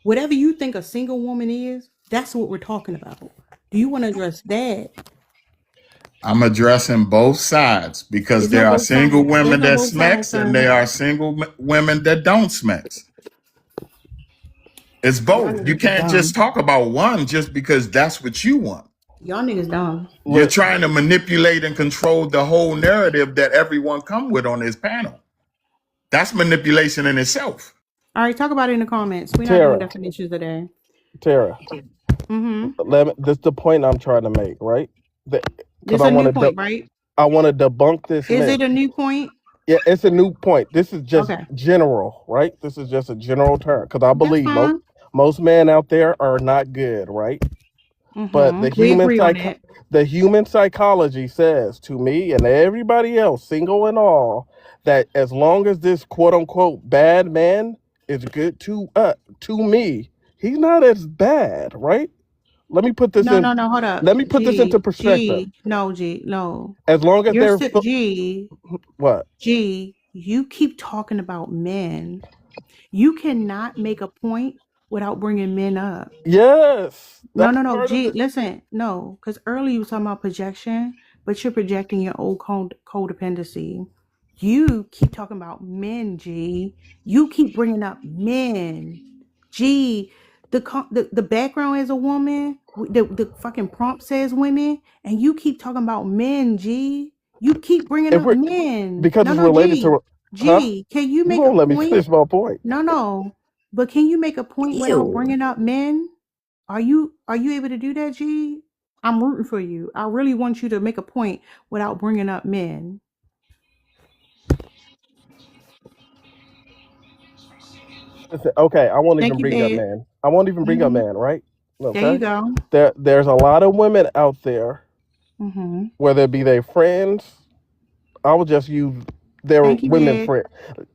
Whatever you think a single woman is, that's what we're talking about. Do you want to address that? I'm addressing both sides because There's no there are both sides. single There's women no that both sides, smex and sir. there are single women that don't smex. It's Y'all both. You niggas is can't just dumb. talk about one just because that's what you want. Y'all niggas dumb. You're look, trying to manipulate and control the whole narrative that everyone come with on this panel. That's manipulation in itself. All right, talk about it in the comments. We're not doing Tara, definitions today. Tara. Mm-hmm. This is the point I'm trying to make, right? Because This a new point, right? I want to debunk this Is myth. it a new point? Yeah, it's a new point. This is just Okay. general, right? This is just a general term because I That's believe fine. most men out there are not good, right? But Mm-hmm. We agree on that. the human psychology says to me and everybody else, single and all, that as long as this quote unquote bad man is good to me, he's not as bad, right? Let me put this No, in. no, no. Hold up. Let me put this into perspective. No. As long as they're what? G. You keep talking about men. You cannot make a point without bringing men up. Yes, that's No. part of G, the. listen. No, because earlier you were talking about projection, but you're projecting your old codependency. You keep talking about men, G. You keep bringing up men. G, the background is a woman. The fucking prompt says women, and you keep talking about men, G. You keep bringing If up we're men. because it's No, related G. to, huh? G, can you You make a won't let me point? finish my point. No. But can you make a point without Ew. bringing up men? Are you able to do that, G? I'm rooting for you. I really want you to make a point without bringing up men. Listen, okay, I won't Thank even you, bring up babe. man. I won't even bring up Mm-hmm. man, right? There you Okay. go. There's a lot of women out there, Mm-hmm. whether it be their friends. I will just use their Thank you, women babe. friend.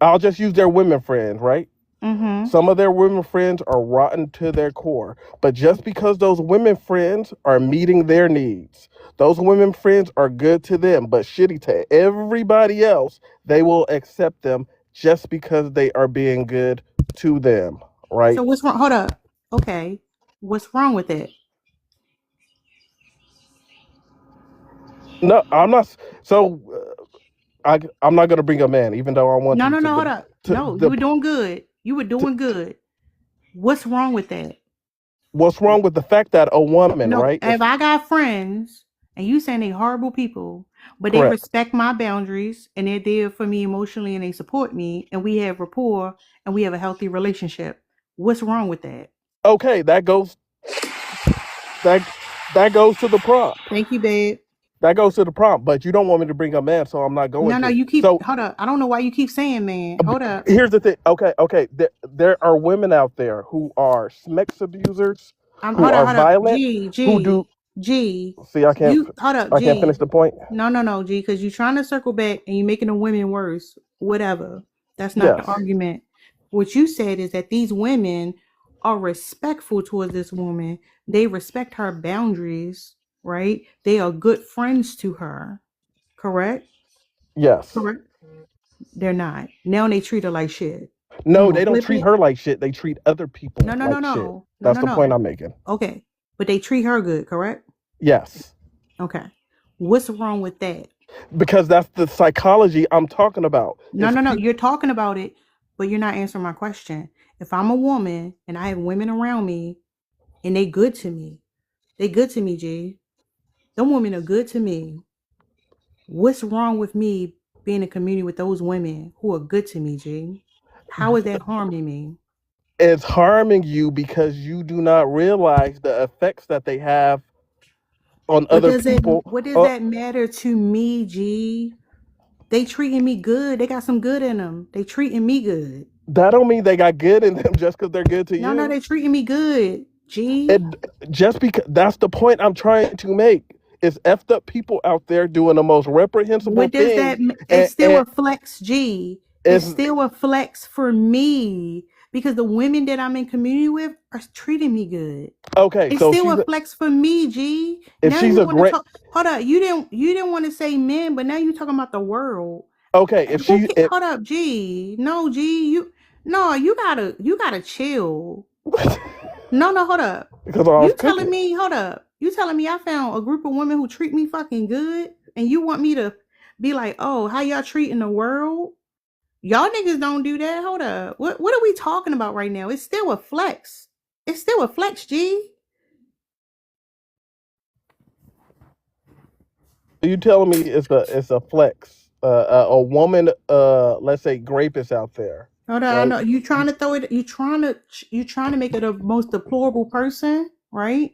I'll just use their women friends, right? Mm-hmm. Some of their women friends are rotten to their core. But just because those women friends are meeting their needs, those women friends are good to them, but shitty to everybody else, they will accept them just because they are being good to them, right? So what's wrong? Hold up. Okay. What's wrong with it? No, I'm not. So I'm not going to bring a man, even though I want No, to. no, To no, hold the up. to No, you the were doing good. You were doing good. What's wrong with that? what's wrong with the fact that a woman, No, right? if I got friends and you saying they horrible people, but they Correct. respect my boundaries and they're there for me emotionally and they support me and we have rapport and we have a healthy relationship, what's wrong with that? Okay, that goes to the prompt. Thank you, babe. That goes to the prompt, but you don't want me to bring a man, so I'm not going No, to. you keep, So hold up. I don't know why you keep saying man. Hold up. here's the thing. Okay. There are women out there who are sex abusers, who Hold are up. violent, who do. G. See, I can't. Hold up, I can't G. finish the point. No, G, because you're trying to circle back and you're making the women worse. Whatever. That's not the Yes. argument. What you said is that these women are respectful towards this woman. They respect her boundaries, right? They are good friends to her. Correct? Yes. Correct. They're not. Now they treat her like shit. No, You they gonna don't flip treat it? her like shit. They treat other people No, like shit. no. That's the point I'm making. Okay. But they treat her good, correct? Yes. Okay. What's wrong with that? Because that's the psychology I'm talking about. No, It's no, no. peop You're talking about it, but you're not answering my question. If I'm a woman and I have women around me and they good to me, G. Them women are good to me. What's wrong with me being in community with those women who are good to me, G? How is that harming me? It's harming you because you do not realize the effects that they have on What other does it people. what does that matter to me, G? They treating me good. They got some good in them. They treating me good. That don't mean they got good in them just because they're good to No, you. they treating me good, G. And just because that's the point I'm trying to make. It's effed up people out there doing the most reprehensible What does things. that? It's And still a flex, G. It's it's still a flex for me because the women that I'm in community with are treating me good. okay. It's So still she's a flex for me, G. if Now she's you a want to great talk. Hold up, you didn't want to say men, but now you talking about the world. okay. If she if, Hold up, G. No, G. You gotta chill. No, hold up. because I was You telling cooking. me, hold up. You telling me I found a group of women who treat me fucking good, and you want me to be like, oh, how y'all treating the world? Y'all niggas don't do that. Hold up. What are we talking about right now? It's still a flex. It's still a flex, G. You telling me it's a flex? A woman, let's say, rapist out there, Hold on, I right? know you trying to throw it. You trying to make it a most deplorable person, right?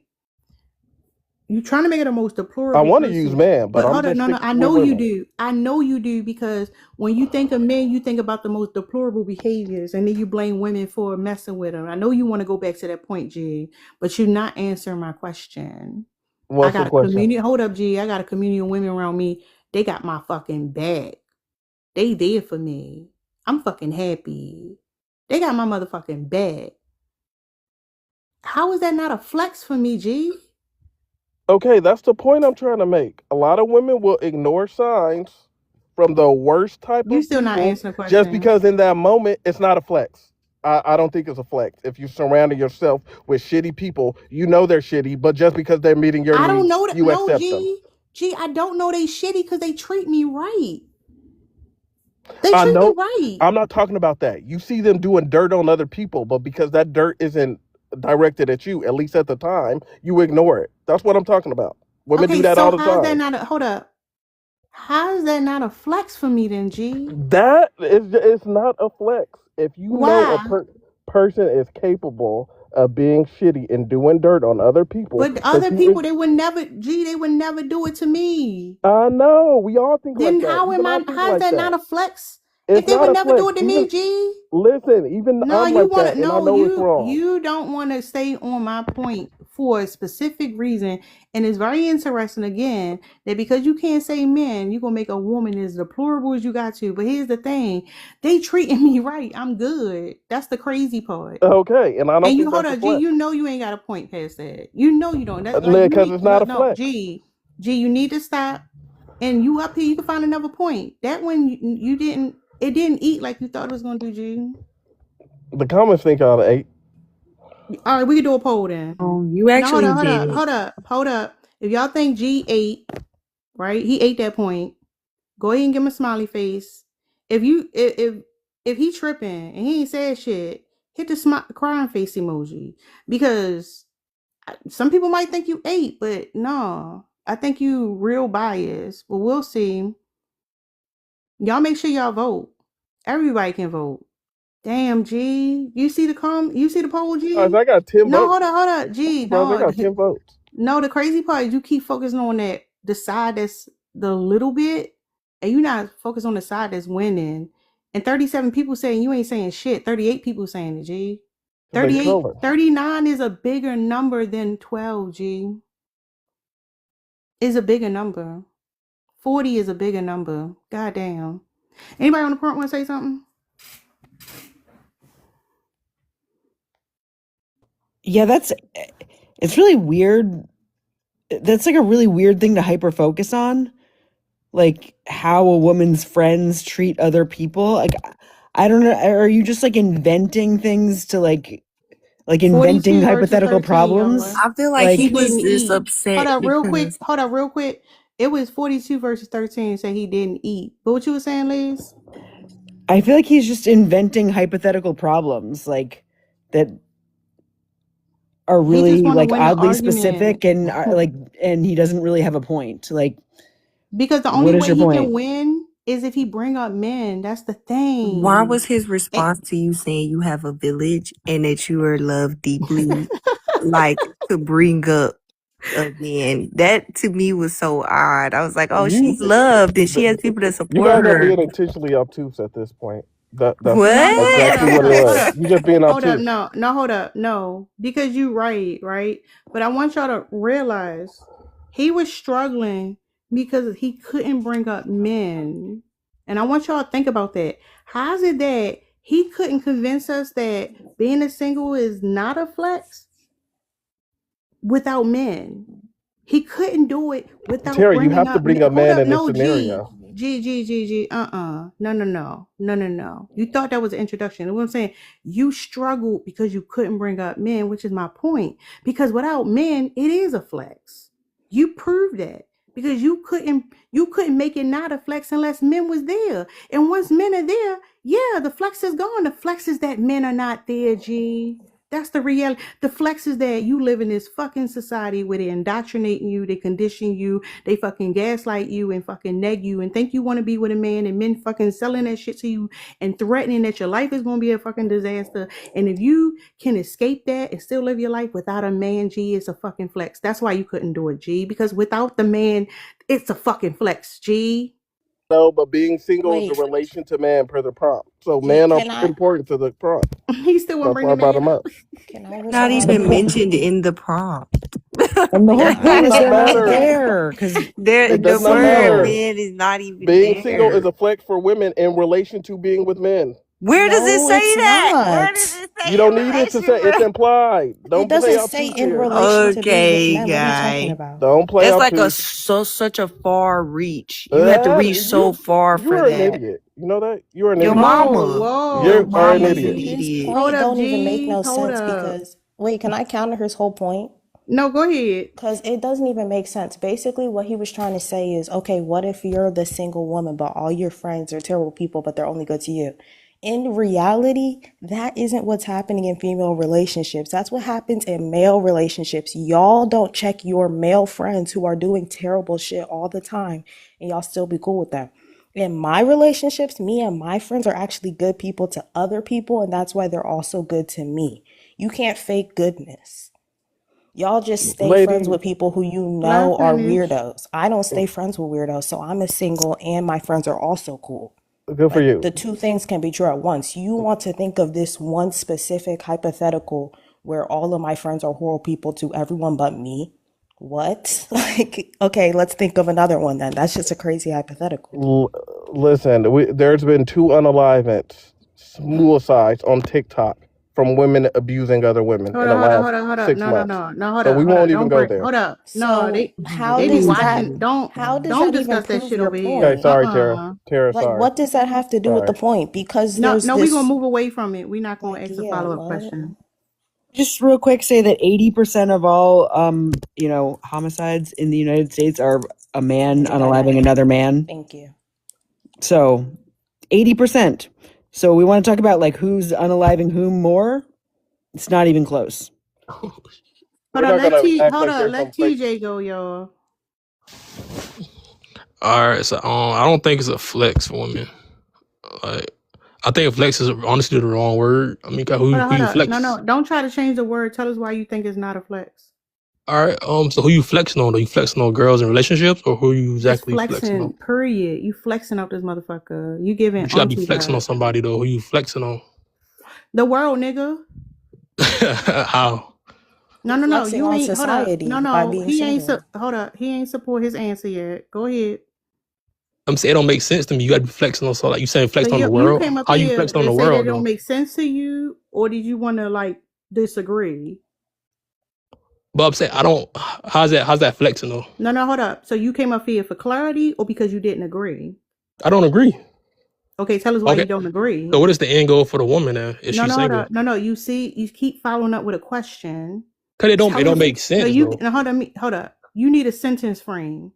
You trying to make it a most I deplorable want to use person. man, but But I'm hold on, just no. sticking I with know you women. do. I know you do because when you think of men, you think about the most deplorable behaviors, and then you blame women for messing with them. I know you want to go back to that point, G, but you're not answering my question. I What's the got a question? community. Hold up, G. I got a community of women around me. They got my fucking back. They there for me. I'm fucking happy. They got my motherfucking back. How is that not a flex for me, G? Okay, that's the point I'm trying to make. A lot of women will ignore signs from the worst type You of still not people answering the just question. because in that moment it's not a flex. I don't think it's a flex. If you surrounding yourself with shitty people, you know they're shitty, but just because they're meeting your I don't needs, know that. you No, accept them. G, I don't know they shitty because they treat me right. They I treat me know. right. I'm not talking about that. You see them doing dirt on other people, but because that dirt isn't directed at you, at least at the time, you ignore it. That's what I'm talking about. Women do Okay, that so all the how's that time. not a hold up? How is that not a flex for me then, G? That is, it's not a flex. If you know a Why? person is capable of being shitty and doing dirt on other people, But but other you, people, they would never do it to me. I know we all think like Then that. Even I think how is like that not that. a flex? If It's they not would a never do flex. it to me, Even G. listen, even No, I'm you like wanna that, and I no, know it's wrong. you don't wanna stay on my point for a specific reason. And it's very interesting again that because you can't say men, you're gonna make a woman as deplorable as you got to. But here's the thing, they treating me right. I'm good. That's the crazy part. Okay, and I don't And you think hold that's a up, G, flex. you know you ain't got a point past that. You know you don't. That like you Because need it's not a no flex. G, you need to stop. And you up here, you can find another point. That one you didn't. It didn't eat like you thought it was gonna do, G. The comments think out of 8. All right, we can do a poll then. Oh, you No, actually hold did. up. If y'all think G ate, right? He ate that point. Go ahead and give him a smiley face. If he tripping and he ain't said shit, hit the crying face emoji. Because some people might think you ate, but no. I think you real biased. But we'll see. Y'all make sure y'all vote. Everybody can vote. Damn, G. You see the poll, G? Guys, I got 10 No, votes. hold up, G. Bro, I No, got 10 votes. no. The crazy part is you keep focusing on the side that's the little bit, and you not focused on the side that's winning. And 37 people saying you ain't saying shit. 38 people saying it, G. 39 is a bigger number than 12, G. Is a bigger number. 40 is a bigger number. God damn. Anybody on the front want to say something? Yeah, it's really weird. That's like a really weird thing to hyper focus on. Like how a woman's friends treat other people. Like I don't know. Are you just like inventing things to like inventing 42 versus hypothetical 13, problems? y'all. I feel like Like he He was didn't just eat. upset because Hold up, real quick. It was 42 versus 13 say he didn't eat. But what you were saying, Liz? I feel like he's just inventing hypothetical problems like that are He just really want to like win the oddly argument. specific and and he doesn't really have a point. Like Because the what only is way your he can point? win is if he bring up men. That's the why thing. was his response to you saying you have a village and that you are loved deeply, like to bring up again? That to me was so odd. I was like, oh, she's loved and she has people that You support guys are her. being intentionally obtuse at this point. That's No, exactly what it was. You just being hold up, obtuse. hold up, no, because you right. But I want y'all to realize he was struggling because he couldn't bring up men, and I want y'all to think about that. How is it that he couldn't convince us that being a single is not a flex without men? He couldn't do it without Terry, you bringing have to up men. bring a Hold man up, in this no, scenario. G. No. You thought that was an introduction. You know what I'm saying? You struggled because you couldn't bring up men, which is my point. Because without men, it is a flex. You proved that because you couldn't make it not a flex unless men was there. And once men are there, yeah, the flex is gone. The flex is that men are not there, G. That's the reality. The flex is that you live in this fucking society where they indoctrinate you, they condition you, they fucking gaslight you and fucking neg you and think you want to be with a man, and men fucking selling that shit to you and threatening that your life is going to be a fucking disaster. And if you can escape that and still live your life without a man, G, it's a fucking flex. That's why you couldn't do it, G, because without the man, it's a fucking flex, G. No, but being single is Wait, a relation to man per the prompt. So G, men are can I important to the prompt. He still want to That's bring why I the brought man him up. up. can I Not respond The even real point mentioned quick? in the prompt. and the whole It does point is not they're not matter. there because It The does it's not word matter. single. man is not even Being single is there. a flex for women in relation to being with men. Where does it No, say it's that? Where does not. it You say in don't need it to say it's relation? implied. It Don't play doesn't say obtuse in here. relation to be with Okay, men. What are you talking guy. about? Don't play That's like obtuse. such a far reach. You have to reach so far You for are an that. idiot. You know that? You are an Your idiot. mama. Your You are an mama's an idiot. His idiot. Hold point up, don't even make G. no Hold sense up. because wait, can I counter his whole point? No, go ahead. Because it doesn't even make sense. Basically, what he was trying to say is, okay, what if you're the single woman, but all your friends are terrible people, but they're only good to you? In reality, that isn't what's happening in female relationships. That's what happens in male relationships. Y'all don't check your male friends who are doing terrible shit all the time, and y'all still be cool with them. In my relationships, me and my friends are actually good people to other people, and that's why they're also good to me. You can't fake goodness. Y'all just stay friends Ladies, with people who you Let know her are finish. weirdos. I don't stay friends with weirdos, so I'm a single and my friends are also cool. good for Like you. the two things can be true at once. You want to think of this one specific hypothetical where all of my friends are horrible people to everyone but me. What? Like, okay, let's think of another one then. That's just a crazy hypothetical. Listen, there's been 2 unalivements, suicides on TikTok from women abusing other women Hold in the up, last hold up. 6 No, months. hold So up, we hold up. won't even Don't go break. there. Hold up. No, So how they be does watching. that Don't how does that even discuss that prove shit your over here. Okay, point? sorry, Tara. Tara, Like, sorry. what does that have to do with the Sorry. point? Because No, there's no, we're gonna this, move away from it. We're not gonna like, ask a yeah, follow up what? question. Just real quick, say that 80% of all, homicides in the United States are a man unaliving another man. Thank you. So, 80%. So we want to talk about like who's unaliving whom more. It's not even close. Hold We're on, not gonna act like let there's some fake. TJ go, y'all. All right, so I don't think it's a flex for women. Like, I think flex is honestly the wrong word. I mean, who Hold you up. flex? No, don't try to change the word. Tell us why you think it's not a flex. All right, so who you flexing on? Are you flexing on girls in relationships, or who you It's exactly flexing on? flexing, period. You flexing up this motherfucker. You giving But you gotta be auntie flexing on vibes. somebody though. Who you flexing on? The world, nigga. How? No. Flexing You on ain't. Hold up. society by No. being He ain't. single. Hold up. He ain't support his answer yet. Go ahead. I'm saying it don't make sense to me. You gotta be flexing on, so like you saying So flexing on the you world. came up How you here flexing on the and say that it world don't though? make sense to you, or did you want to like disagree? But I'm saying I don't. How's that flexing though? No. Hold up. So you came up here for clarity, or because you didn't agree? I don't agree. Okay, tell us why you Okay. don't agree. So what is the end goal for the woman then? Is No, she hold single? up. No. You see, you keep following up with a question. Cause it Tell don't us. make No, sense you. though. No, hold up. You need a sentence frame.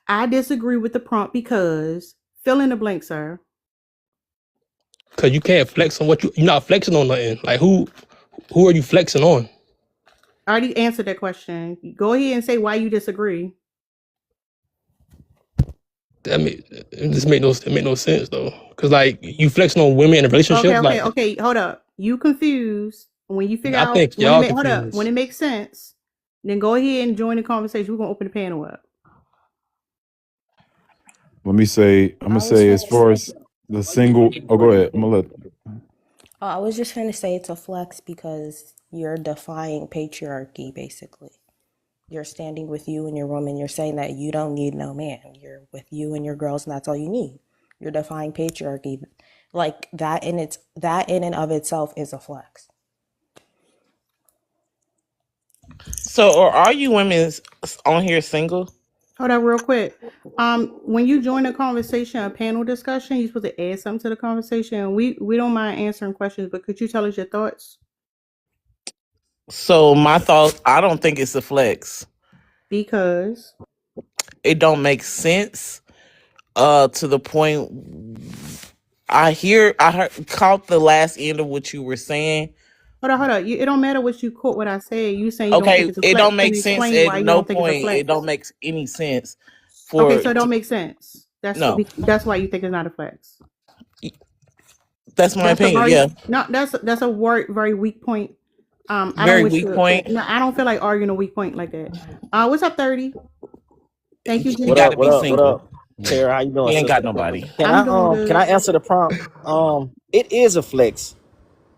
I disagree with the prompt because fill in the blank, sir. Cause you can't flex on you're not flexing on nothing. Like who are you flexing on? I already answered that question. Go ahead and say why you disagree. It make no sense though. Cause like you flexing on women in a relationship. Like Okay. Hold up. You confused. When you figure I out think when it y'all make hold up when confused. it makes sense, then go ahead and join the conversation. We're gonna open the panel up. Let me say, I'm I gonna was say as finna far say, as the single. Oh, go ahead. I'm gonna let. I was just finna say it's a flex because you're defying patriarchy, basically. You're standing with you and your woman. You're saying that you don't need no man. You're with you and your girls, and that's all you need. You're defying patriarchy. Like that in and of itself is a flex. So, or are you women on here single? Hold up, real quick. When you join a conversation, a panel discussion, you're supposed to add something to the conversation. We don't mind answering questions, but could you tell us your thoughts? So my thoughts, I don't think it's a flex. Because it don't make sense. To the point caught the last end of what you were saying. Hold on. It don't matter what you quote what I said. You saying you don't think Okay, it's a it flex. don't Can make you sense explain at why you no don't think it's a point. flex? It don't make any sense Okay, for so it don't make sense. no. That's why you think it's not a flex. That's my That's a opinion. very Yeah, that's a very weak point. I don't very wish weak to. point. No, I don't feel like arguing a weak point like that. What's up, 30? Thank you, You Jimmy. gotta be What single. up? Tara, how you You doing, ain't got sister? nobody. I'm doing Can I good. answer the prompt? It is a flex,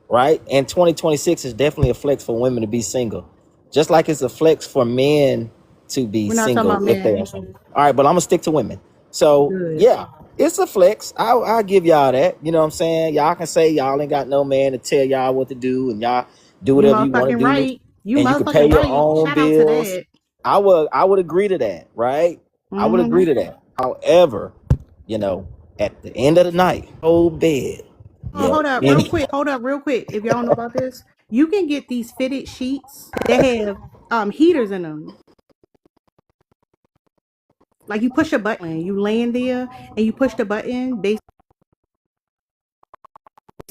right? And 2026 is definitely a flex for women to be single. Just like it's a flex for men to be We're not talking single about if they men. are single. All right, but I'm gonna stick to women. So Good. yeah, it's a flex. I'll give y'all that. You know what I'm saying? Y'all can say y'all ain't got no man to tell y'all what to do, and y'all do You whatever you want to motherfucking do, right. You and you can pay motherfucking your right. own Shout out to bills. that. I would agree to that, right? I would Mm-hmm. agree to that. However, at the end of the night, whole bed. Oh, hold up, real quick. If y'all don't know about this, you can get these fitted sheets that have heaters in them. Like you push a button, you land there and you push the button based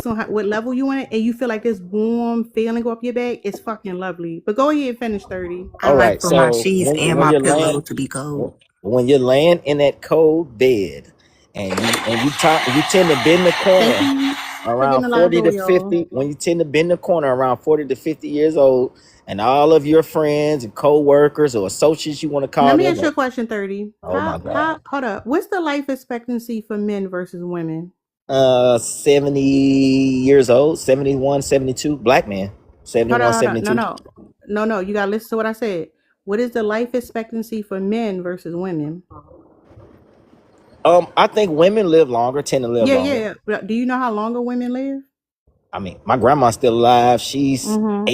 on what level you in, and you feel like this warm feeling go up your back. It's fucking lovely. But go ahead and finish 30. I All like right, for my so sheets and when my you're pillow laying to be cold. when you're laying in that cold bed, and you tend to bend the Thank corner you for around getting a live 40 door, to y'all. 50, when you tend to bend the corner around 40 to 50 years old, and all of your friends and co-workers or associates, you want to Let call me them. ask you a question, 30. Oh my God. Hold up. What's the life expectancy for men versus women? 70 years old, 71, 72, black man. 71, Hold on. 72. No. You gotta listen to what I said. What is the life expectancy for men versus women? I think women live longer, tend to live longer. Yeah. But do you know how longer women live? I mean, my grandma's still alive. She's Mm-hmm.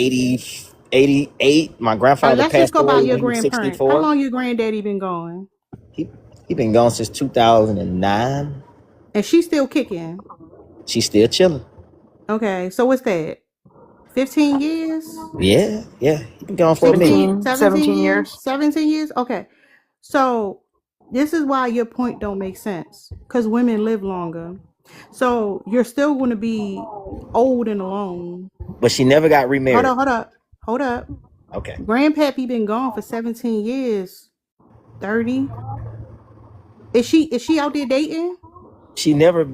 88. My grandfather Let's just passed go by away your when he was grandparents. How 64. long your granddaddy been gone? He been gone since 2009. And she's still kicking. She's still chilling. Okay, so what's that? 15 years? Yeah. He been gone for a minute. 17 years? 17 years? Okay. So this is why your point don't make sense. Because women live longer. So you're still going to be old and alone. But she never got remarried. Hold up. Okay. Grandpappy been gone for 17 years. 30. Is she out there dating? She never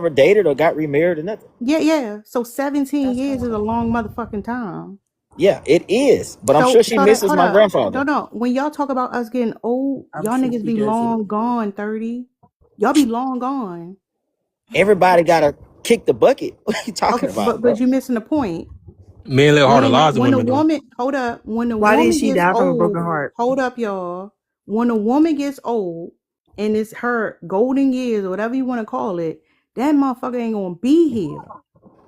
dated or got remarried or nothing. Yeah. So 17 years is a long motherfucking time. Yeah, it is. But I'm sure she misses my grandfather. No. When y'all talk about us getting old, y'all niggas be long gone, 30. Y'all be long gone. Everybody gotta kick the bucket. What are you talking about? But you're missing the point. Men live harder lives than When a women. woman, hold up. When a Why woman did she gets die from a old, broken heart? hold up, y'all. When a woman gets old and it's her golden years or whatever you want to call it, that motherfucker ain't gonna be here.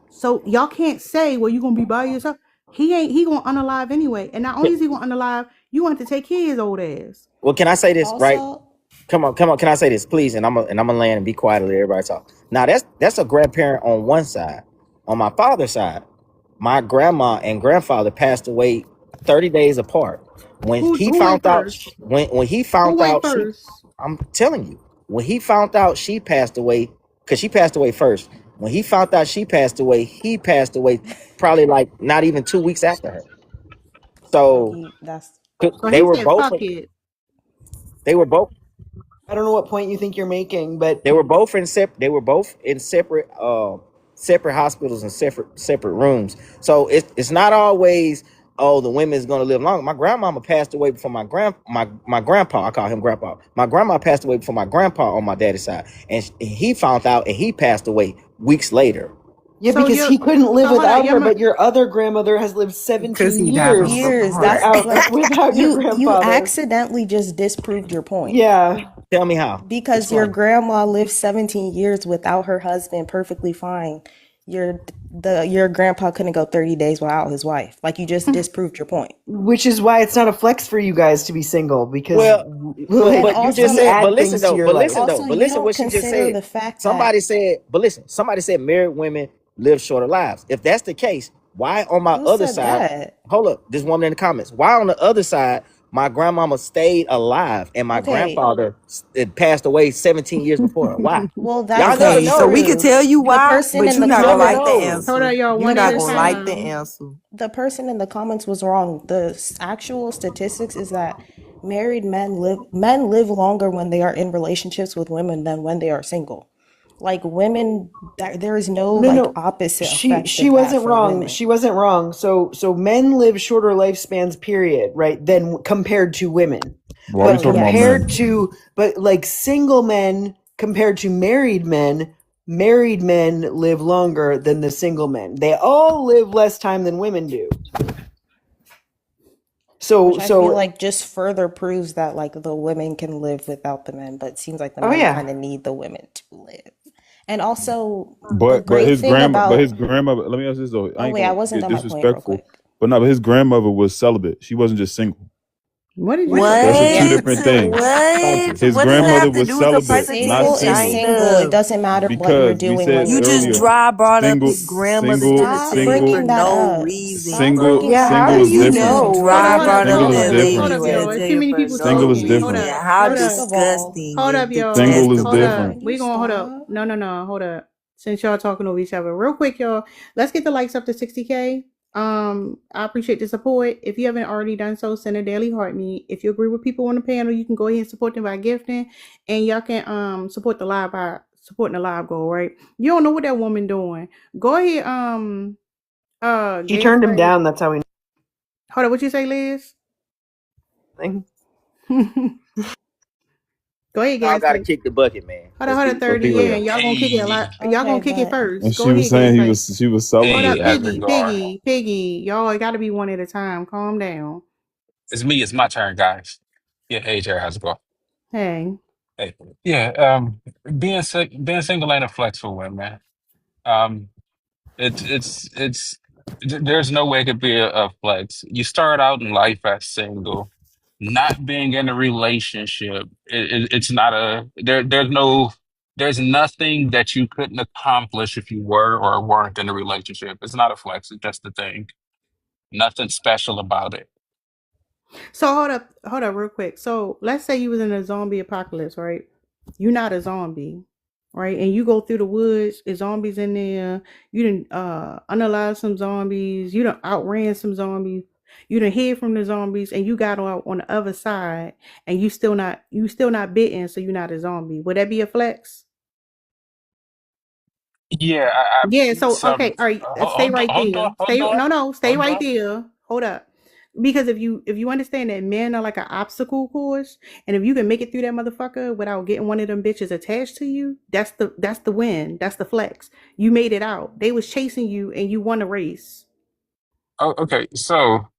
So y'all can't say, well, you gonna be by yourself. He gonna unalive anyway. And not only is he gonna unalive, you want to take care of his old ass. Well, can I say this, right? Also, Come on. Can I say this, please? And I'm gonna land and be quiet and let everybody talk. Now that's a grandparent on one side. On my father's side, my grandma and grandfather passed away 30 days apart. When he found out, when he found out, I'm telling you, when he found out she passed away, because she passed away first. When he found out she passed away, he passed away probably like not even 2 weeks after her. So they were both. They were both. I don't know what point you think you're making, but They were both in separate hospitals and separate rooms. So it's not always, the women's gonna live long. My grandmama passed away before my grandpa. I call him grandpa. My grandma passed away before my grandpa on my daddy's side, and he found out and he passed away weeks later. yeah, So because he couldn't live so hold on, without her, y'all but your other grandmother has lived 17 years That's like without your you grandfather. accidentally just disproved your point. Yeah. Tell me how. Because your grandma lived 17 years without her husband perfectly fine. Your grandpa couldn't go 30 days without his wife. Like you just disproved your point. Which is why it's not a flex for you guys to be single, because But you just said, but listen though, but listen what she just said. The fact Somebody said married women live shorter lives. If that's the case, why on my other said side? that? Hold up, this woman in the comments. Why on the other side, my grandmama stayed alive and my grandfather passed away 17 years before her? Why? Well, Y'all never know. So we can tell you The why, person but in you're the not gonna like the comments- answer. Hold on, y'all. You're One not at a gonna time. like the answer. The person in the comments was wrong. The actual statistics is that married men live longer when they are in relationships with women than when they are single. Like women, there is no opposite effect. She wasn't wrong. She wasn't wrong. So men live shorter lifespans, period, right? Than compared to women. Why are you talking about men? But like single men compared to married men live longer than the single men. They all live less time than women do. Which I feel like just further proves that like the women can live without the men, but it seems like the men kind of need the women to live. And also, But his grandmother. Let me ask this though. I wasn't done my point real quick. But his grandmother was celibate. She wasn't just single. What did you That's say? two different things. His grandmother was celibate, not single. It doesn't matter what you're doing. You just dry brought up his grandmother into the topic for no reason. Single How is do you different. know? Dry brought up that lady. Single is different. How disgusting. Hold up, y'all. Single is Hold up. different. We gonna hold up. No. Hold up. Since y'all talking over each other, real quick, y'all. Let's get the likes up to 60K. I appreciate the support. If you haven't already done so, send a daily heart me. If you agree with people on the panel, you can go ahead and support them by gifting, and y'all can support the live by supporting the live goal. Right? You don't know what that woman doing. Go ahead. She turned him down. That's how we. Hold up. What you say, Liz? Go ahead, Y'all gotta Gaslight. kick the bucket, man. Hold on, Let's 30. be Yeah, real. and y'all gonna kick it a lot. Y'all gonna Okay, kick it but And first. she Go was ahead, saying Gaslight. she was selling Hold it. up, Hey, Piggy, Edgar. Piggy. Y'all it gotta be one at a time. Calm down. It's me. It's my turn, guys. Yeah. Hey, Jerry. How's it going? Hey. Hey. Yeah. Being single ain't a flex for women. Um. There's no way it could be a flex. You start out in life as single, not being in a relationship. It's not a there. There's nothing that you couldn't accomplish if you were or weren't in a relationship. It's not a flex. It's just a thing. Nothing special about it. So hold up real quick. So let's say you was in a zombie apocalypse, right? You're not a zombie, right? And you go through the woods, there's zombies in there. You done unalive some zombies, you done outran some zombies, you done hid from the zombies, and you got out on the other side, and you still not bitten, so you're not a zombie. Would that be a flex? Yeah. Yeah, so okay, all right, stay Hold on. right Hold there. on. Hold on. No, stay Hold right on. there. Hold up. Because if you understand that men are like an obstacle course, and if you can make it through that motherfucker without getting one of them bitches attached to you, that's the win. That's the flex. You made it out. They was chasing you and you won the race. Oh, okay. So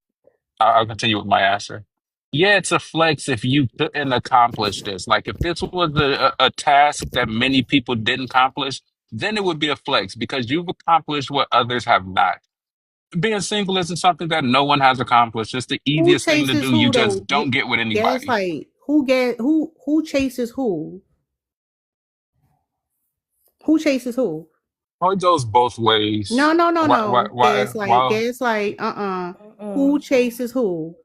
I'll continue with my answer. Yeah, it's a flex if you couldn't accomplish this. Like if this was a task that many people didn't accomplish, then it would be a flex because you've accomplished what others have not. Being single isn't something that no one has accomplished. It's the Who easiest thing to chases do. You who though? just don't get with anybody. Gaslight. Who chases who? Who chases who? Oh, it goes both ways. No. Why, Gaslight. Who chases who?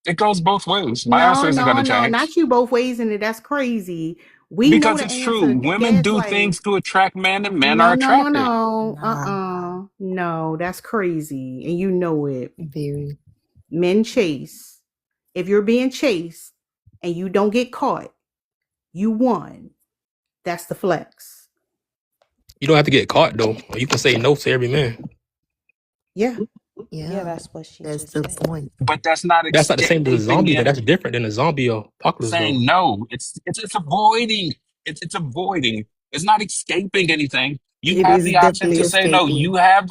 it goes both ways. My answer No, isn't going no, to no, change not you both ways, and that's crazy. We know because the it's true. answer. Women do Gaslight. things to attract men, and men are attracted. No. nah, No, that's crazy, and you know it. Very. Men chase. If you're being chased and you don't get caught, you won. That's the flex. You don't have to get caught though. You can say no to every man. Yeah. yeah, that's what she That's just the said. point. But that's not That's not the same as a escaping zombie though. it. That's different than a zombie apocalypse though. Saying no. It's avoiding. It's avoiding. It's not escaping anything. You It have is the option definitely to say no. escaping. You have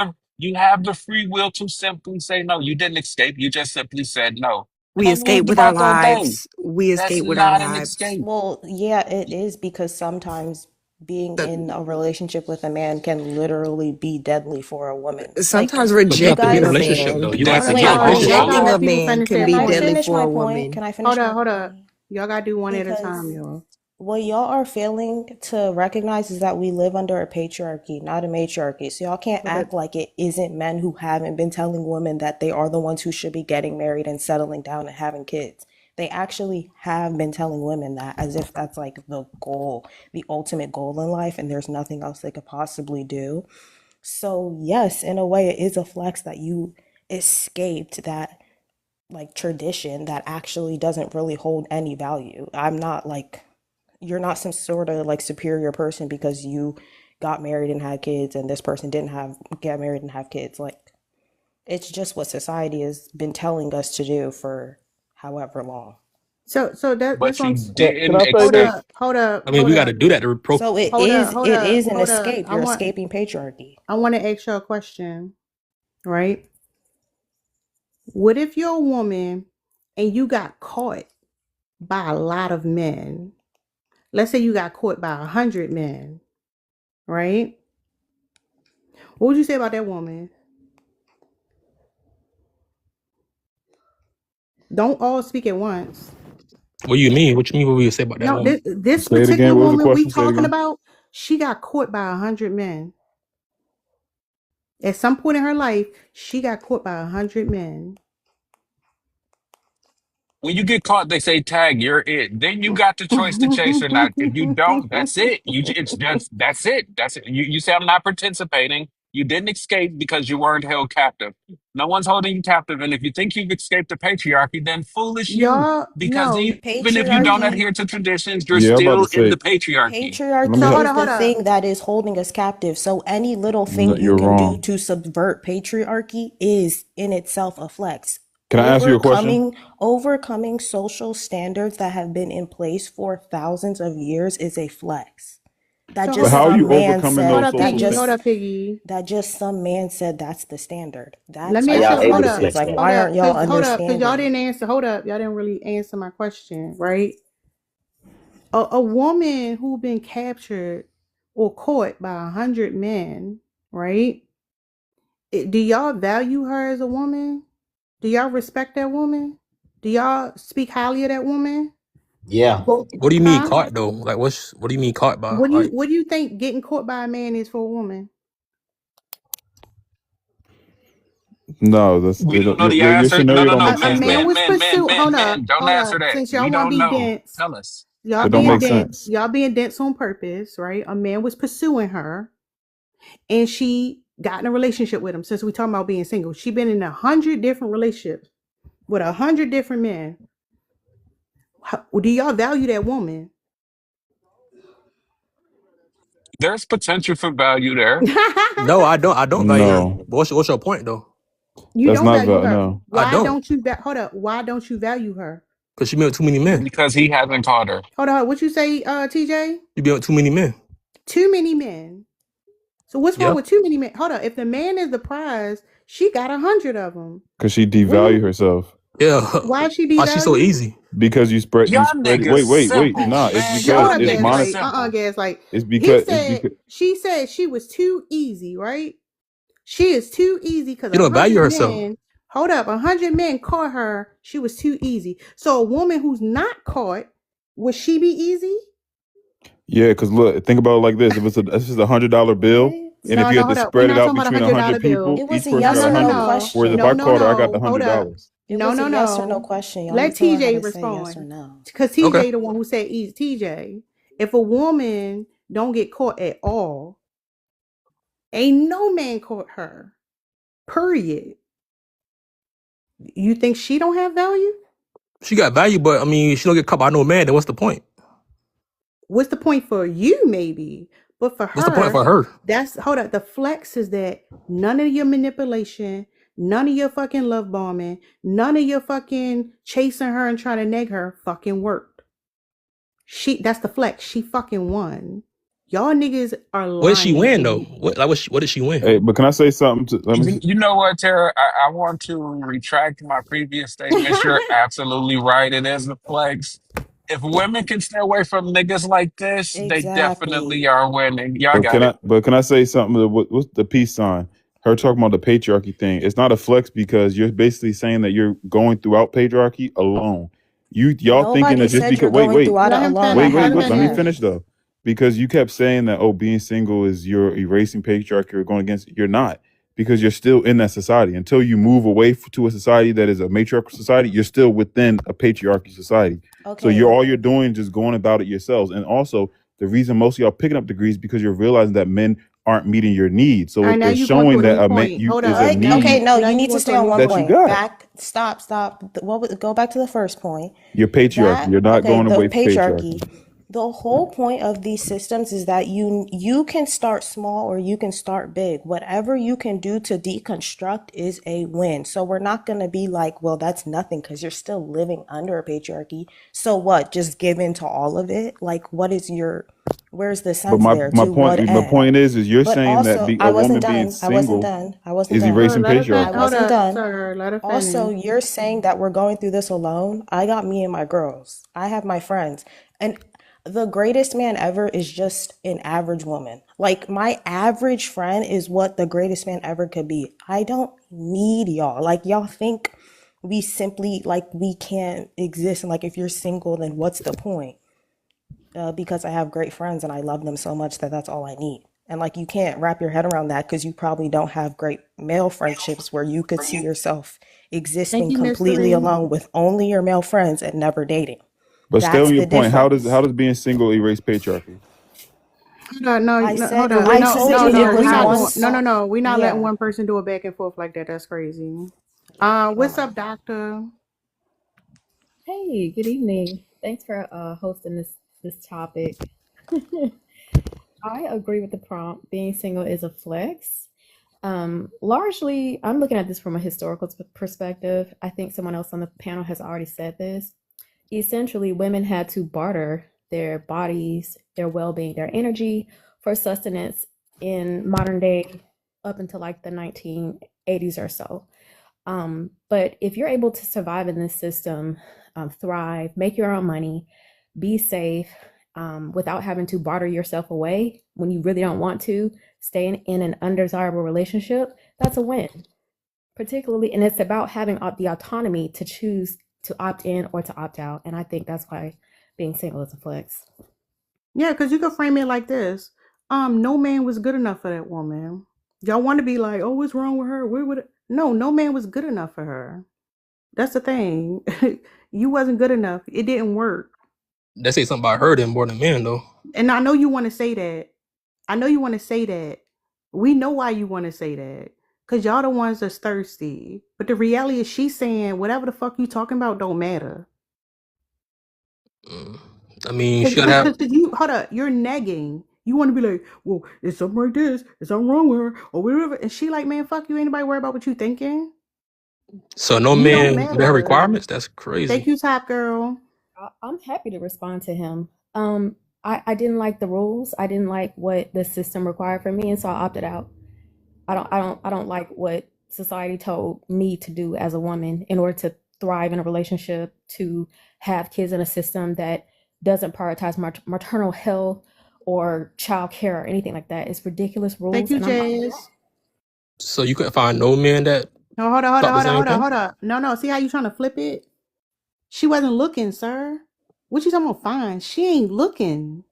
the free will to simply say no. You didn't escape. You just simply said no. We And escape moved with our about your day. lives. We That's escape with our not an lives. escape. Well, yeah, it is because sometimes being That- in a relationship with a man can literally be deadly for a woman. Like, Sometimes But you you don't have to be in a rejecting a guys, relationship though. man, You don't have That's to wait, be in a not. Hold on. Y'all relationship. gotta rejecting let a Hold people man finish can their be can I deadly point. finish for my a point? woman. Can I finish my Hold up. point? Y'all gotta do one at a time, Because y'all. what y'all are failing to recognize is that we live under a patriarchy, not a matriarchy. So y'all can't But act like it isn't men who haven't been telling women that they are the ones who should be getting married and settling down and having kids. They actually have been telling women that as if that's like the goal, the ultimate goal in life, and there's nothing else they could possibly do. So, yes, in a way, it is a flex that you escaped that like tradition that actually doesn't really hold any value. I'm not like, you're not some sort of like superior person because you got married and had kids and this person didn't have get married and have kids. Like, it's just what society has been telling us to do for however long. so But that's what you I'm Can didn't I say hold this? escape. up, hold up, I mean, hold we got up, to do that to pro. So hold up, hold it up, is an hold up. escape. You're escaping patriarchy. I wanna ask y'all a question, right? What if you're a woman and you got caught by a lot of men? Let's say you got caught by 100 men, right? What would you say about that woman? Don't all speak at once. What do you mean? What you mean? What would you say about that No, woman? this Say it particular again. What was the woman we question? Say it talking again. about, she got caught by 100 men. At some point in her life, she got caught by 100 men. When you get caught, they say tag, you're it. Then you got the choice to chase or not. If you don't, that's it. It's just that's it. That's it. You say I'm not participating. You didn't escape because you weren't held captive. No one's holding you captive. And if you think you've escaped the patriarchy, then foolish you. Y'all, Because no. even if you don't Patriarchy adhere to traditions, you're Yeah, I'm about to still in say. the patriarchy. Let me Patriarchy So help. hold is up, the hold up. thing that is holding us captive. So any little No, thing you you're can do wrong. to subvert patriarchy is in itself a flex. Can I ask you a question? Overcoming social standards that have been in place for thousands of years is a flex. That So But hold just up, how are some you man overcoming said hold those up, that social Piggy. things? Hold just up, Piggy. that just some man said that's the standard. Let That's me How ask y'all you. able Hold to ridiculous. up. It's flex like, that? Hold why up. aren't y'all Cause y'all understanding? didn't answer. Hold up. Y'all didn't really answer my question, right? A woman who been captured or caught by 100 men, right? Do y'all value her as a woman? Do y'all respect that woman? Do y'all speak highly of that woman? Yeah. What do you mean Huh? caught though? Like what do you mean caught by? Like What do you think getting caught by a man is for a woman? No, that's We don't know the your answer. No, scenario no, don't no. make A sense Men, man though. men, was men, men, pursued. men, men. Don't Hold up. answer that. Since y'all We want to don't be know. dense, Tell us. y'all It don't being make dense. sense. Y'all being dense on purpose, right? A man was pursuing her, and she got in a relationship with him. Since we talking about being single, she been in 100 different relationships with 100 different men. Do y'all value that woman? There's potential for value there. no, I don't value her. No, But what's your point though? You that's don't not value her. no. I Why don't. don't you? Hold up. Why don't you value her? Because she been with too many men. Because he hasn't caught her. Hold on. What you say, TJ? She been with too many men. Too many men. So what's wrong Yeah. with too many men? Hold up. If the man is the prize, she got 100 of them. Because she devalue Women, herself. Yeah. why she Why she so devalue? easy? Because you Y'all spread it. niggas Wait. simple. Nah, it's Man, Hold because y'all up, it's niggas monet. Gaslight. simple. Gaslight. It's He because it's said, because she said she was too easy, right? She is too easy because She don't value 100 herself. men, hold up, 100 men caught her. She was too easy. So a woman who's not caught, would she be easy? yeah. Because look, think about it like this: if it's a $100 bill, What? and if No, you no, had to hold up. We're spread it not out talking about a between $100 100 bill. people, It was each a person No, got yes no, or no, 100. no no. Whereas if I No, question. no, caught her, I got the no. hundred Hold up. dollars. It No, was a no, yes or no no. question. Y'all need Let to learn how TJ to say yes or respond. no. Because Okay. TJ the one who said easy. TJ, if a woman don't get caught at all, ain't no man caught her. Period. You think she don't have value? She got value, but I mean she don't get caught by no man, then what's the point? What's the point for you, maybe? But for What's the point her, for her? that's hold up. The flex is that none of your manipulation, none of your fucking love bombing, none of your fucking chasing her and trying to neg her fucking worked. That's the flex. She fucking won. Y'all niggas are What did she lying to win though? me. What did she win? Hey, but can I say something? Let me. You know what, Tara? I want to retract my previous statements. You're absolutely right. It is a flex. If women can stay away from niggas like this, they definitely Exactly. are winning. Y'all got it. But can I say something? What's the peace sign? Her talking about the patriarchy thing. It's not a flex because you're basically saying that you're going throughout patriarchy alone. Y'all thinking Nobody that just said because you're going wait, throughout it Let him alone. I finish. Let him Let haven't me finish. yet. finish though. Because you kept saying that being single is you're erasing patriarchy or going against it. You're not, because you're still in that society. Until you move away to a society that is a matriarchal society, you're still within a patriarchy society. So Okay. you're doing just going about it yourselves. And also the reason most of y'all picking up degrees because you're realizing that men aren't meeting your needs. All So right, now it's you going to showing a that new a man point. you Hold is a up. Like, Now okay, need you no, now you you need to going to stay a on new one that you point. point. got. Stop. Go back to the first point. Your patriarchy. You're not Okay, going the away from patriarchy. patriarchy. The whole point of these systems is that you can start small or you can start big. Whatever you can do to deconstruct is a win. So we're not going to be like, well, that's nothing because you're still living under a patriarchy. So what? Just give in to all of it? Like, where's the But sense there? To what my end? point is you're But saying that also, a I wasn't woman being done. I wasn't single done. I wasn't is done. erasing Let her I finish. patriarchy. Hold wasn't up, done. sir. Let her Also, finish. you're saying that we're going through this alone. I got me and my girls. I have my friends. And the greatest man ever is just an average woman. Like, my average friend is what the greatest man ever could be. I don't need y'all. Like, y'all think we simply, like, we can't exist. And, like, if you're single, then what's the point? Because I have great friends and I love them so much that that's all I need. And like you can't wrap your head around that because you probably don't have great male friendships where you could see yourself Thank existing you, completely mystery. alone with only your male friends and never dating. But stay That's on your the point. difference. How does being single erase patriarchy? Hold up, no, I no, hold said up. I No, told no, you it no. We're was not one going. No, no, song. no. We're not letting Yeah. one person do a back and forth like that. That's crazy. Oh What's my up, doctor? Hey, good evening. Thanks for hosting this topic. I agree with the prompt. Being single is a flex. Largely, I'm looking at this from a historical perspective. I think someone else on the panel has already said this. Essentially, women had to barter their bodies, their well-being, their energy for sustenance in modern day up until like the 1980s or so. But if you're able to survive in this system, thrive, make your own money, be safe, without having to barter yourself away when you really don't want to, stay in an undesirable relationship, that's a win. Particularly, and it's about having the autonomy to choose to opt in or to opt out. And I think that's why being single is a flex. Yeah, because you could frame it like this. No man was good enough for that woman. Y'all want to be like, oh, what's wrong with her? Where would it? No man was good enough for her. That's the thing. You wasn't good enough. It didn't work. That say something about her than more than men, though. And I know you want to say that. I know you want to say that. We know why you want to say that. Because y'all the ones that's thirsty. But the reality is she's saying whatever the fuck you talking about don't matter. I mean, she gotta have. Hold up, you're negging. You want to be like, well, it's something like this, it's something wrong with her, or whatever. And she like, man, fuck you, ain't nobody worry about what you thinking. So no You don't man met her matter. requirements. That's crazy. Thank you, top girl. I'm happy to respond to him. I didn't like the rules. I didn't like what the system required for me, and so I opted out. I don't like what society told me to do as a woman in order to thrive in a relationship, to have kids in a system that doesn't prioritize maternal health or child care or anything like that. It's ridiculous rules. Thank you, and I'm opting Jazz. out. So you couldn't find no man that No, hold thought the same thing? on. No. See how you trying to flip it? She wasn't looking, sir. What you talking about? Fine. She ain't looking.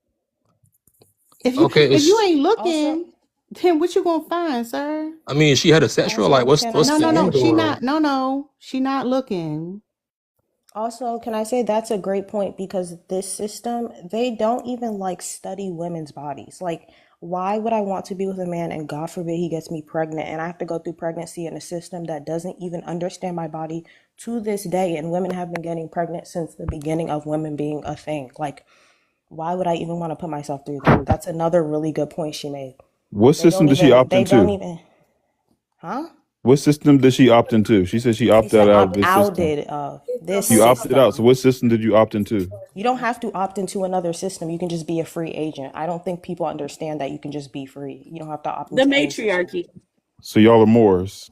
If you Okay, if you it's, ain't looking, then what you gonna find, sir? I mean, is she heterosexual? Like, what's Can what's I the say, end She goal? not. No. She not looking. also, can I say that's a great point because this system, they don't even like study women's bodies. Like, why would I want to be with a man and God forbid he gets me pregnant and I have to go through pregnancy in a system that doesn't even understand my body to this day? And women have been getting pregnant since the beginning of women being a thing. Like, why would I even want to put myself through that? That's another really good point she made. What They system don't did she even, opt they don't into? even, huh? What system did she opt into? She said she She opted said out of opt this system. outed of this You opted out. So system. what system did you opt into? You don't have to opt into another system. You can just be a free agent. I don't think people understand that you can just be free. You don't have to opt The into any system. matriarchy. So y'all are Moors,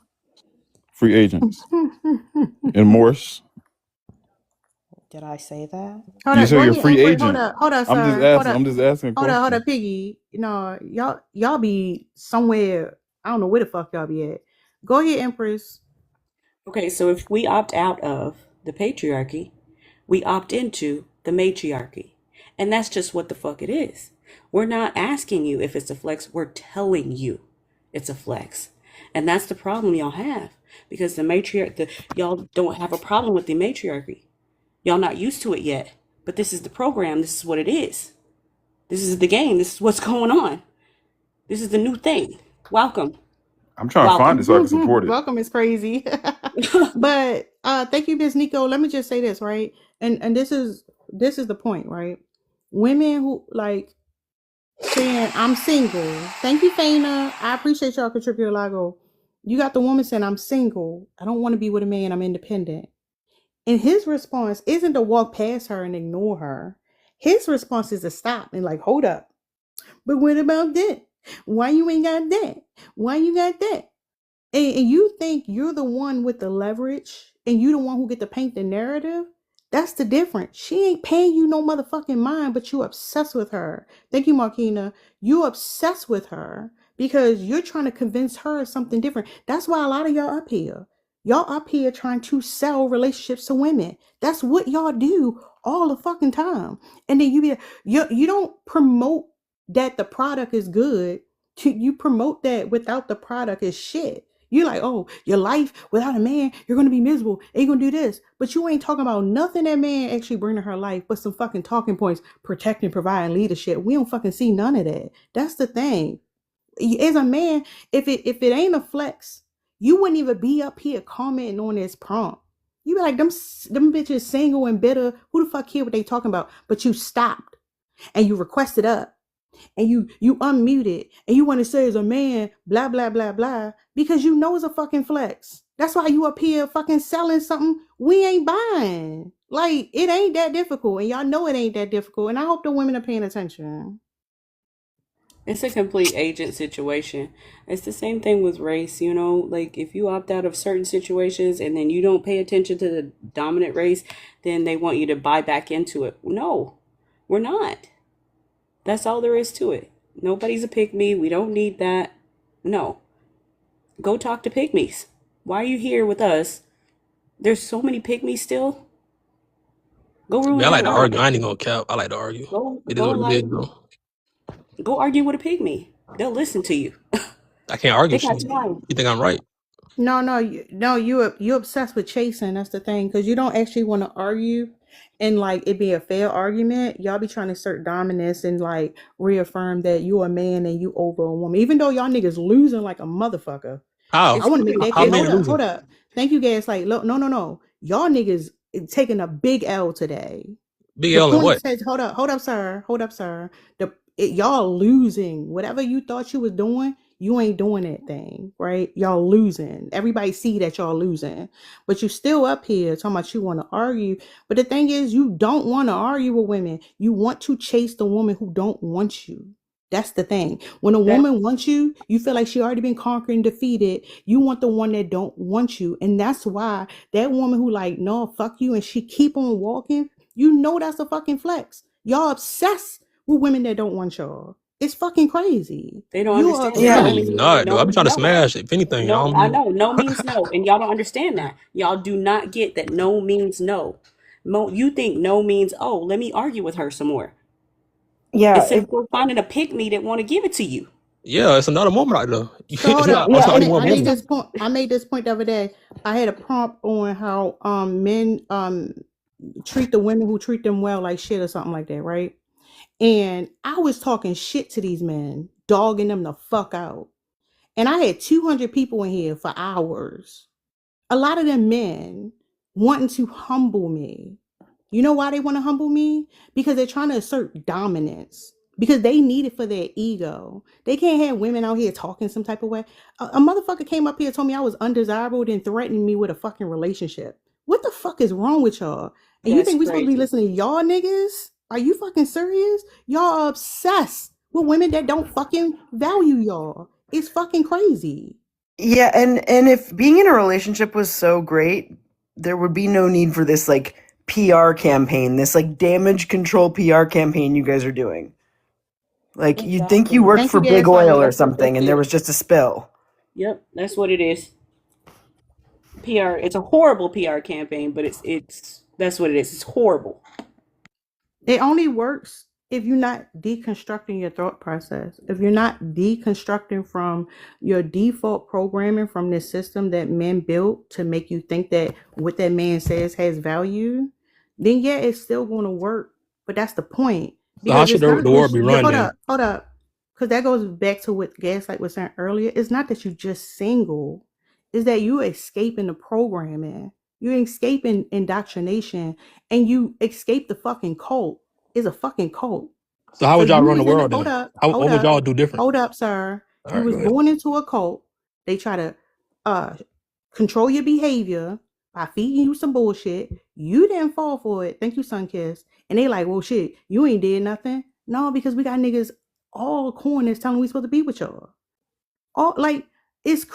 free agents, and Morse. Did I say that? Hold You up, said go you're a ahead, free Empress. agent. Hold up, I'm just sir. asking. I'm just asking a Hold up, question. Piggy. No, y'all be somewhere. I don't know where the fuck y'all be at. Go ahead, Empress. Okay, so if we opt out of the patriarchy, we opt into the matriarchy. And that's just what the fuck it is. We're not asking you if it's a flex, we're telling you it's a flex. And that's the problem y'all have. Because y'all don't have a problem with the matriarchy. Y'all not used to it yet. But this is the program, this is what it is. This is the game, this is what's going on. This is the new thing. Welcome. I'm trying to find it so I can support it. Welcome is crazy. But thank you, Ms. Nico. Let me just say this, right? And this is the point, right? Women who like saying I'm single. Thank you, Faina. I appreciate y'all contributing, Lago. You got the woman saying I'm single. I don't want to be with a man. I'm independent. And his response isn't to walk past her and ignore her. His response is to stop and like, hold up. But what about that? Why you ain't got that? Why you got that? And you think you're the one with the leverage and you the one who get to paint the narrative? That's the difference. She ain't paying you no motherfucking mind, but you obsessed with her. Thank you, Marquina. You obsessed with her because you're trying to convince her of something different. That's why a lot of y'all up here. Y'all up here trying to sell relationships to women. That's what y'all do all the fucking time. And then you don't promote that the product is good. You promote that without the product is shit. You're like, oh, your life without a man, you're going to be miserable. And you're going to do this. But you ain't talking about nothing that man actually bring to her life, but some fucking talking points, protecting, providing leadership. We don't fucking see none of that. That's the thing. As a man, if it ain't a flex, you wouldn't even be up here commenting on this prompt. You be like, them bitches single and bitter. Who the fuck care what they talking about? But you stopped and you requested up. and you unmuted and you want to say as a man, blah, blah, blah, blah, because you know it's a fucking flex. That's why you up here fucking selling something we ain't buying. Like, it ain't that difficult, and y'all know it ain't that difficult, and I hope the women are paying attention. It's a complete agent situation. It's the same thing with race, you know, like if you opt out of certain situations and then you don't pay attention to the dominant race, then they want you to buy back into it. No, we're not. That's all there is to it. Nobody's a pygmy. We don't need that. No. Go talk to pygmies. Why are you here with us? There's so many pygmies still. Go ruin Man, I like their to life. argue. I ain't even gonna cap. I like to argue. It is what it is, though. Go argue with a pygmy. They'll listen to you. I can't argue They with got you. time. You think I'm right? No, you obsessed with chasing. That's the thing, because you don't actually want to argue, and like it be a fair argument. Y'all be trying to assert dominance and like reaffirm that you a man and you over a woman, even though y'all niggas losing like a motherfucker. How? I want to make that How clear. men Hold losing? up. Thank you, Gaslight. Look, no. Y'all niggas taking a big L today. Big The L and point what? says, hold up, sir. Y'all losing. Whatever you thought you was doing, you ain't doing that thing, right? Y'all losing. Everybody see that y'all losing, but you still up here talking about you want to argue. But the thing is, you don't want to argue with women. You want to chase the woman who don't want you. That's the thing. When a woman wants you, you feel like she already been conquered and defeated. You want the one that don't want you, and that's why that woman who like, no, fuck you, and she keep on walking. You know that's a fucking flex. Y'all obsessed with women that don't want y'all. It's fucking crazy. They don't You are understand that I'm no obsessed. means really not, though. I no be means trying to no. smash. If anything, I No, don't I be. know no means no, and y'all don't understand that. Y'all do not get that no means no. You think no means, oh, let me argue with her some more. Yeah, Instead of finding a pygmy that want to give it to you. Yeah, it's another woman out there. So It's hold up. not. It's not only one I made woman. this point. I made this point the other day. I had a prompt on how men treat the women who treat them well like shit or something like that, right? And I was talking shit to these men, dogging them the fuck out. And I had 200 people in here for hours. A lot of them men wanting to humble me. You know why they want to humble me? Because they're trying to assert dominance. Because they need it for their ego. They can't have women out here talking some type of way. A motherfucker came up here, told me I was undesirable, then threatened me with a fucking relationship. What the fuck is wrong with y'all? And you That's think we supposed to be crazy. listening to y'all niggas? Are you fucking serious? Y'all are obsessed with women that don't fucking value y'all. It's fucking crazy. yeah, and if being in a relationship was so great, there would be no need for this like PR campaign, this like damage control PR campaign you guys are doing. Like you'd think you Exactly. worked Thank for you, Big Gaslight. Oil or That's something, and there it. was just a spill. Yep, that's what it is. PR. It's a horrible PR campaign, but it's that's what it is. It's horrible. It only works if you're not deconstructing your thought process. If you're not deconstructing from your default programming from this system that men built to make you think that what that man says has value, then yeah, it's still going to work. But that's the point. So how Because should it's the not world just, be run then? hold up. Because that goes back to what Gaslight was saying earlier. It's not that you just single. It's that you escaping the programming. You're escaping indoctrination, and you escape the fucking cult. It's a fucking cult. So how So would y'all you run the was in world hold then? up, What would y'all do different? sir. All You right, was go ahead. born into a cult. They try to control your behavior by feeding you some bullshit. You didn't fall for it. Thank you, Sunkiss. And they like, well, shit, you ain't did nothing. No, because we got niggas all corners telling we supposed to be with y'all. All like it's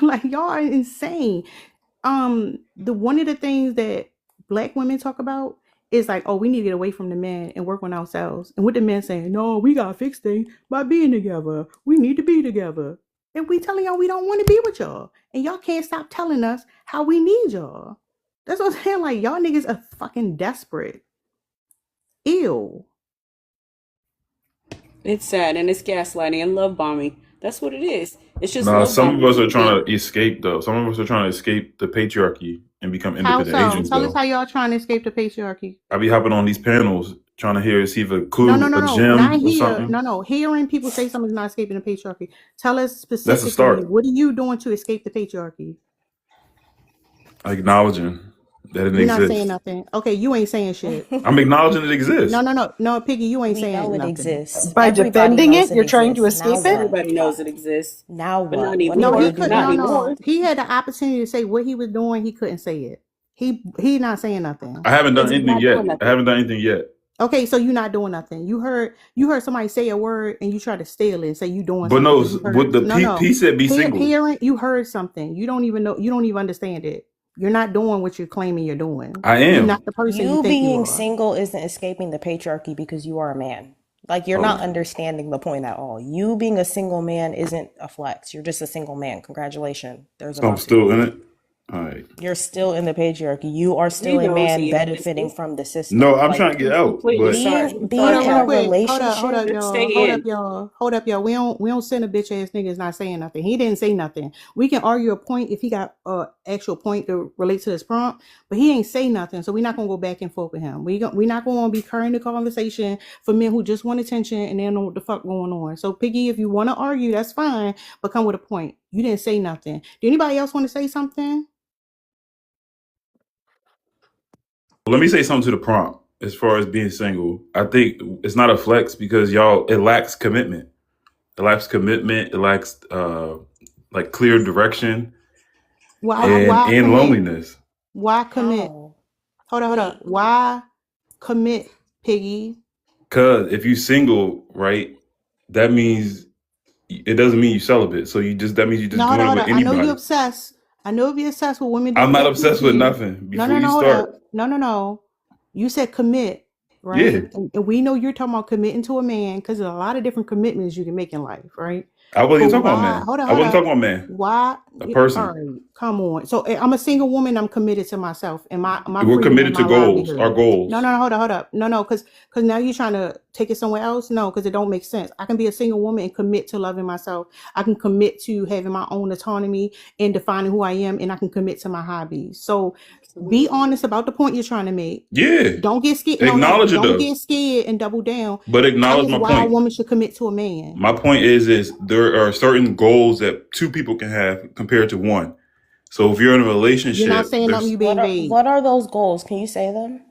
like y'all are insane. The one of the things that Black women talk about is like, oh, we need to get away from the men and work on ourselves. And what the men saying, no, we gotta fix things by being together. We need to be together. And we telling y'all we don't want to be with y'all. And y'all can't stop telling us how we need y'all. That's what I'm saying. Like, y'all niggas are fucking desperate. Ew. It's sad and it's gaslighting and love bombing. That's what it is. It's just Nah, love some of bombing. us are trying to escape though. Some of us are trying to escape the patriarchy and become How independent so? agents Tell us though. how y'all trying to escape the patriarchy. I be hopping on these panels trying to hear it's either No, Clue, a not gym, or here. something. No. Hearing people say something's not escaping the patriarchy. Tell us That's a specifically, start. what are you doing to escape the patriarchy? Acknowledging that didn't You're not saying exist. nothing. Okay, you ain't saying shit. I'm acknowledging it exists. No, Piggy, you ain't We saying know it nothing. exists. By Everybody defending knows it, it you're trying to exists. Now escape it? what? Everybody knows it exists, Now but not what? What are you No, anymore. he gonna do could. Not now? No, anymore. he had the opportunity to say what he was doing. He couldn't say it. He not saying nothing. I haven't done Because he's anything not doing yet. I nothing. haven't done anything yet. Okay, so you're not doing nothing. You heard somebody say a word and you try to steal it and say you doing But something. no, 'Cause you heard, what the no. P said, be single. Hearing you heard something. You don't even know. You don't even understand it. You're not doing what you're claiming you're doing. I You're am. not the person you You think you being are. single isn't escaping the patriarchy because you are a man. Like, you're Oh, not understanding the point at all. You being a single man isn't a flex. You're just a single man. Congratulations. There's a so I'm box. still in it. All right. You're still in the patriarchy. You are still We a don't see man you. benefiting from the system. No, I'm Like, trying to get out, Completely but sorry. being Sorry, Hold up, in real a Cal. quick. Hold up, relationship, Just stay in. Hold up, y'all. We don't send a bitch ass niggas not saying nothing. He didn't say nothing. We can argue a point if he got actual point to relate to this prompt, but he ain't say nothing. So we're not gonna go back and forth with him. We're not gonna be currying the conversation for men who just want attention and they don't know what the fuck going on. So Piggy, if you want to argue, that's fine, but come with a point. You didn't say nothing. Do anybody else want to say something? let me say something to the prompt. As far as being single, I think it's not a flex because it lacks commitment. It lacks commitment. It lacks like clear direction Why and commit? loneliness. Why commit? how? Hold Wait, up. Why commit, Piggy? Cause if you single, right, that means it doesn't mean you celibate. So that means you just No, hold doing up, it hold with up. I know anybody. you're obsessed. I know you're obsessed with women I'm doing not obsessed with FTG. nothing. No, Before you hold start, up. No. You said commit, yeah, right? And we know you're talking about committing to a man because there's a lot of different commitments you can make in life, right? I wasn't But talking about why? man. Hold I wasn't up. talking about man. Why? A All person. right, come on. So I'm a single woman. I'm committed to myself and my We're freedom committed and to my goals. Our livelihood. goals. No, hold up. No, because now you're trying to take it somewhere else. No, because it don't make sense. I can be a single woman and commit to loving myself. I can commit to having my own autonomy and defining who I am, and I can commit to my hobbies. So be honest about the point you're trying to make. Yeah. Don't get scared. Acknowledge it Don't though. get scared and double down. But That acknowledge is my why a point. woman should commit to a man. My point is there are certain goals that two people can have compared to one. So if you're in a You're not relationship, saying nothing. You being vague. what are those goals? Can you say them?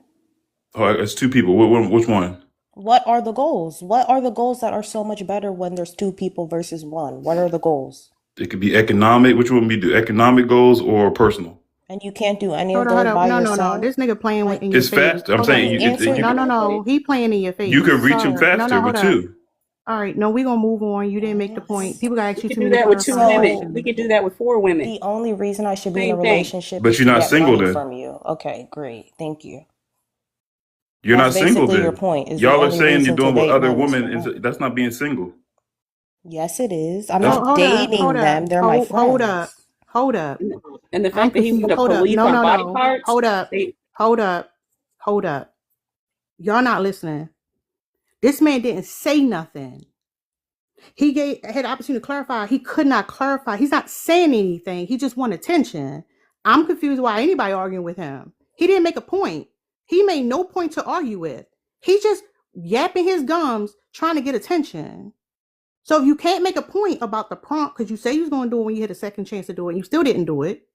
it's two people. Which one? What are the goals? What are the goals that are so much better when there's two people versus one? What are the goals? It could be economic. Which one we do? Economic goals or personal? And you can't do any Hold of up, those by No. yourself? This nigga playing Like, in your It's face. fast. I'm Hold saying up. you. answer You No. He playing in your face. you can reach him Sir. faster Hold with up. two. All right, no, we gonna move on. You didn't make the point. People gotta ask We you could too do many that with two clarifying women. So We questions. could do that with four women. the only reason I should be in a Same thing. relationship But is you're to not get single money then. from you. Okay, great. Thank you. You're That's not single basically your then. point. Is the Y'all are only saying you're reason to doing with date other men is for women. money. That's not being single. Yes, it is. I'm That's not Hold up. dating them. They're my Hold up. friends. Hold up. And the I'm fact that he confused. want to Hold up. police our body No. parts, Hold up. they, Hold up. Y'all not listening. This man didn't say nothing. He had the opportunity to clarify. He could not clarify. He's not saying anything. He just wanted attention. I'm confused why anybody arguing with him. He didn't make a point. He made no point to argue with. He's just yapping his gums trying to get attention. So if you can't make a point about the prompt because you say you was going to do it when you had a second chance to do it and you still didn't do it,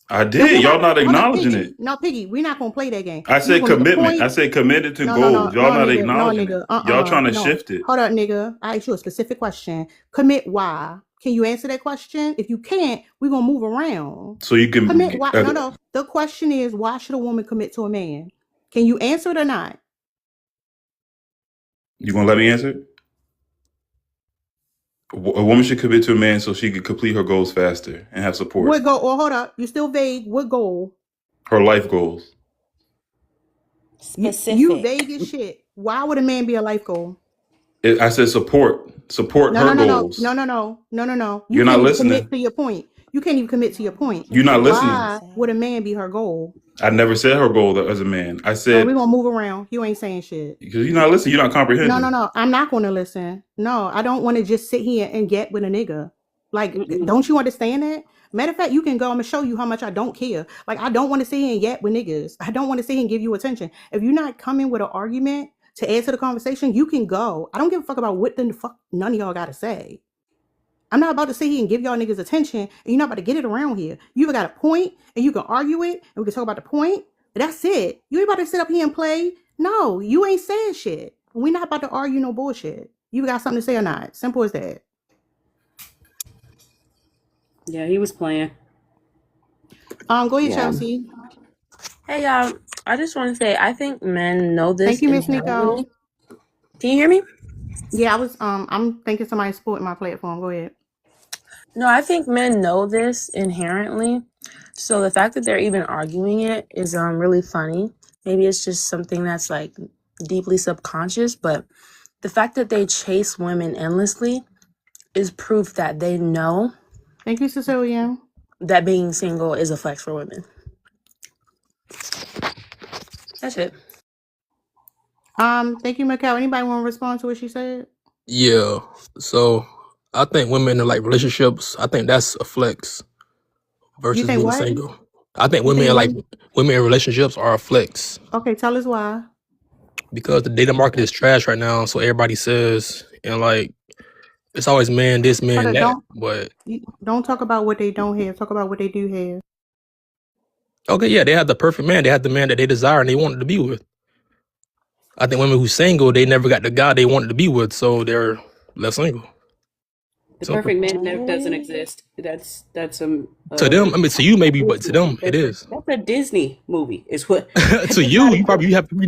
I then we're did. Y'all not not hold up, acknowledging Piggy. it. No, Piggy, we're not going to play that game. I You said was going to make a commitment. I point. said committed to No, goals. Y'all not nigga. No, acknowledging it. nigga. Y'all trying to No. shift it. Hold up, nigga. I asked you a specific question. Commit why? Can you answer that question? If you can't, we're going to move around. So you can. Commit why? No. The question is, why should a woman commit to a man? Can you answer it or not? You gonna let me answer it? A woman should commit to a man so she can complete her goals faster and have support. What goal? Oh, hold up. You still vague. What goal? Her life goals. Specific. You vague as shit. Why would a man be a life goal? I said support. Support her goals. No. You You're can't not even listening. commit to your point. You can't even commit to your point. You're not listening. Why would a man be her goal? I never said her goal as a man. I All right, said we're gonna move around. You ain't saying shit. because you're not listening. You're not comprehending. No. I'm not gonna listen. No, I don't want to just sit here and get with a nigga. Like, don't you understand that? Matter of fact, you can go. I'm gonna show you how much I don't care. Like, I don't want to sit here and yap with niggas. I don't want to sit here and give you attention. If you're not coming with an argument to add to the conversation, you can go. I don't give a fuck about what the fuck none of y'all gotta say. I'm not about to sit here and give y'all niggas attention, and you're not about to get it around here. You either got a point, and you can argue it, and we can talk about the point, That's it. You ain't about to sit up here and play. No, you ain't saying shit. We not about to argue no bullshit. You got something to say or not? Simple as that. Yeah, he was playing. Go ahead, Yeah. Chelsea. Hey y'all, I just want to say I think men know this Thank you, Miss inherently. Nico. Can you hear me? Yeah, I was I'm thinking somebody's supporting my platform. Go ahead. No, I think men know this inherently. So the fact that they're even arguing it is really funny. Maybe it's just something that's like deeply subconscious, but the fact that they chase women endlessly is proof that they know Thank you, Cecilia. that being single is a flex for women. That's it. Thank you, Mikkel. Anybody want to respond to what she said? Yeah. So I think women in like relationships, I think that's a flex You versus think being what? single. I think You women think in like women? women in relationships are a flex Okay, tell us why. because the dating market is trash right now. So everybody says, and like it's always man this, man But that. But don't talk about what they don't have. Talk about what they do have. okay, yeah, they have the perfect man. They have the man that they desire and they wanted to be with. I think women who single, they never got the guy they wanted to be with, so they're less single. The Simple. perfect man never doesn't exist. That's To them, I mean, to you maybe, but to them, it is. That's a Disney movie. Is what? To you,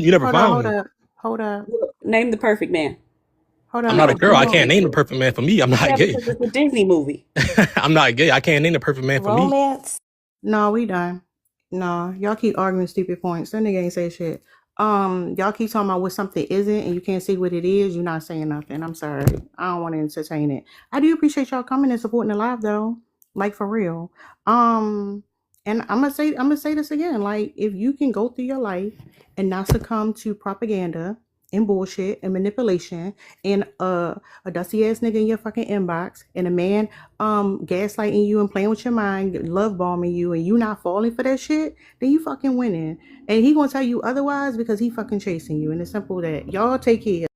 you never Hold found one. up. Hold up. Name the perfect man. Hold I'm not a up. girl. I Hold can't on. name the perfect man for me. I'm not Yeah, gay. because it's a Disney movie. I'm not gay. I can't name the perfect man for me. Romance. No, we done. No, y'all keep arguing stupid points. That nigga ain't say shit. Y'all keep talking about what something isn't and you can't see what it is. You're not saying nothing. I'm sorry. I don't want to entertain it. I do appreciate y'all coming and supporting the live though. Like for real. And I'm gonna say this again. Like, if you can go through your life and not succumb to propaganda and bullshit and manipulation and a dusty ass nigga in your fucking inbox and a man gaslighting you and playing with your mind, love bombing you, and you not falling for that shit, then you fucking winning. And he gonna tell you otherwise because he fucking chasing you. And it's simple that y'all take care.